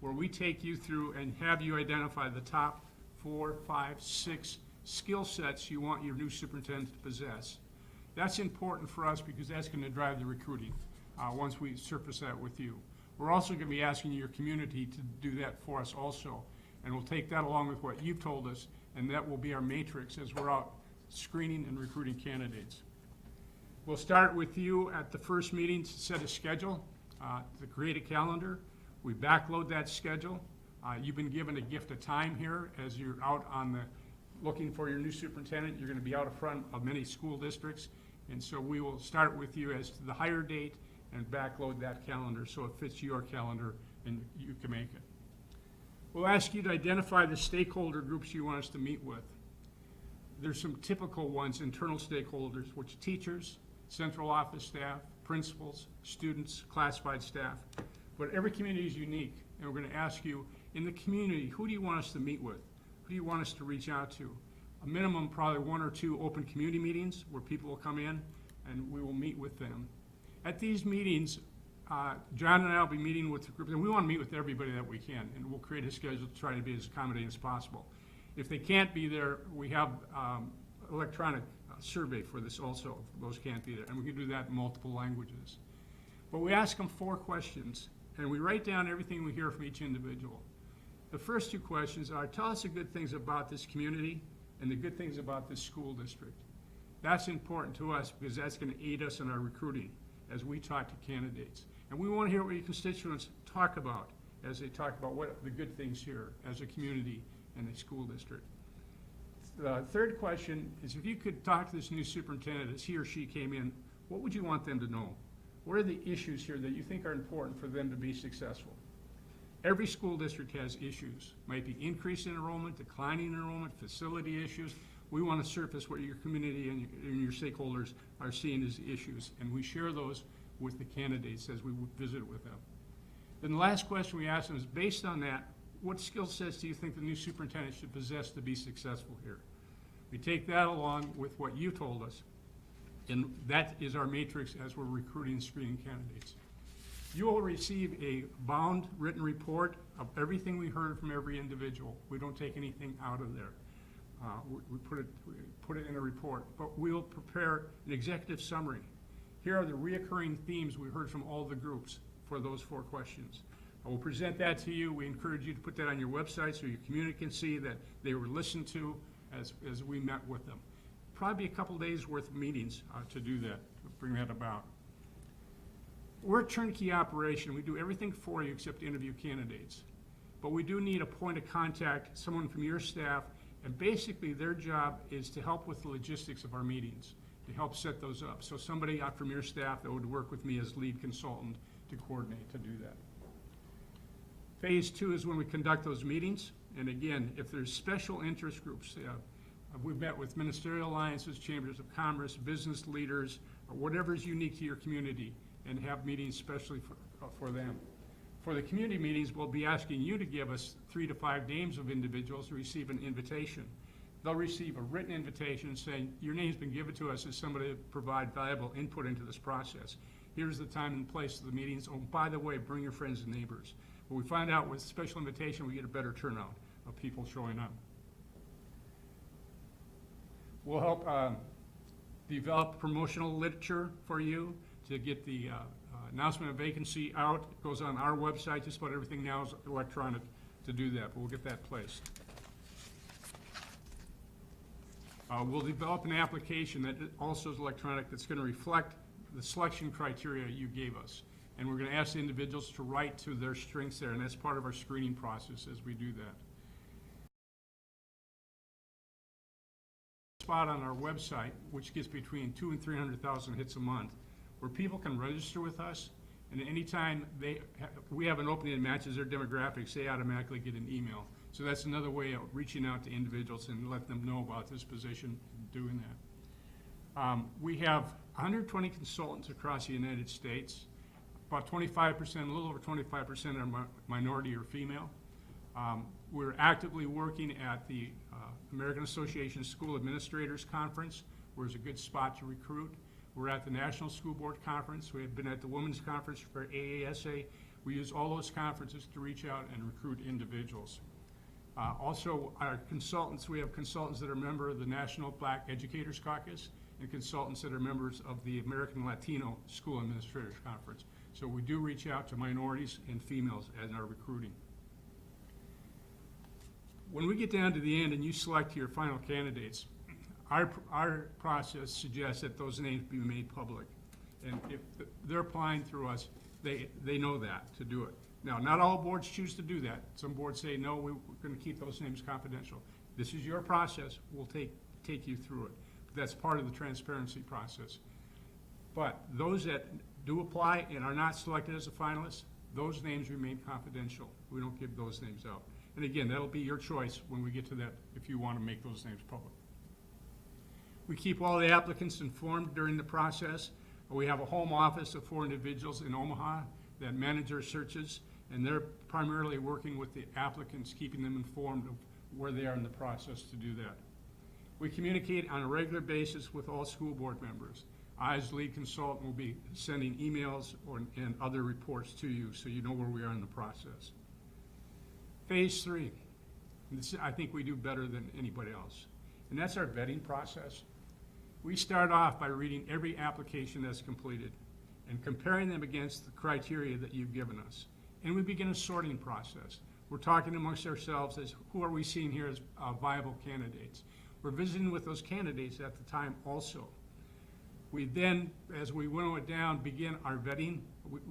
[SPEAKER 20] where we take you through and have you identify the top 4, 5, 6 skill sets you want your new superintendent to possess. That's important for us because that's going to drive the recruiting once we surface that with you. We're also going to be asking your community to do that for us also, and we'll take that along with what you've told us, and that will be our matrix as we're out screening and recruiting candidates. We'll start with you at the first meeting to set a schedule, to create a calendar. We backload that schedule. You've been given a gift of time here as you're out on the looking for your new superintendent. You're going to be out in front of many school districts, and so we will start with you as to the hire date and backload that calendar so it fits your calendar and you can make it. We'll ask you to identify the stakeholder groups you want us to meet with. There's some typical ones, internal stakeholders, which teachers, central office staff, principals, students, classified staff. But every community is unique, and we're going to ask you, in the community, who do you want us to meet with? Who do you want us to reach out to? A minimum, probably 1 or 2 open community meetings where people will come in and we will meet with them. At these meetings, John and I will be meeting with the group, and we want to meet with everybody that we can, and we'll create a schedule to try to be as accommodating as possible. If they can't be there, we have electronic survey for this also, if those can't be there, and we can do that in multiple languages. But we ask them 4 questions, and we write down everything we hear from each individual. The first 2 questions are, tell us the good things about this community and the good things about this school district. That's important to us because that's going to aid us in our recruiting as we talk to candidates. And we want to hear what your constituents talk about as they talk about what the good things here as a community and a school district. The third question is, if you could talk to this new superintendent as he or she came in, what would you want them to know? What are the issues here that you think are important for them to be successful? Every school district has issues. Might be increase in enrollment, declining enrollment, facility issues. We want to surface what your community and your stakeholders are seeing as issues, and we share those with the candidates as we visit with them. Then the last question we ask them is, based on that, what skill sets do you think the new superintendent should possess to be successful here? We take that along with what you told us, and that is our matrix as we're recruiting and screening candidates. You will receive a bound written report of everything we heard from every individual. We don't take anything out of there. We put it in a report, but we'll prepare an executive summary. Here are the reoccurring themes we heard from all the groups for those 4 questions. I will present that to you. We encourage you to put that on your website so your community can see that they were listened to as we met with them. Probably a couple days worth of meetings to do that, to bring that about. We're a turnkey operation. We do everything for you except interview candidates. But we do need a point of contact, someone from your staff, and basically their job is to help with the logistics of our meetings, to help set those up. So somebody out from your staff that would work with me as lead consultant to coordinate to do that. Phase 2 is when we conduct those meetings. And again, if there's special interest groups, we've met with ministerial alliances, chambers of commerce, business leaders, or whatever is unique to your community, and have meetings especially for them. For the community meetings, we'll be asking you to give us 3 to 5 names of individuals who receive an invitation. They'll receive a written invitation saying, your name's been given to us as somebody to provide valuable input into this process. Here's the time and place of the meetings. Oh, by the way, bring your friends and neighbors. But we find out with special invitation, we get a better turnout of people showing up. We'll help develop promotional literature for you to get the announcement of vacancy out. It goes on our website. Just about everything now is electronic to do that, but we'll get that placed. We'll develop an application that also is electronic that's going to reflect the selection criteria you gave us. And we're going to ask the individuals to write to their strengths there, and that's part of our screening process as we do that. Spot on our website, which gets between 200,000 and 300,000 hits a month, where people can register with us, and anytime we have an opening that matches their demographics, they automatically get an email. So that's another way of reaching out to individuals and let them know about this position and doing that. We have 120 consultants across the United States. About 25%, a little over 25% are minority or female. We're actively working at the American Association of School Administrators Conference, where it's a good spot to recruit. We're at the National School Board Conference. We have been at the Women's Conference for AASA. We use all those conferences to reach out and recruit individuals. Also, our consultants, we have consultants that are members of the National Black Educators Caucus and consultants that are members of the American Latino School Administrators Conference. So we do reach out to minorities and females in our recruiting. When we get down to the end and you select your final candidates, our process suggests that those names be made public. And if they're applying through us, they know that to do it. Now, not all boards choose to do that. Some boards say, no, we're going to keep those names confidential. This is your process. We'll take you through it. But that's part of the transparency process. But those that do apply and are not selected as a finalist, those names remain confidential. We don't give those names out. And again, that'll be your choice when we get to that, if you want to make those names public. We keep all the applicants informed during the process. We have a home office of 4 individuals in Omaha that manage our searches, and they're primarily working with the applicants, keeping them informed of where they are in the process to do that. We communicate on a regular basis with all school board members. I, as lead consultant, will be sending emails and other reports to you so you know where we are in the process. Phase 3, this, I think we do better than anybody else, and that's our vetting process. We start off by reading every application that's completed and comparing them against the criteria that you've given us. And we begin a sorting process. We're talking amongst ourselves as who are we seeing here as viable candidates. We're visiting with those candidates at the time also. We then, as we winnow it down, begin our vetting.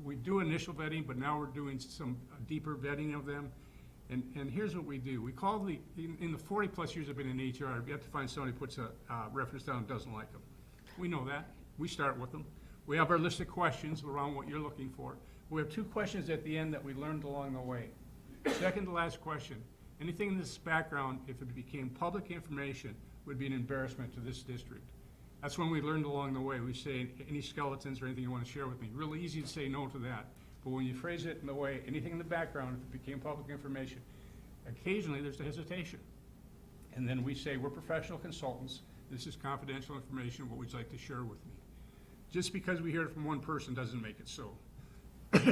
[SPEAKER 20] We do initial vetting, but now we're doing some deeper vetting of them. And here's what we do. We call in the 40 plus years I've been in HR, I've yet to find somebody who puts a reference down and doesn't like them. We know that. We start with them. We have our list of questions around what you're looking for. We have 2 questions at the end that we learned along the way. Second to last question, anything in this background, if it became public information, would be an embarrassment to this district. That's when we learned along the way. We say, any skeletons or anything you want to share with me. Really easy to say no to that. But when you phrase it in the way, anything in the background, if it became public information, occasionally there's a hesitation. And then we say, we're professional consultants. This is confidential information. What would you like to share with me? Just because we hear it from one person doesn't make it so.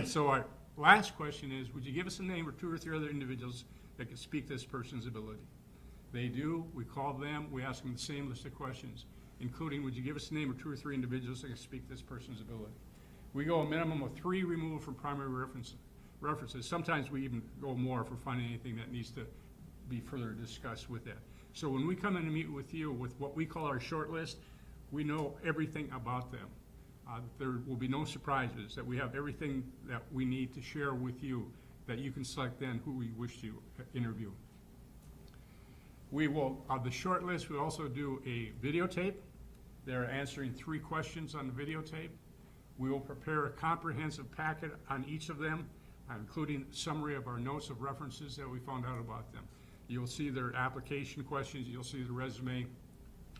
[SPEAKER 20] So our last question is, would you give us a name or 2 or 3 other individuals that could speak this person's ability? They do. We call them. We ask them the same list of questions, including, would you give us a name or 2 or 3 individuals that can speak this person's ability? We go a minimum of 3 removed from primary references. Sometimes we even go more if we're finding anything that needs to be further discussed with that. So when we come in and meet with you with what we call our short list, we know everything about them. There will be no surprises, that we have everything that we need to share with you, that you can select then who we wish to interview. We will, the short list, we also do a videotape. They're answering 3 questions on the videotape. We will prepare a comprehensive packet on each of them, including a summary of our notes of references that we found out about them. You'll see their application questions, you'll see the resume,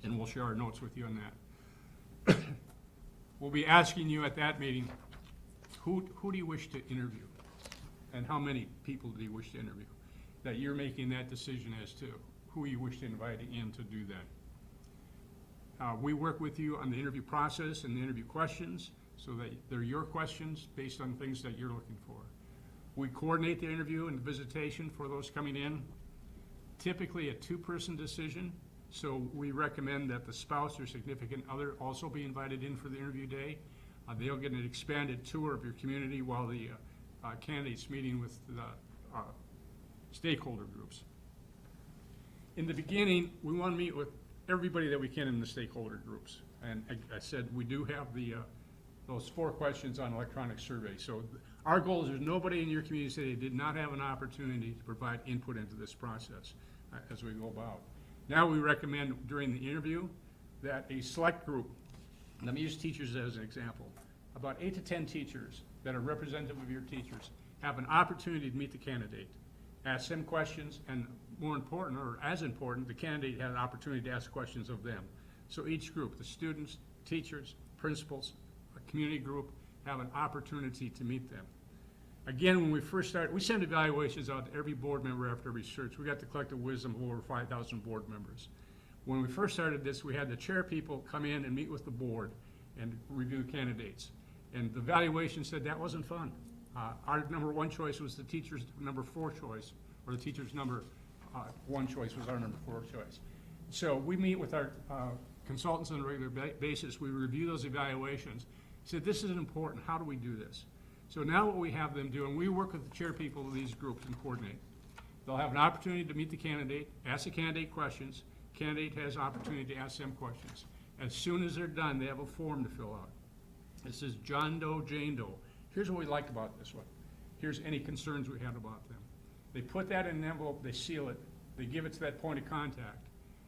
[SPEAKER 20] and we'll share our notes with you on that. We'll be asking you at that meeting, who do you wish to interview? And how many people do you wish to interview? That you're making that decision as to who you wish to invite in to do that. We work with you on the interview process and the interview questions, so that they're your questions based on things that you're looking for. We coordinate the interview and the visitation for those coming in, typically a 2-person decision. So we recommend that the spouse or significant other also be invited in for the interview day. They'll get an expanded tour of your community while the candidates meeting with the stakeholder groups. In the beginning, we want to meet with everybody that we can in the stakeholder groups. And I said we do have those 4 questions on electronic survey. So our goal is there's nobody in your community say they did not have an opportunity to provide input into this process as we go about. Now we recommend during the interview that a select group, let me use teachers as an example, about 8 to 10 teachers that are representative of your teachers have an opportunity to meet the candidate, ask them questions, and more important, or as important, the candidate had an opportunity to ask questions of them. So each group, the students, teachers, principals, a community group, have an opportunity to meet them. Again, when we first started, we send evaluations out to every board member after every search. We got the collective wisdom of over 5,000 board members. When we first started this, we had the chair people come in and meet with the board and review candidates. And the evaluation said that wasn't fun. Our number one choice was the teacher's number 4 choice, or the teacher's number 1 choice was our number 4 choice. So we meet with our consultants on a regular basis. We review those evaluations. Said, this is important. How do we do this? So now what we have them do, and we work with the chair people of these groups and coordinate. They'll have an opportunity to meet the candidate, ask the candidate questions. Candidate has opportunity to ask them questions. As soon as they're done, they have a form to fill out. It says John Doe, Jane Doe. Here's what we liked about this one. Here's any concerns we had about them. They put that in an envelope, they seal it, they give it to that point of contact.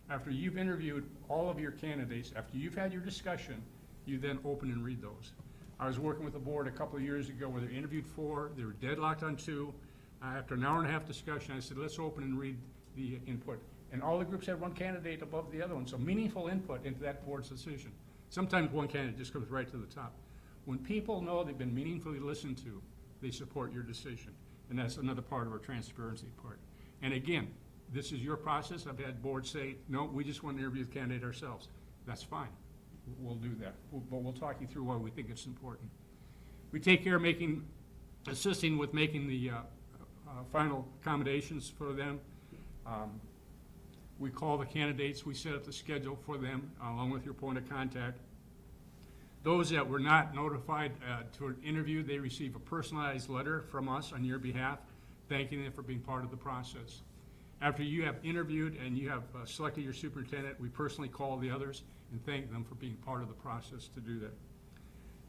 [SPEAKER 20] After you've interviewed all of your candidates, after you've had your discussion, you then open and read those. I was working with a board a couple of years ago where they interviewed 4, they were deadlocked on 2. After an hour and a half discussion, I said, let's open and read the input. And all the groups had one candidate above the other one, so meaningful input into that board's decision. Sometimes one candidate just goes right to the top. When people know they've been meaningfully listened to, they support your decision. And that's another part of our transparency part. And again, this is your process. I've had boards say, no, we just want to interview the candidate ourselves. That's fine. We'll do that. But we'll talk you through why we think it's important. We take care of assisting with making the final accommodations for them. We call the candidates, we set up the schedule for them, along with your point of contact. Those that were not notified to an interview, they receive a personalized letter from us on your behalf, thanking them for being part of the process. After you have interviewed and you have selected your superintendent, we personally call the others and thank them for being part of the process to do that.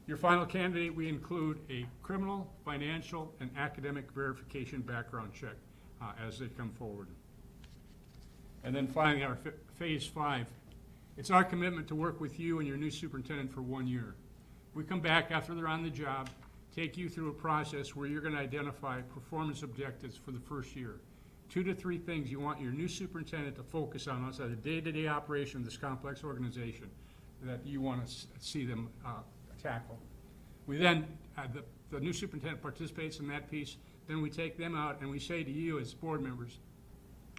[SPEAKER 20] Your final candidate, we include a criminal, financial, and academic verification background check as they come forward. And then finally, our phase 5. It's our commitment to work with you and your new superintendent for 1 year. We come back after they're on the job, take you through a process where you're going to identify performance objectives for the first year. 2 to 3 things you want your new superintendent to focus on outside the day-to-day operation of this complex organization that you want to see them tackle. We then, the new superintendent participates in that piece, then we take them out and we say to you as board members,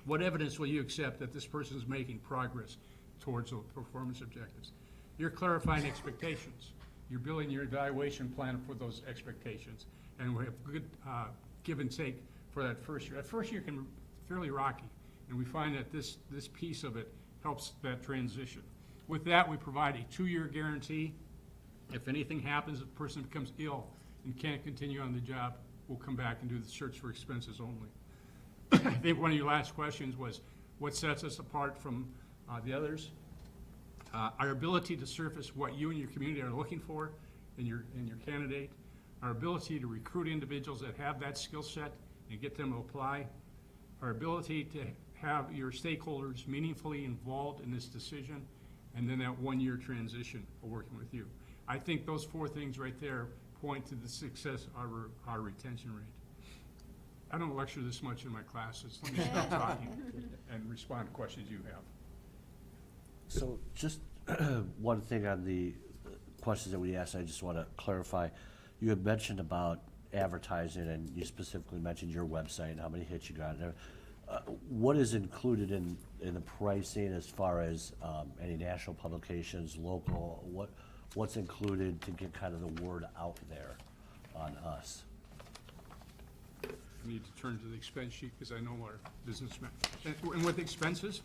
[SPEAKER 20] what evidence will you accept that this person is making progress towards those performance objectives? You're clarifying expectations. You're building your evaluation plan for those expectations. And we have good give and take for that first year. That first year can be fairly rocky, and we find that this piece of it helps that transition. With that, we provide a 2-year guarantee. If anything happens, if the person becomes ill and can't continue on the job, we'll come back and do the search for expenses only. I think one of your last questions was, what sets us apart from the others? Our ability to surface what you and your community are looking for in your candidate, our ability to recruit individuals that have that skill set and get them to apply, our ability to have your stakeholders meaningfully involved in this decision, and then that 1-year transition of working with you. I think those 4 things right there point to the success of our retention rate. I don't lecture this much in my classes. Let me stop talking and respond to questions you have.
[SPEAKER 13] So just one thing on the questions that we asked, I just want to clarify. You had mentioned about advertising, and you specifically mentioned your website and how many hits you got. What is included in the pricing as far as any national publications, local? What's included to get kind of the word out there on us?
[SPEAKER 20] I need to turn to the expense sheet because I know our businessmen. And with expenses,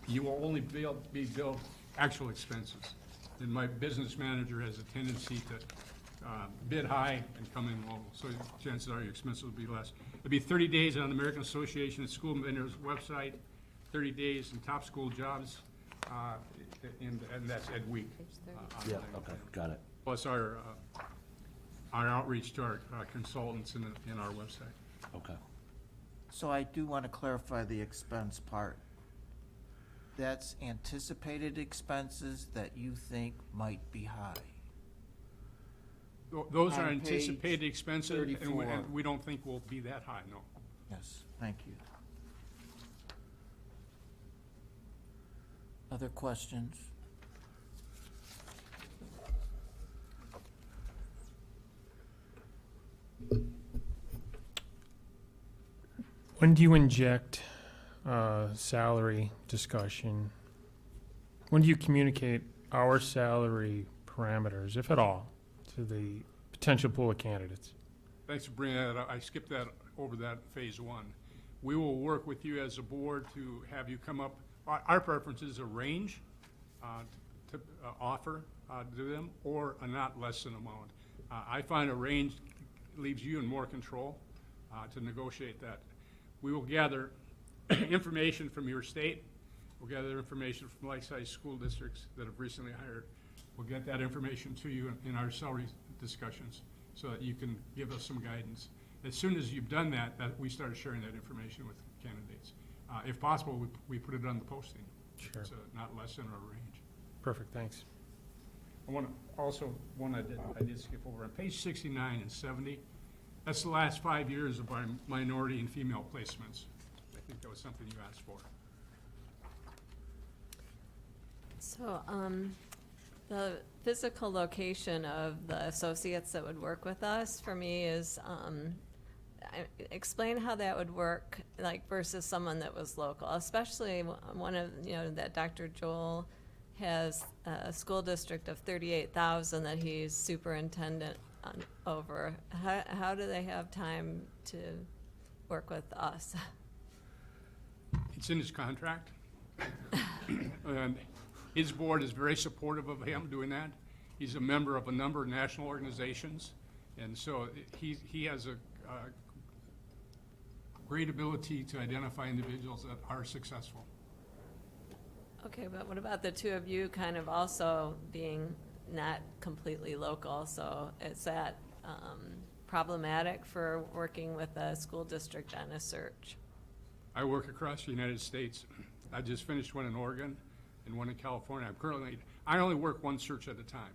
[SPEAKER 20] you will only be billed actual expenses. And my business manager has a tendency to bid high and come in low. So chances are your expenses will be less. It'll be 30 days on the American Association of School Vendors website, 30 days in Top School Jobs, and that's Ed Week.
[SPEAKER 13] Yeah, okay, got it.
[SPEAKER 20] Plus our outreach to our consultants in our website.
[SPEAKER 13] Okay.
[SPEAKER 1] So I do want to clarify the expense part. That's anticipated expenses that you think might be high.
[SPEAKER 20] Those are
[SPEAKER 1] On page
[SPEAKER 20] anticipated expenses, and
[SPEAKER 1] 34.
[SPEAKER 20] we don't think will be that high, no.
[SPEAKER 1] Yes, thank you. Other questions?
[SPEAKER 3] When do you inject salary discussion? When do you communicate our salary parameters, if at all, to the potential pool of candidates?
[SPEAKER 20] Thanks for bringing that up. I skipped that over that in phase one. We will work with you as a board to have you come up. Our preference is a range to offer to them, or a not less than amount. I find a range leaves you in more control to negotiate that. We will gather information from your state. We'll gather information from like-sized school districts that have recently hired. We'll get that information to you in our salary discussions so that you can give us some guidance. As soon as you've done that, we start sharing that information with candidates. If possible, we put it on the posting.
[SPEAKER 3] Sure.
[SPEAKER 20] So not less than our range.
[SPEAKER 3] Perfect, thanks.
[SPEAKER 20] I want to also, I did skip over, on page 69 and 70, that's the last 5 years of our minority and female placements. I think that was something you asked for.
[SPEAKER 4] So, the physical location of the associates that would work with us, for me, is, explain how that would work, like, versus someone that was local, especially one of, that Dr. Joel has a school district of 38,000 that he's superintendent over. How do they have time to work with us?
[SPEAKER 20] It's in his contract. And his board is very supportive of him doing that. He's a member of a number of national organizations, and so he has a great ability to identify individuals that are successful.
[SPEAKER 4] Okay, but what about the two of you kind of also being not completely local? So is that problematic for working with a school district on a search?
[SPEAKER 20] I work across the United States. I just finished one in Oregon and one in California. I only work one search at a time.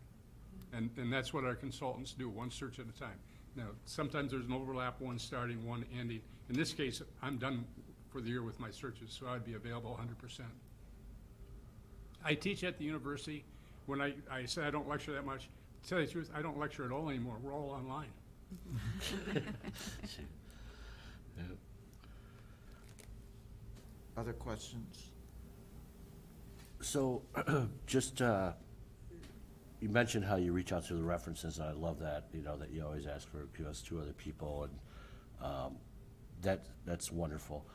[SPEAKER 20] And that's what our consultants do, one search at a time. Now, sometimes there's an overlap, one starting, one ending. In this case, I'm done for the year with my searches, so I'd be available 100%. I teach at the university. When I say I don't lecture that much, to tell you the truth, I don't lecture at all anymore. We're all online.
[SPEAKER 1] Other questions?
[SPEAKER 13] So, just, you mentioned how you reach out to the references, and I love that, that you always ask for us to other people, and that's wonderful.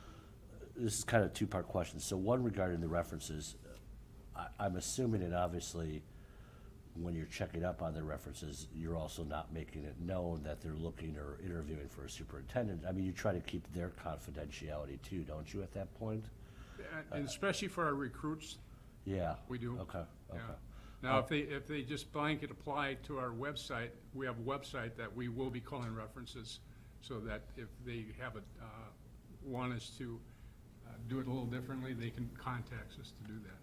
[SPEAKER 13] This is kind of a two-part question. So one regarding the references, I'm assuming, and obviously, when you're checking up on the references, you're also not making it known that they're looking or interviewing for a superintendent. I mean, you try to keep their confidentiality too, don't you, at that point?
[SPEAKER 20] And especially for our recruits.
[SPEAKER 13] Yeah.
[SPEAKER 20] We do.
[SPEAKER 13] Okay, okay.
[SPEAKER 20] Yeah. Now, if they just blanket apply to our website, we have a website that we will be calling references, so that if they have want us to do it a little differently, they can contact us to do that.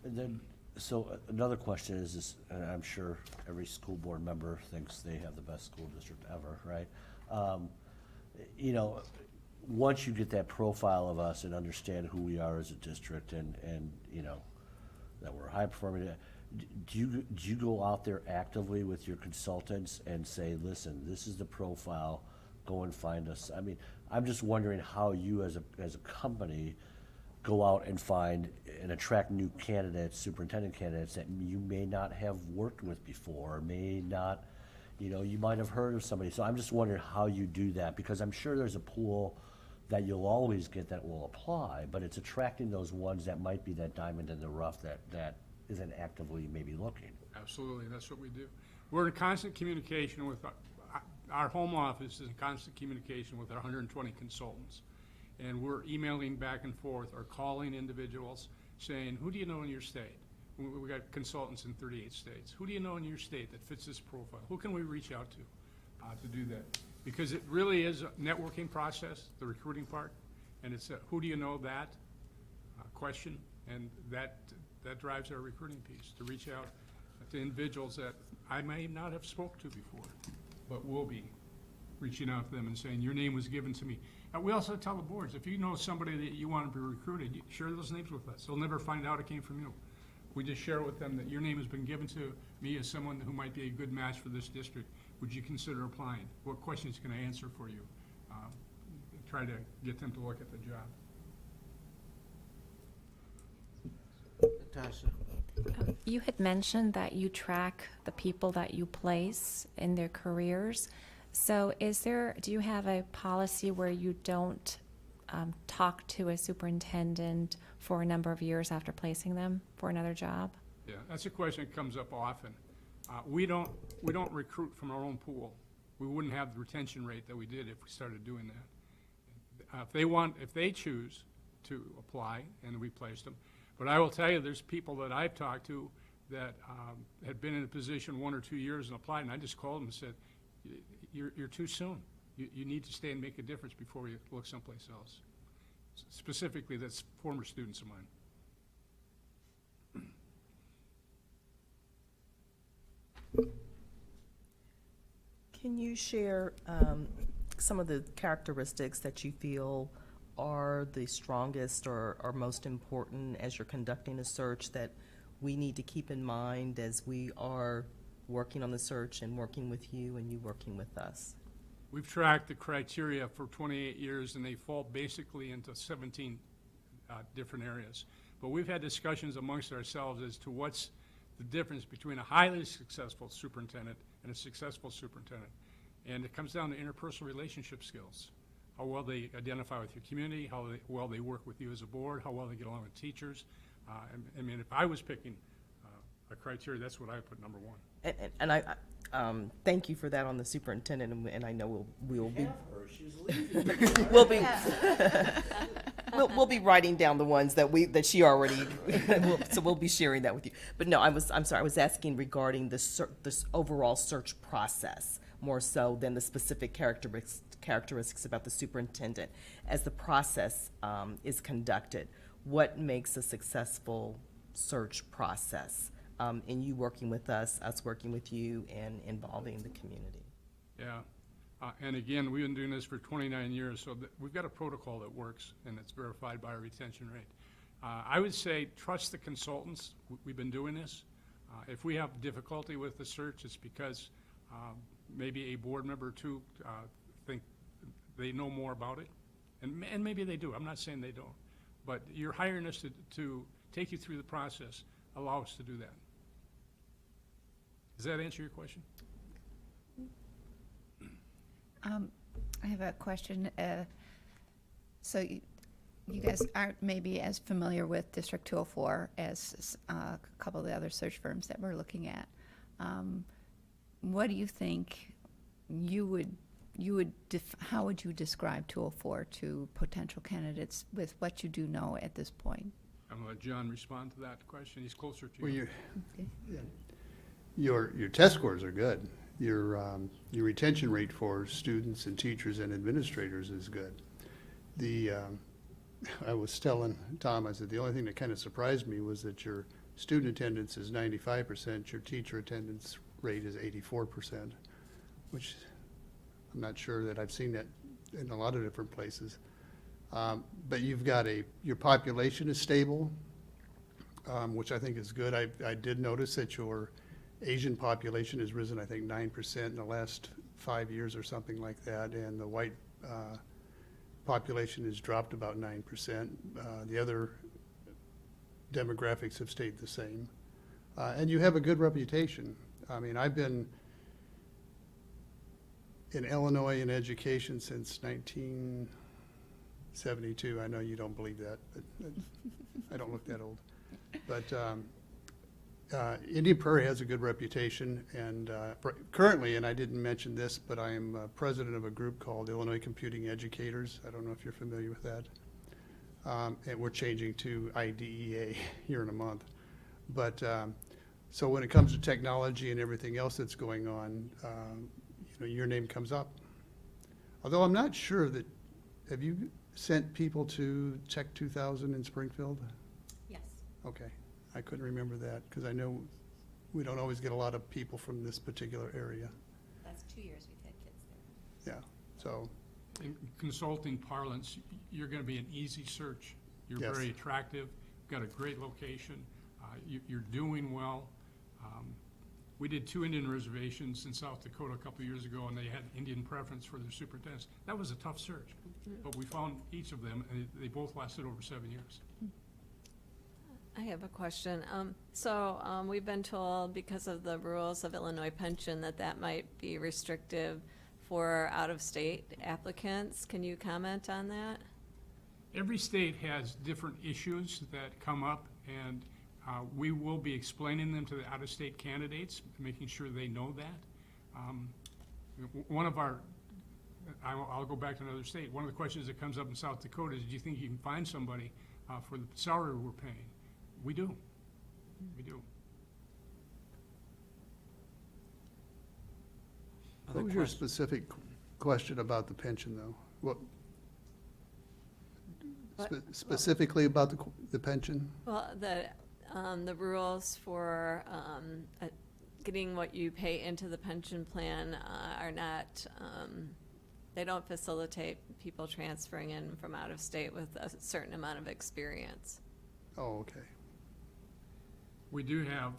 [SPEAKER 13] And then, so another question is, and I'm sure every school board member thinks they have the best school district ever, right? Once you get that profile of us and understand who we are as a district and that we're high performing, do you go out there actively with your consultants and say, listen, this is the profile, go and find us? I mean, I'm just wondering how you as a company go out and find and attract new candidates, superintendent candidates that you may not have worked with before, or may not, you might have heard of somebody. So I'm just wondering how you do that, because I'm sure there's a pool that you'll always get that will apply, but it's attracting those ones that might be that diamond in the rough that isn't actively maybe looking.
[SPEAKER 20] Absolutely, that's what we do. We're in constant communication with, our home office is in constant communication with our 120 consultants. And we're emailing back and forth or calling individuals saying, who do you know in your state? We got consultants in 38 states. Who do you know in your state that fits this profile? Who can we reach out to do that? Because it really is a networking process, the recruiting part, and it's a who do you know that question, and that drives our recruiting piece, to reach out to individuals that I may not have spoke to before, but will be reaching out to them and saying, your name was given to me. And we also tell the boards, if you know somebody that you want to be recruited, share those names with us. They'll never find out it came from you. We just share with them that your name has been given to me as someone who might be a good match for this district. Would you consider applying? What questions can I answer for you? try to get them to look at the job.
[SPEAKER 1] Natasha?
[SPEAKER 7] You had mentioned that you track the people that you place in their careers. So do you have a policy where you don't talk to a superintendent for a number of years after placing them for another job?
[SPEAKER 20] Yeah, that's a question that comes up often. We don't recruit from our own pool. We wouldn't have the retention rate that we did if we started doing that. If they choose to apply, and we place them. But I will tell you, there's people that I've talked to that had been in a position 1 or 2 years and applied, and I just called them and said, you're too soon. You need to stay and make a difference before you look someplace else. Specifically, that's former students of mine.
[SPEAKER 12] Can you share some of the characteristics that you feel are the strongest or most important as you're conducting a search that we need to keep in mind as we are working on the search and working with you and you working with us?
[SPEAKER 20] We've tracked the criteria for 28 years, and they fall basically into 17 different areas. But we've had discussions amongst ourselves as to what's the difference between a highly successful superintendent and a successful superintendent. And it comes down to interpersonal relationship skills. How well they identify with your community, how well they work with you as a board, how well they get along with teachers. I mean, if I was picking a criteria, that's what I would put number one.
[SPEAKER 12] And I thank you for that on the superintendent, and I know we'll be we'll be writing down the ones that she already so we'll be sharing that with you. But no, I'm sorry, I was asking regarding this overall search process more so than the specific characteristics about the superintendent. As the process is conducted, what makes a successful search process? In you working with us working with you, and involving the community.
[SPEAKER 20] Yeah, and again, we've been doing this for 29 years, so we've got a protocol that works, and it's verified by our retention rate. I would say trust the consultants. We've been doing this. If we have difficulty with the search, it's because maybe a board member or two think they know more about it, and maybe they do. I'm not saying they don't, but you're hiring us to take you through the process. Allow us to do that. Does that answer your question?
[SPEAKER 6] I have a question. So you guys aren't maybe as familiar with District 204 as a couple of the other search firms that we're looking at. What do you think how would you describe 204 to potential candidates with what you do know at this point?
[SPEAKER 20] I'm going to let John respond to that question. He's closer to
[SPEAKER 19] Well,
[SPEAKER 20] you.
[SPEAKER 19] Your test scores are good. Your retention rate for students and teachers and administrators is good. I was telling Tom, I said, the only thing that kind of surprised me was that your student attendance is 95%, your teacher attendance rate is 84%, which I'm not sure that I've seen that in a lot of different places. But you've got your population is stable, which I think is good. I did notice that your Asian population has risen, I think, 9% in the last 5 years or something like that, and the white population has dropped about 9%. The other demographics have stayed the same. And you have a good reputation. I mean, I've been in Illinois in education since 1972. I know you don't believe that, but I don't look that old. But Indian Prairie has a good reputation, and currently, and I didn't mention this, but I am president of a group called Illinois Computing Educators. I don't know if you're familiar with that. And we're changing to IDEA here in a month. But so when it comes to technology and everything else that's going on, your name comes up. Although I'm not sure that, have you sent people to Tech 2000 in Springfield?
[SPEAKER 7] Yes.
[SPEAKER 19] Okay. I couldn't remember that because I know we don't always get a lot of people from this particular area.
[SPEAKER 7] That's 2 years we've had kids there.
[SPEAKER 19] Yeah, so.
[SPEAKER 20] In consulting parlance, you're going to be an easy search. You're
[SPEAKER 19] Yes.
[SPEAKER 20] very attractive, got a great location, you're doing well. We did 2 Indian reservations in South Dakota a couple of years ago, and they had Indian preference for their superintendents. That was a tough search, but we found each of them, and they both lasted over 7 years.
[SPEAKER 4] I have a question. We've been told because of the rules of Illinois pension that might be restrictive for out-of-state applicants. Can you comment on that?
[SPEAKER 20] Every state has different issues that come up, and we will be explaining them to the out-of-state candidates, making sure they know that. One of our, I'll go back to another state. One of the questions that comes up in South Dakota is, do you think you can find somebody for the salary we're paying? We do. We do.
[SPEAKER 19] What was your specific question about the pension, though? What, specifically about the pension?
[SPEAKER 4] Well, the rules for getting what you pay into the pension plan are not, they don't facilitate people transferring in from out of state with a certain amount of experience.
[SPEAKER 19] Oh, okay.
[SPEAKER 20] We do have,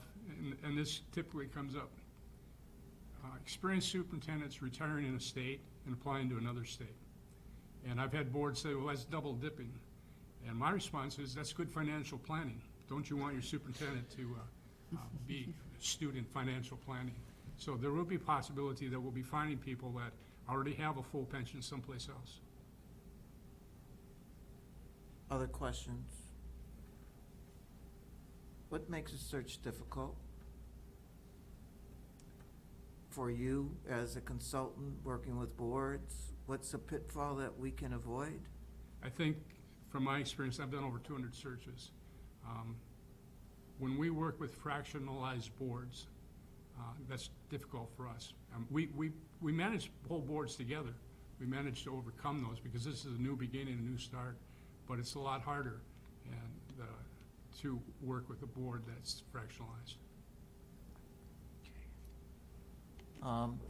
[SPEAKER 20] and this typically comes up, experienced superintendents retiring in a state and applying to another state. And I've had boards say, well, that's double dipping. And my response is, that's good financial planning. Don't you want your superintendent to be astute in financial planning? So there will be a possibility that we'll be finding people that already have a full pension someplace else.
[SPEAKER 1] Other questions? What makes a search difficult for you as a consultant working with boards? What's a pitfall that we can avoid?
[SPEAKER 20] I think, from my experience, I've done over 200 searches. When we work with fractionalized boards, that's difficult for us. We manage whole boards together. We manage to overcome those because this is a new beginning, a new start, but it's a lot harder to work with a board that's fractionalized.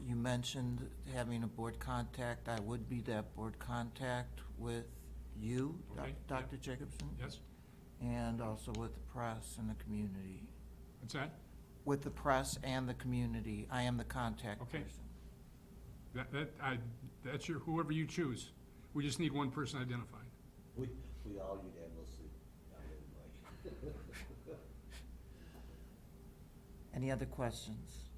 [SPEAKER 1] You mentioned having a board contact. I would be that board contact with you,
[SPEAKER 20] Okay,
[SPEAKER 1] Dr. Jacobson?
[SPEAKER 20] Yes?
[SPEAKER 1] And also with the press and the community.
[SPEAKER 20] What's that?
[SPEAKER 1] With the press and the community. I am the contact
[SPEAKER 20] Okay.
[SPEAKER 1] person.
[SPEAKER 20] That's whoever you choose. We just need one person identified.
[SPEAKER 13] We all unanimously.
[SPEAKER 1] Any other questions?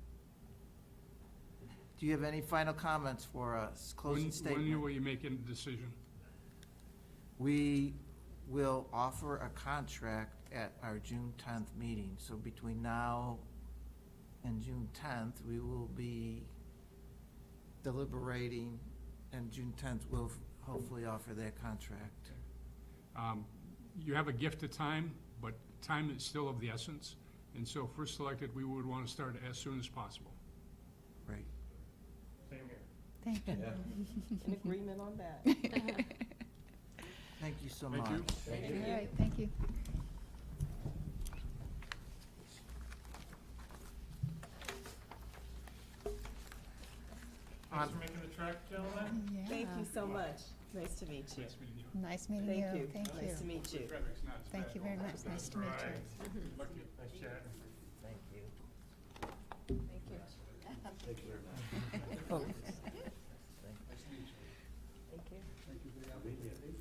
[SPEAKER 1] Do you have any final comments for us? Closing statement?
[SPEAKER 20] When will you make a decision?
[SPEAKER 1] We will offer a contract at our June 10th meeting. So between now and June 10th, we will be deliberating, and June 10th we'll hopefully offer that contract.
[SPEAKER 20] You have a gift of time, but time is still of the essence. And so if we're selected, we would want to start as soon as possible.
[SPEAKER 1] Great.
[SPEAKER 3] Same here.
[SPEAKER 6] Thank you.
[SPEAKER 12] In agreement on that.
[SPEAKER 1] Thank you so
[SPEAKER 20] Thank
[SPEAKER 1] much.
[SPEAKER 20] you.
[SPEAKER 6] All right, thank you.
[SPEAKER 3] Thanks for making the trek, gentlemen.
[SPEAKER 12] Thank you so much. Nice to meet you.
[SPEAKER 20] Nice meeting you.
[SPEAKER 6] Nice meeting
[SPEAKER 12] Thank
[SPEAKER 6] you.
[SPEAKER 12] you.
[SPEAKER 6] Thank you.
[SPEAKER 12] Nice to meet you.
[SPEAKER 20] Frederick's not as
[SPEAKER 6] Thank
[SPEAKER 20] bad.
[SPEAKER 6] you very much. Nice to meet you.
[SPEAKER 3] Right. Lucky. Nice chatting.
[SPEAKER 1] Thank you.
[SPEAKER 4] Thank you.
[SPEAKER 13] Thank you very much.
[SPEAKER 1] Oh.
[SPEAKER 12] Thank you.
[SPEAKER 19] Thank you for the opportunity.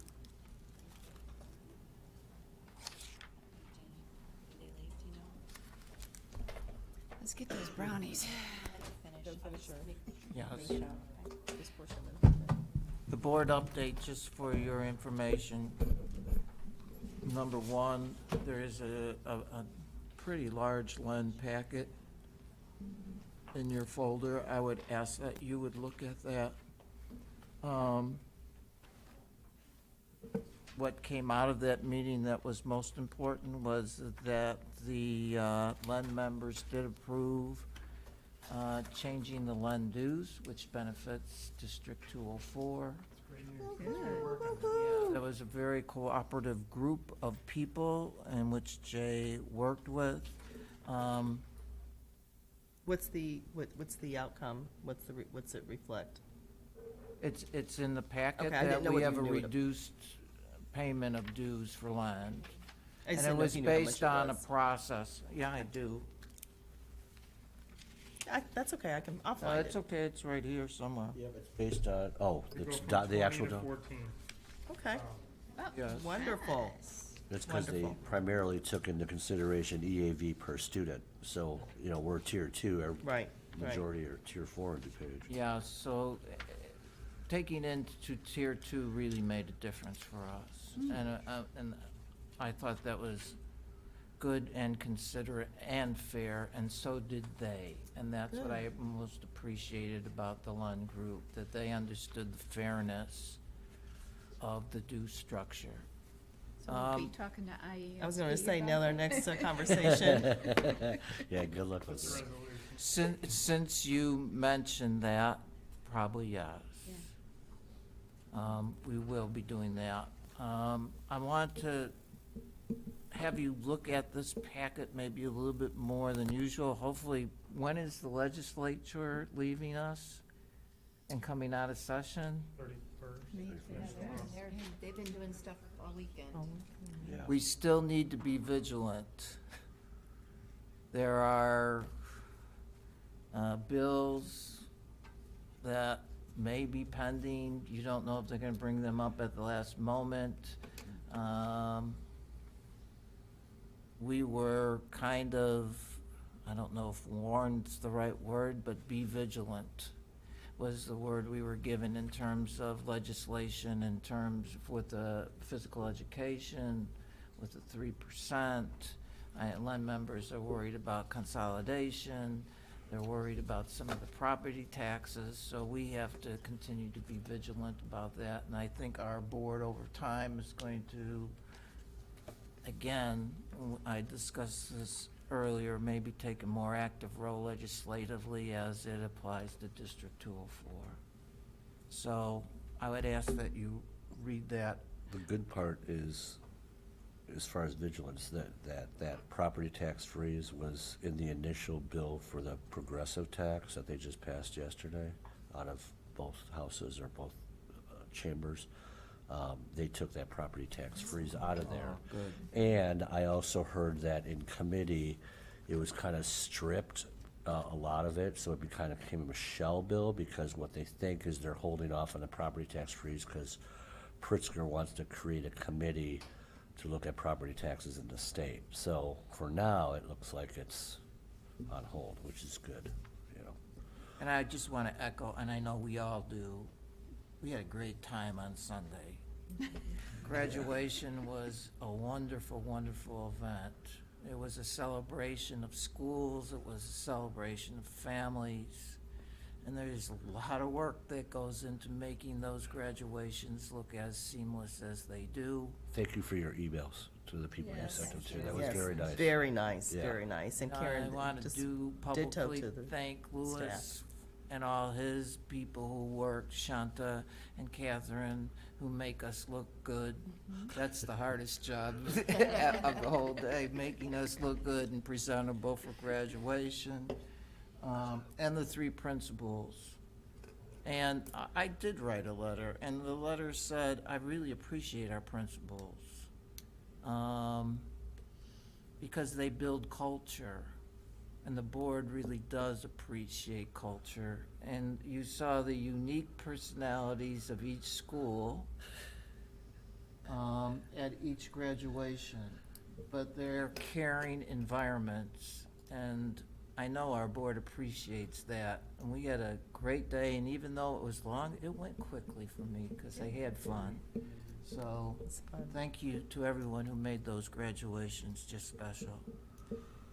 [SPEAKER 6] Let's get those brownies.
[SPEAKER 12] Don't finish her.
[SPEAKER 1] Yes.
[SPEAKER 12] This portion then.
[SPEAKER 1] The board update, just for your information. Number one, there is a pretty large LEND packet in your folder. I would ask that you would look at that. What came out of that meeting that was most important was that the LEND members did approve changing the LEND dues, which benefits District 204. There was a very cooperative group of people in which Jay worked with.
[SPEAKER 12] What's the outcome? What's it reflect?
[SPEAKER 1] It's in the packet
[SPEAKER 12] Okay, I
[SPEAKER 1] that
[SPEAKER 12] didn't know
[SPEAKER 1] we
[SPEAKER 12] what
[SPEAKER 1] have
[SPEAKER 12] you
[SPEAKER 1] a
[SPEAKER 12] knew it.
[SPEAKER 1] reduced payment of dues for land.
[SPEAKER 12] I
[SPEAKER 1] And
[SPEAKER 12] just
[SPEAKER 1] it
[SPEAKER 12] didn't know
[SPEAKER 1] was
[SPEAKER 12] if you knew how much
[SPEAKER 1] based
[SPEAKER 12] it
[SPEAKER 1] on a
[SPEAKER 12] was.
[SPEAKER 1] process. Yeah, I do.
[SPEAKER 12] That's okay, I'll find it.
[SPEAKER 1] It's okay, it's right here somewhere.
[SPEAKER 13] Based on, it's the actual,
[SPEAKER 3] 14.
[SPEAKER 12] Okay.
[SPEAKER 1] Yes.
[SPEAKER 12] Wonderful.
[SPEAKER 13] that's because they
[SPEAKER 12] Wonderful.
[SPEAKER 13] primarily took into consideration EAV per student. So, we're tier 2, our
[SPEAKER 12] Right.
[SPEAKER 13] majority are tier 4 in DuPage.
[SPEAKER 1] Yeah, so taking into tier 2 really made a difference for us. And I thought that was good and considerate and fair, and so did they. And that's what I most appreciated about the Lund group, that they understood the fairness of the due structure.
[SPEAKER 6] So we'll be talking to IE.
[SPEAKER 12] I was going to say, Nell, our next conversation.
[SPEAKER 13] Yeah, good luck with it.
[SPEAKER 1] Since you mentioned that, probably yes. We will be doing that. I want to have you look at this packet maybe a little bit more than usual. Hopefully, when is the legislature leaving us and coming out of session?
[SPEAKER 3] 31st.
[SPEAKER 6] They've been doing stuff all weekend.
[SPEAKER 13] Yeah.
[SPEAKER 1] We still need to be vigilant. There are bills that may be pending. You don't know if they're gonna bring them up at the last moment. We were kind of, I don't know if warned's the right word, but be vigilant was the word we were given in terms of legislation, in terms with the physical education, with the 3%. Lend members are worried about consolidation. They're worried about some of the property taxes, so we have to continue to be vigilant about that. And I think our board over time is going to, again, I discussed this earlier, maybe take a more active role legislatively as it applies to District 204. So I would ask that you read that.
[SPEAKER 13] The good part is, as far as vigilance, that property tax freeze was in the initial bill for the progressive tax that they just passed yesterday out of both houses or both chambers. They took that property tax freeze out of there.
[SPEAKER 1] Good.
[SPEAKER 13] And I also heard that in committee, it was kind of stripped, a lot of it, so it kind of became a shell bill, because what they think is they're holding off on the property tax freeze because Pritzker wants to create a committee to look at property taxes in the state. So for now, it looks like it's on hold, which is good,
[SPEAKER 1] And I just want to echo, and I know we all do, we had a great time on Sunday. Graduation was a wonderful, wonderful event. It was a celebration of schools, it was a celebration of families, and there's a lot of work that goes into making those graduations look as seamless as they do.
[SPEAKER 13] Thank you for your emails to the people you sent them to. That was
[SPEAKER 12] Yes,
[SPEAKER 13] very nice.
[SPEAKER 12] Very nice,
[SPEAKER 13] Yeah.
[SPEAKER 12] very nice. And Karen,
[SPEAKER 1] I want to
[SPEAKER 12] just
[SPEAKER 1] do
[SPEAKER 12] ditto
[SPEAKER 1] publicly
[SPEAKER 12] to the
[SPEAKER 1] thank Louis
[SPEAKER 12] staff.
[SPEAKER 1] and all his people who worked, Shanta and Catherine, who make us look good. That's the hardest job of the whole day, making us look good and presentable for graduation. And the 3 principals. And I did write a letter, and the letter said, I really appreciate our principals, because they build culture. And the board really does appreciate culture. And you saw the unique personalities of each school at each graduation. But they're caring environments. And I know our board appreciates that. And we had a great day, and even though it was long, it went quickly for me because I had fun. So thank you to everyone who made those graduations just special.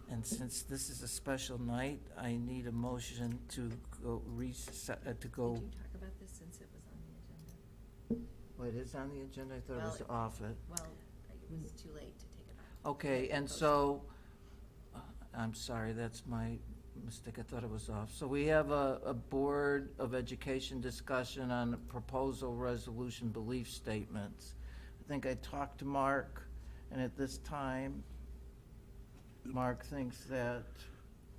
[SPEAKER 1] And since this is a special night, I need a motion to go reset, to go.
[SPEAKER 6] Did you talk about this since it was on the agenda?
[SPEAKER 1] Well, it is on the agenda, I thought it was
[SPEAKER 6] Well,
[SPEAKER 1] off it.
[SPEAKER 6] Well, it was too late to take it off.
[SPEAKER 1] Okay, and so, I'm sorry, that's my mistake, I thought it was off. So we have a Board of Education discussion on proposal resolution belief statements. I think I talked to Mark, and at this time, Mark thinks that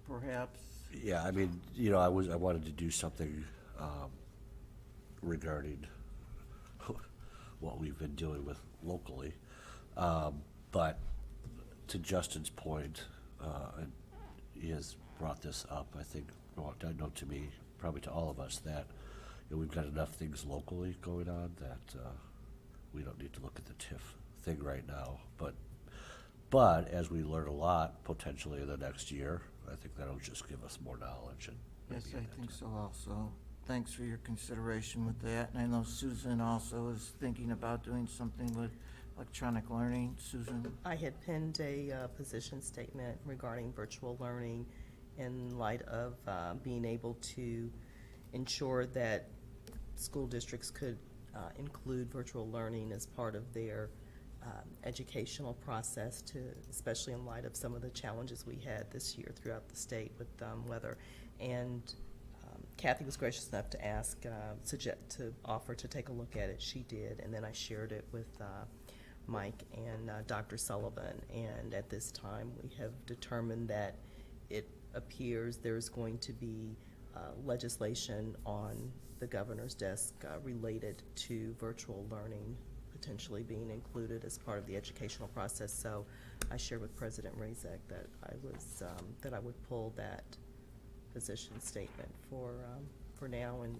[SPEAKER 1] perhaps.
[SPEAKER 13] Yeah, I mean, I wanted to do something regarding what we've been dealing with locally. But to Justin's point, and he has brought this up, I think, well, I know to me, probably to all of us, that, you know, we've got enough things locally going on that we don't need to look at the TIF thing right now. But as we learn a lot, potentially in the next year, I think that'll just give us more knowledge. And
[SPEAKER 1] Yes,
[SPEAKER 13] maybe
[SPEAKER 1] I
[SPEAKER 13] at that
[SPEAKER 1] think
[SPEAKER 13] time.
[SPEAKER 1] so also. Thanks for your consideration with that. And I know Susan also is thinking about doing something with electronic learning. Susan?
[SPEAKER 12] I had penned a position statement regarding virtual learning in light of being able to ensure that school districts could include virtual learning as part of their educational process, especially in light of some of the challenges we had this year throughout the state with weather. And Kathy was gracious enough to ask, to offer to take a look at it. She did, and then I shared it with Mike and Dr. Sullivan. And at this time, we have determined that it appears there's going to be legislation on the governor's desk related to virtual learning potentially being included as part of the educational process. So I shared with President Razek that I would pull that position statement for now, and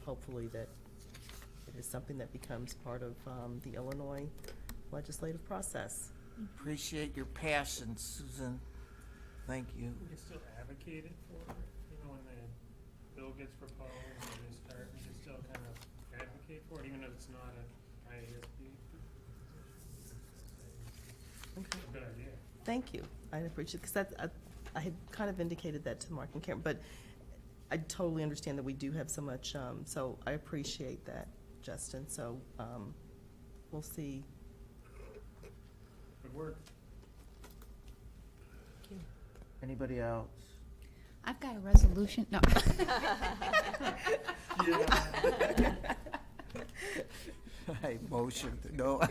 [SPEAKER 12] hopefully that it is something that becomes part of the Illinois legislative process.
[SPEAKER 1] Appreciate your passion, Susan. Thank you.
[SPEAKER 3] We can still advocate it for, you know, when the bill gets proposed and they start, we can still kind of advocate for it, even if it's not an IASB.
[SPEAKER 12] Okay.
[SPEAKER 3] Good idea.
[SPEAKER 12] Thank you. I appreciate it, because I had kind of indicated that to Mark and Karen, but I totally understand that we do have so much, so I appreciate that, Justin. So we'll see.
[SPEAKER 3] Good work.
[SPEAKER 1] Anybody else?
[SPEAKER 6] I've got a resolution, no.
[SPEAKER 1] I motion to go.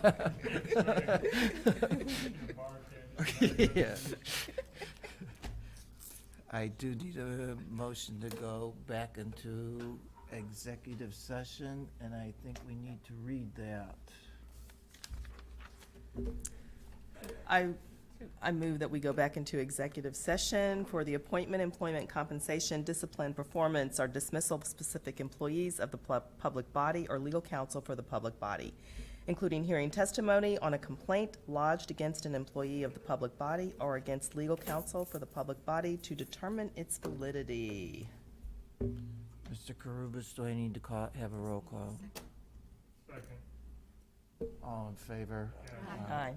[SPEAKER 1] Yeah. I do need a motion to go back into executive session, and I think we need to read that.
[SPEAKER 12] I move that we go back into executive session for the appointment, employment, compensation, discipline, performance, or dismissal of specific employees of the public body or legal counsel for the public body, including hearing testimony on a complaint lodged against an employee of the public body or against legal counsel for the public body to determine its validity.
[SPEAKER 1] Mr. Karubas, do I need to have a roll call?
[SPEAKER 3] Second.
[SPEAKER 1] All in favor?
[SPEAKER 12] Aye.